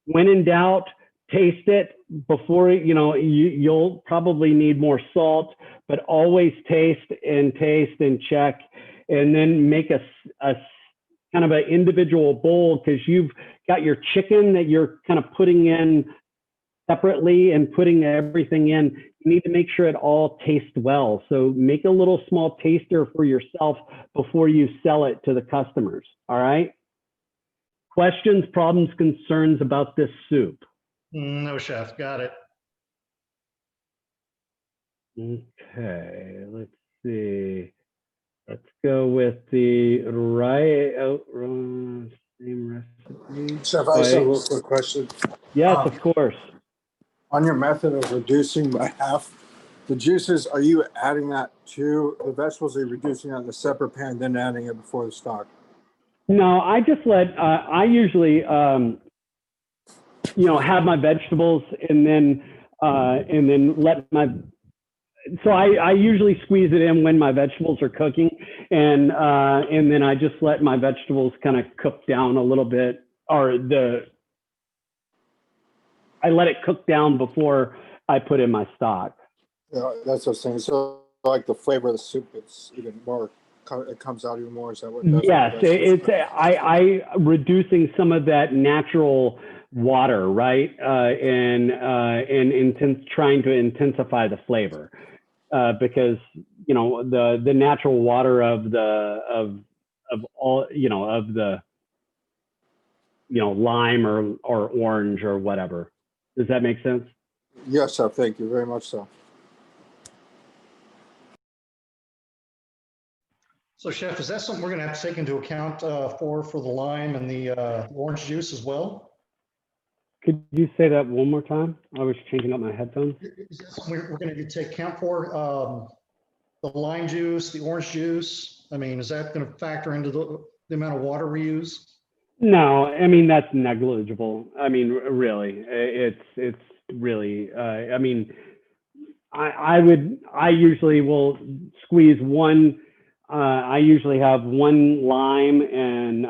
when in doubt, taste it before, you'll probably need more salt, but always taste and check, and then make a kind of an individual bowl, because you've got your chicken that you're kind of putting in separately and putting everything in. You need to make sure it all tastes well. So make a little small taster for yourself before you sell it to the customers. All right. Questions, problems, concerns about this soup? No, chef. Got it. Okay, let's see. Let's go with the same recipe. Chef, I just have a real quick question. Yes, of course. On your method of reducing by half the juices, are you adding that to the vegetables? Or are you reducing that in a separate pan, then adding it before the stock? No, I just I usually, have my vegetables and then let so I usually squeeze it in when my vegetables are cooking, and then I just let my vegetables kind of cook down a little bit, or I let it cook down before I put in my stock. Yeah, that's what I was saying. So like the flavor of the soup, it's even more, it comes out even more. Is that what it does? Yes, it's I reducing some of that natural water, right? And trying to intensify the flavor, because the natural water of the lime or orange or whatever. Does that make sense? Yes, sir. Thank you very much, so. So, chef, is that something we're going to have to take into account for the lime and the orange juice as well? Could you say that one more time? I was changing up my headphones. Is that something we're going to take account for? The lime juice, the orange juice? I mean, is that going to factor into the amount of water we use? No, I mean, that's negligible. I mean, really, it's really, I mean, I usually will squeeze one. I usually have one lime and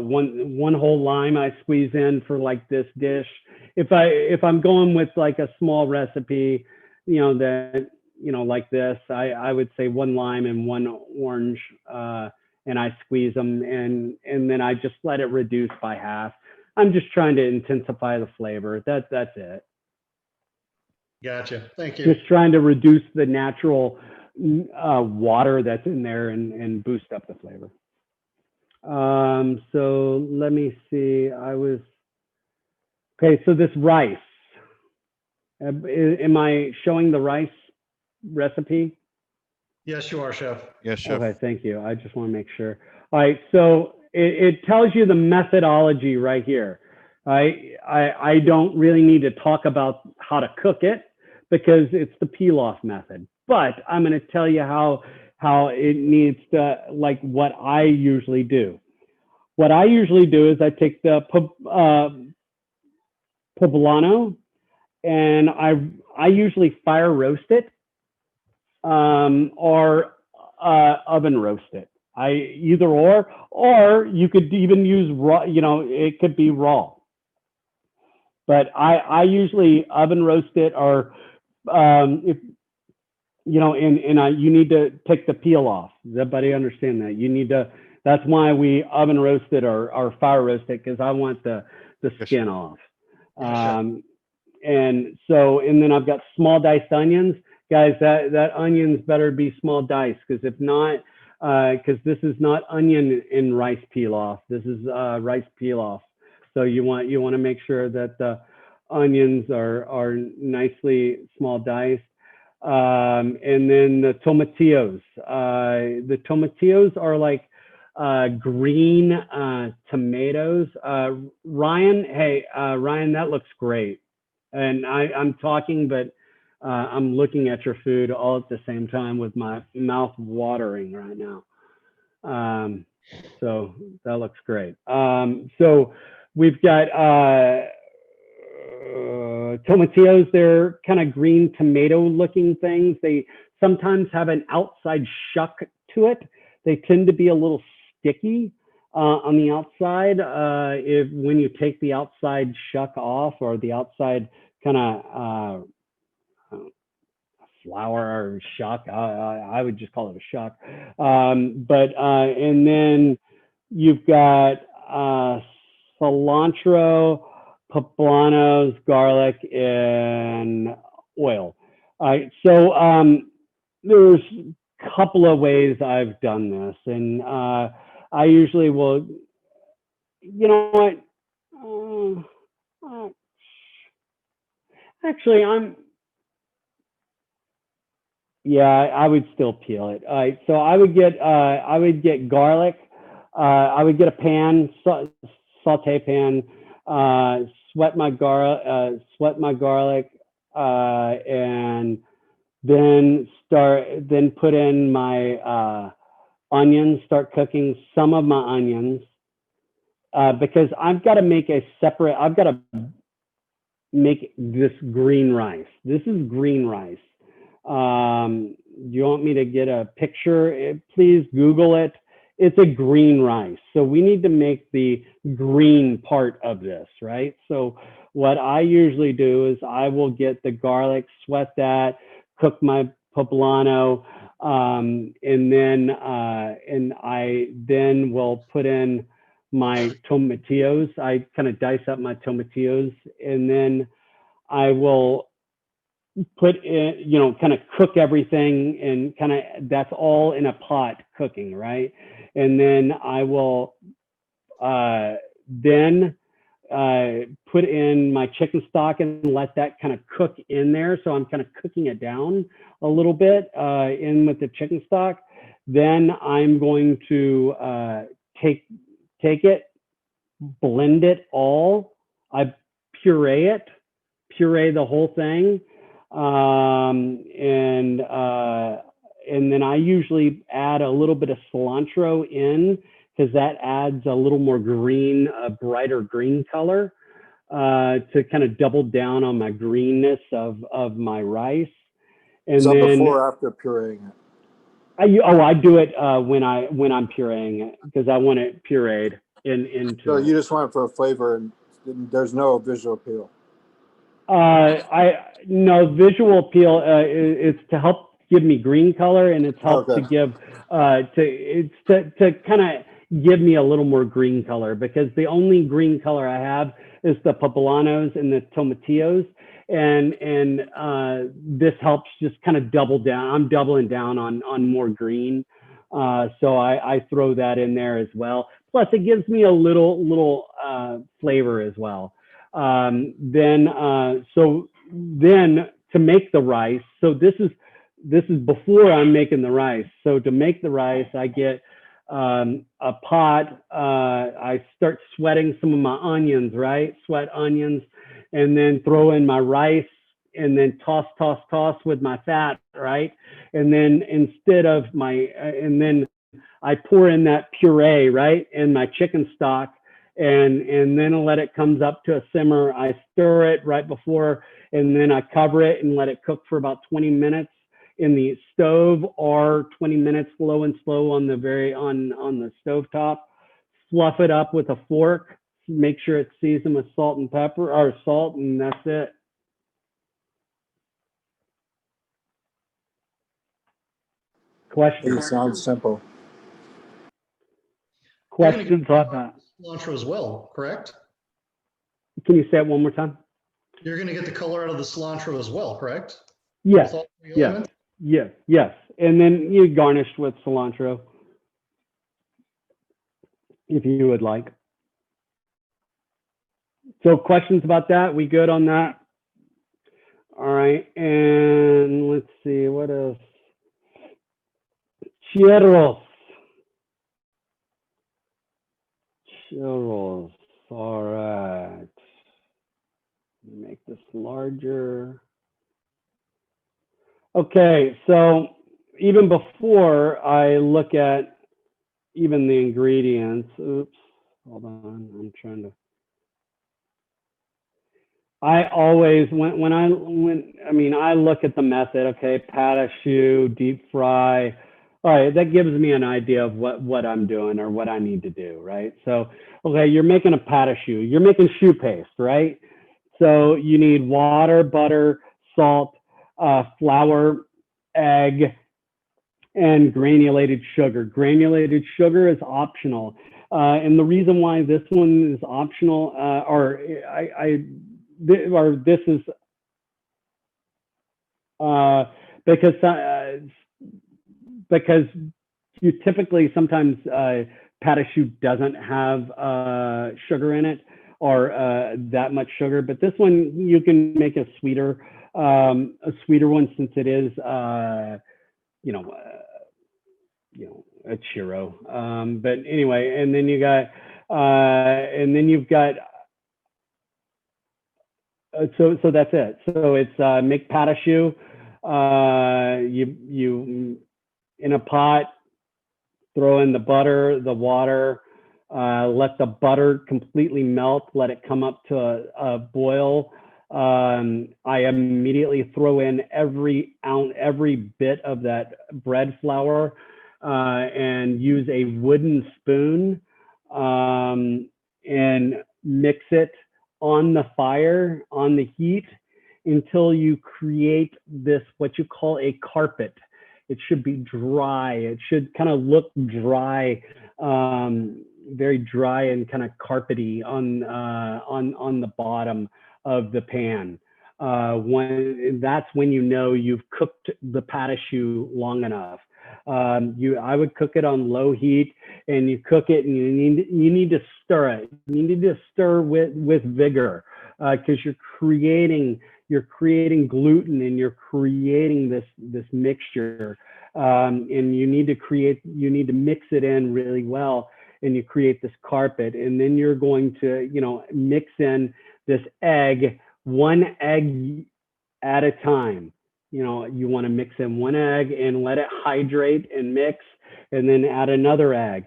one whole lime I squeeze in for like this dish. If I'm going with like a small recipe, that like this, I would say one lime and one orange, and I squeeze them and then I just let it reduce by half. I'm just trying to intensify the flavor. That's it. Gotcha. Thank you. Just trying to reduce the natural water that's in there and boost up the flavor. So let me see. Okay. So this rice, am I showing the rice recipe? Yes, you are, Chef. Yes, Chef. Okay, thank you. I just want to make sure. All right, so it tells you the methodology right here. I don't really need to talk about how to cook it because it's the peel-off method. But I'm going to tell you how it needs to, like what I usually do. What I usually do is I take the poblano and I usually fire roast it or oven roast it. Either or you could even use raw, it could be raw. But I usually oven roast it or if you need to take the peel off. Does everybody understand that? You need to, that's why we oven roast it or fire roast it, because I want the skin off. And then I've got small diced onions. Guys, that onions better be small diced, because if not, because this is not onion in rice pilaf. This is rice pilaf. So you want to make sure that the onions are nicely small diced. And then the tomatillos. The tomatillos are like green tomatoes. Ryan, hey, Ryan, that looks great. And I'm talking, but I'm looking at your food all at the same time with my mouth watering right now. So that looks great. So we've got tomatillos. They're kind of green tomato looking things. They sometimes have an outside shuck to it. They tend to be a little sticky on the outside. When you take the outside shuck off, or the outside kind of flour or shuck, I would just call it a shuck. And then you've got cilantro, poblanos, garlic, and oil. All right, so there's a couple of ways I've done this, and I usually will, you know what, actually I would still peel it. All right, so I would get garlic. I would get a pan, saute pan, sweat my garlic, and then put in my onions. Start cooking some of my onions because I've got to make make this green rice. This is green rice. You want me to get a picture? Please Google it. It's a green rice. So we need to make the green part of this, right? So what I usually do is I will get the garlic, sweat that, cook my poblano, and I then will put in my tomatillos. I kind of dice up my tomatillos, and then I will put in, kind of cook everything, and kind of that's all in a pot cooking, right? And then I will then put in my chicken stock and let that kind of cook in there. So I'm kind of cooking it down a little bit in with the chicken stock. Then I'm going to take it, blend it all. I puree the whole thing. And then I usually add a little bit of cilantro in, because that adds a little more green, a brighter green color, to kind of double down on my greenness of my rice. Is And that then before or after pureeing it? I do it when I'm pureeing it because I want it pureed into So it. you just want it for a flavor, and there's no visual appeal. No visual appeal. It's to help give me green color, and it's helped to Okay. give to kind of give me a little more green color, because the only green color I have is the poblanos and the tomatillos, and this helps just kind of double down. I'm doubling down on more green, so I throw that in there as well. Plus, it gives me a little flavor as well. Then to make the rice, so this is before I'm making the rice. So to make the rice, I get a pot. I start sweating some of my onions, right? Sweat onions, and then throw in my rice, and then toss with my fat, right? And then and then I pour in that puree, right, and my chicken stock, and then I let it comes up to a simmer. I stir it right before, and then I cover it and let it cook for about 20 minutes in the stove, or 20 minutes low and slow on the stove top. Fluff it up with a fork. Make sure it's seasoned with salt and pepper, or salt, and that's it. Questions? It sounds simple. Questions on that? Cilantro as well, correct? Can you say it one more time? You're going to get the color out of the cilantro as well, correct? Yes, With all three yes, elements? yes. And then you garnish with cilantro if you would like. So questions about that? We good on that? All right, and let's see, what else? Churros. Churros, all right. Make this larger. Okay, so even before I look at even the ingredients, oops, hold on, I'm trying to. I always, when I look at the method, okay, pat a shoe, deep fry. All right, that gives me an idea of what I'm doing or what I need to do, right? So, okay, you're making a pat a shoe. You're making shoe paste, right? So you need water, butter, salt, flour, egg, and granulated sugar. Granulated sugar is optional. And the reason why this one is optional, this is because you typically sometimes pâte à choux doesn't have sugar in it, or that much sugar, but this one you can make a sweeter one, since it is a churro. But anyway, and then you've got so that's it. So it's make pâte à choux. You in a pot, throw in the butter, the water, let the butter completely melt, let it come up to a boil. I immediately throw in every bit of that bread flour, and use a wooden spoon, and mix it on the fire, on the heat, until you create this, what you call a carpet. It should be dry. It should kind of look dry, very dry and kind of carpety on the bottom of the pan. That's when you know you've cooked the pâte à choux long enough. I would cook it on low heat, and you cook it, and you need to stir it. You need to stir with vigor, because you're creating gluten, and you're creating this mixture, and you need to mix it in really well, and you create this carpet. And then you're going to mix in this egg, one egg at a time. You want to mix in one egg and let it hydrate and mix, and then add another egg.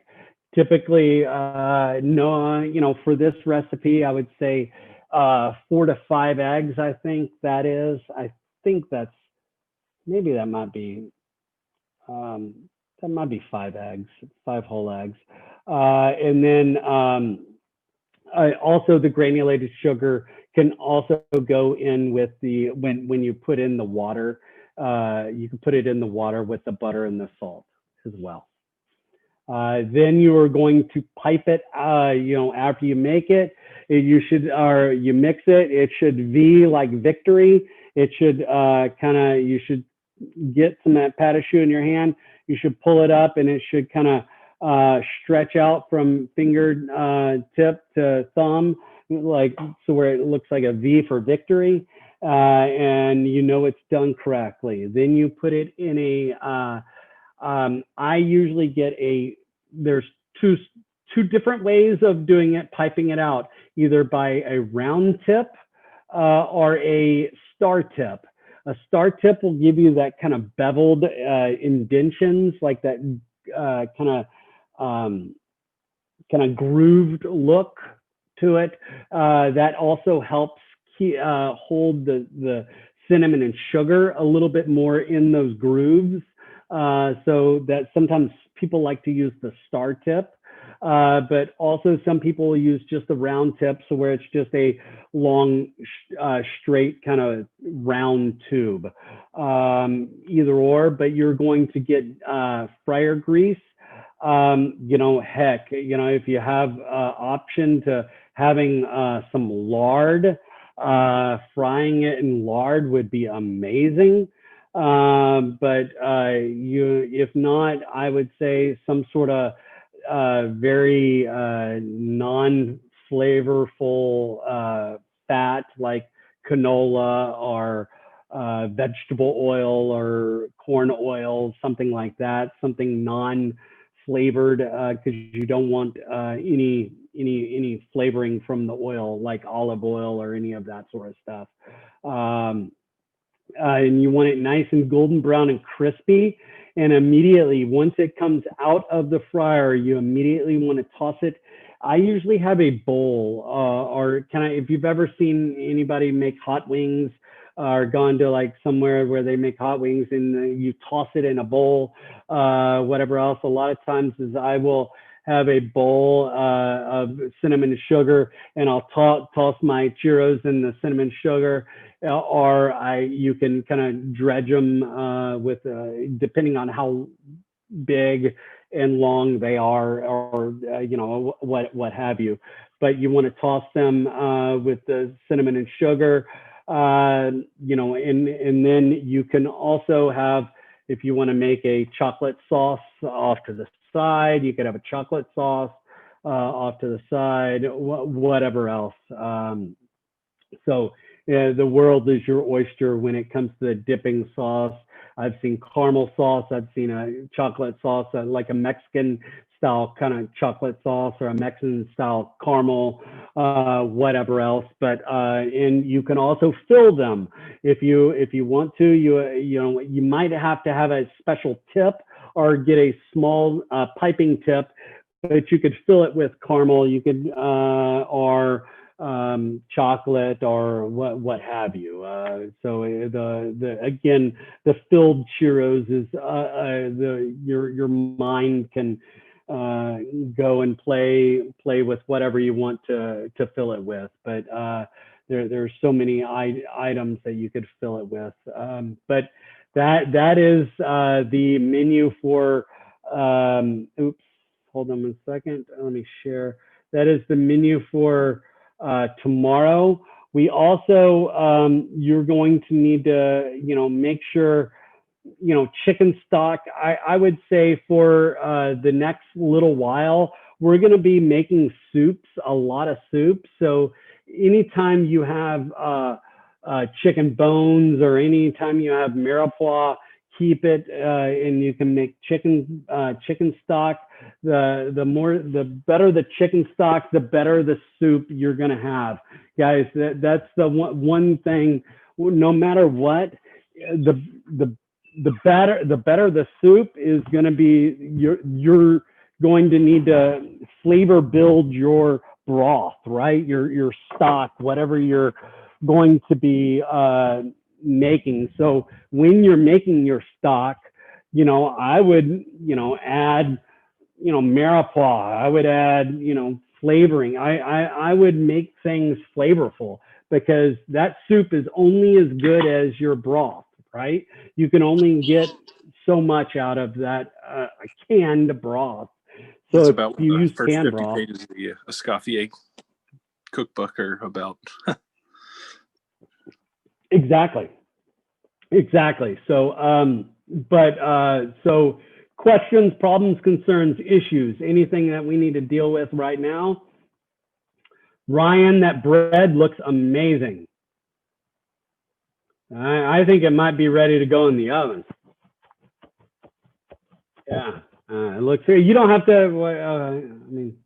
Typically, for this recipe, I would say 4 to 5 eggs. I think that's maybe that might be 5 eggs, 5 whole eggs. And then also the granulated sugar can also go in with the, when you put in the water, you can put it in the water with the butter and the salt as well. Then you are going to pipe it, after you make it, you should, or you mix it, it should V like victory. It should you should get some pat of shoe in your hand. You should pull it up and it should kind of stretch out from finger tip to thumb, like, so where it looks like a V for victory. And it's done correctly. Then you put it in a, I usually get there's two different ways of doing it, piping it out, either by a round tip or a star tip. A star tip will give you that kind of beveled indentions, like that kind of grooved look to it. That also helps hold the cinnamon and sugar a little bit more in those grooves. So that sometimes people like to use the star tip, but also some people will use just the round tip, so where it's just a long, straight kind of round tube. Either or, but you're going to get fryer grease. Heck, if you have option to having some lard, frying it in lard would be amazing. But if not, I would say some sort of very non-flavorful fat like canola or vegetable oil or corn oil, something like that, something non-flavored, because you don't want any flavoring from the oil, like olive oil or any of that sort of stuff. And you want it nice and golden brown and crispy. And immediately, once it comes out of the fryer, you immediately want to toss it. I usually have a bowl, or if you've ever seen anybody make hot wings or gone to like somewhere where they make hot wings and you toss it in a bowl, whatever else. A lot of times is I will have a bowl of cinnamon and sugar, and I'll toss my churros in the cinnamon sugar, or you can kind of dredge them with, depending on how big and long they are, or what have you. But you want to toss them with the cinnamon and sugar, and then you can also have, if you want to make a chocolate sauce off to the side, you could have a chocolate sauce off to the side, whatever else. So the world is your oyster when it comes to the dipping sauce. I've seen caramel sauce. I've seen a chocolate sauce, like a Mexican style kind of chocolate sauce, or a Mexican style caramel, whatever else. But and you can also fill them if you want to. You might have to have a special tip or get a small piping tip, but you could fill it with caramel. You could or chocolate or what have you. So again, the filled churros is your mind can go and play with whatever you want to fill it with. But there's so many items that you could fill it with. But that is the menu for. Oops, hold on 1 second. Let me share. That is the menu for tomorrow. We also, you're going to need to, make sure, chicken stock. I would say for the next little while, we're going to be making soups, a lot of soups. So anytime you have chicken bones, or anytime you have mirepoix, keep it, and you can make chicken stock. The better the chicken stock, the better the soup you're gonna have, guys. That's the one thing. No matter what, the better the soup is gonna be. You're going to need to flavor build your broth, right? Your stock, whatever you're going to be making. So when you're making your stock, I would, add, mirepoix. I would add, flavoring. I would make things flavorful, because that soup is only as good as your broth, right? You can only get so much out of that canned broth. So It's if about you the use first canned 50 broth, pages of the Escoffier cookbook are about. exactly. So, so questions, problems, concerns, issues, anything that we need to deal with right now? Ryan, that bread looks amazing. I think it might be ready to go in the oven. Yeah, it looks good. You don't have to, I mean.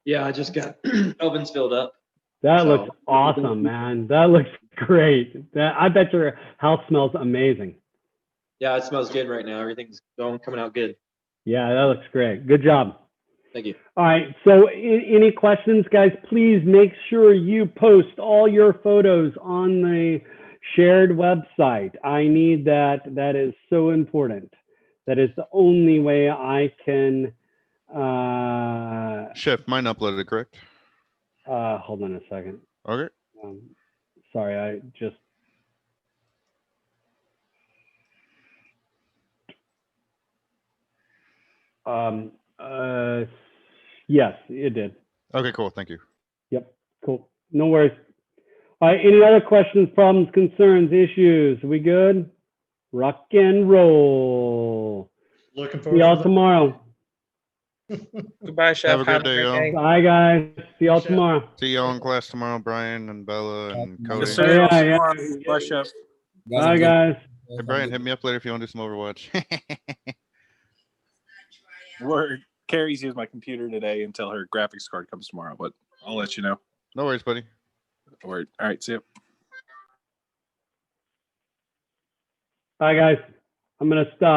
Yeah, I just got ovens filled up. That So- looks awesome, man. That looks great. I bet your house smells amazing. Yeah, it smells good right now. Everything's coming out good. Yeah, that looks great. Good job. Thank you. All right, so any questions, guys? Please make sure you post all your photos on the shared website. I need that. That is so important. That is the only way I can. Chef, mine uploaded, correct? Hold on a second. Okay. Sorry, I just. Yes, it did. Okay, cool. Thank you. Yep, cool. No worries. All right, any other questions, problems, concerns, issues? We good? Rock and roll. Looking See forward y'all to tomorrow. Goodbye, Chef. Have a good day, y'all. Bye, guys. See y'all tomorrow. See y'all in class tomorrow, Brian and Bella and Cody. Yes, sir. Yeah, See you yeah. tomorrow. Bye, Chef. Bye, guys. Hey, Brian, hit me up later if you want to do some Overwatch. Carrie's used my computer today until her graphics card comes tomorrow, but I'll let you know. No worries, buddy. All right, see you. Bye, guys. I'm going to stop.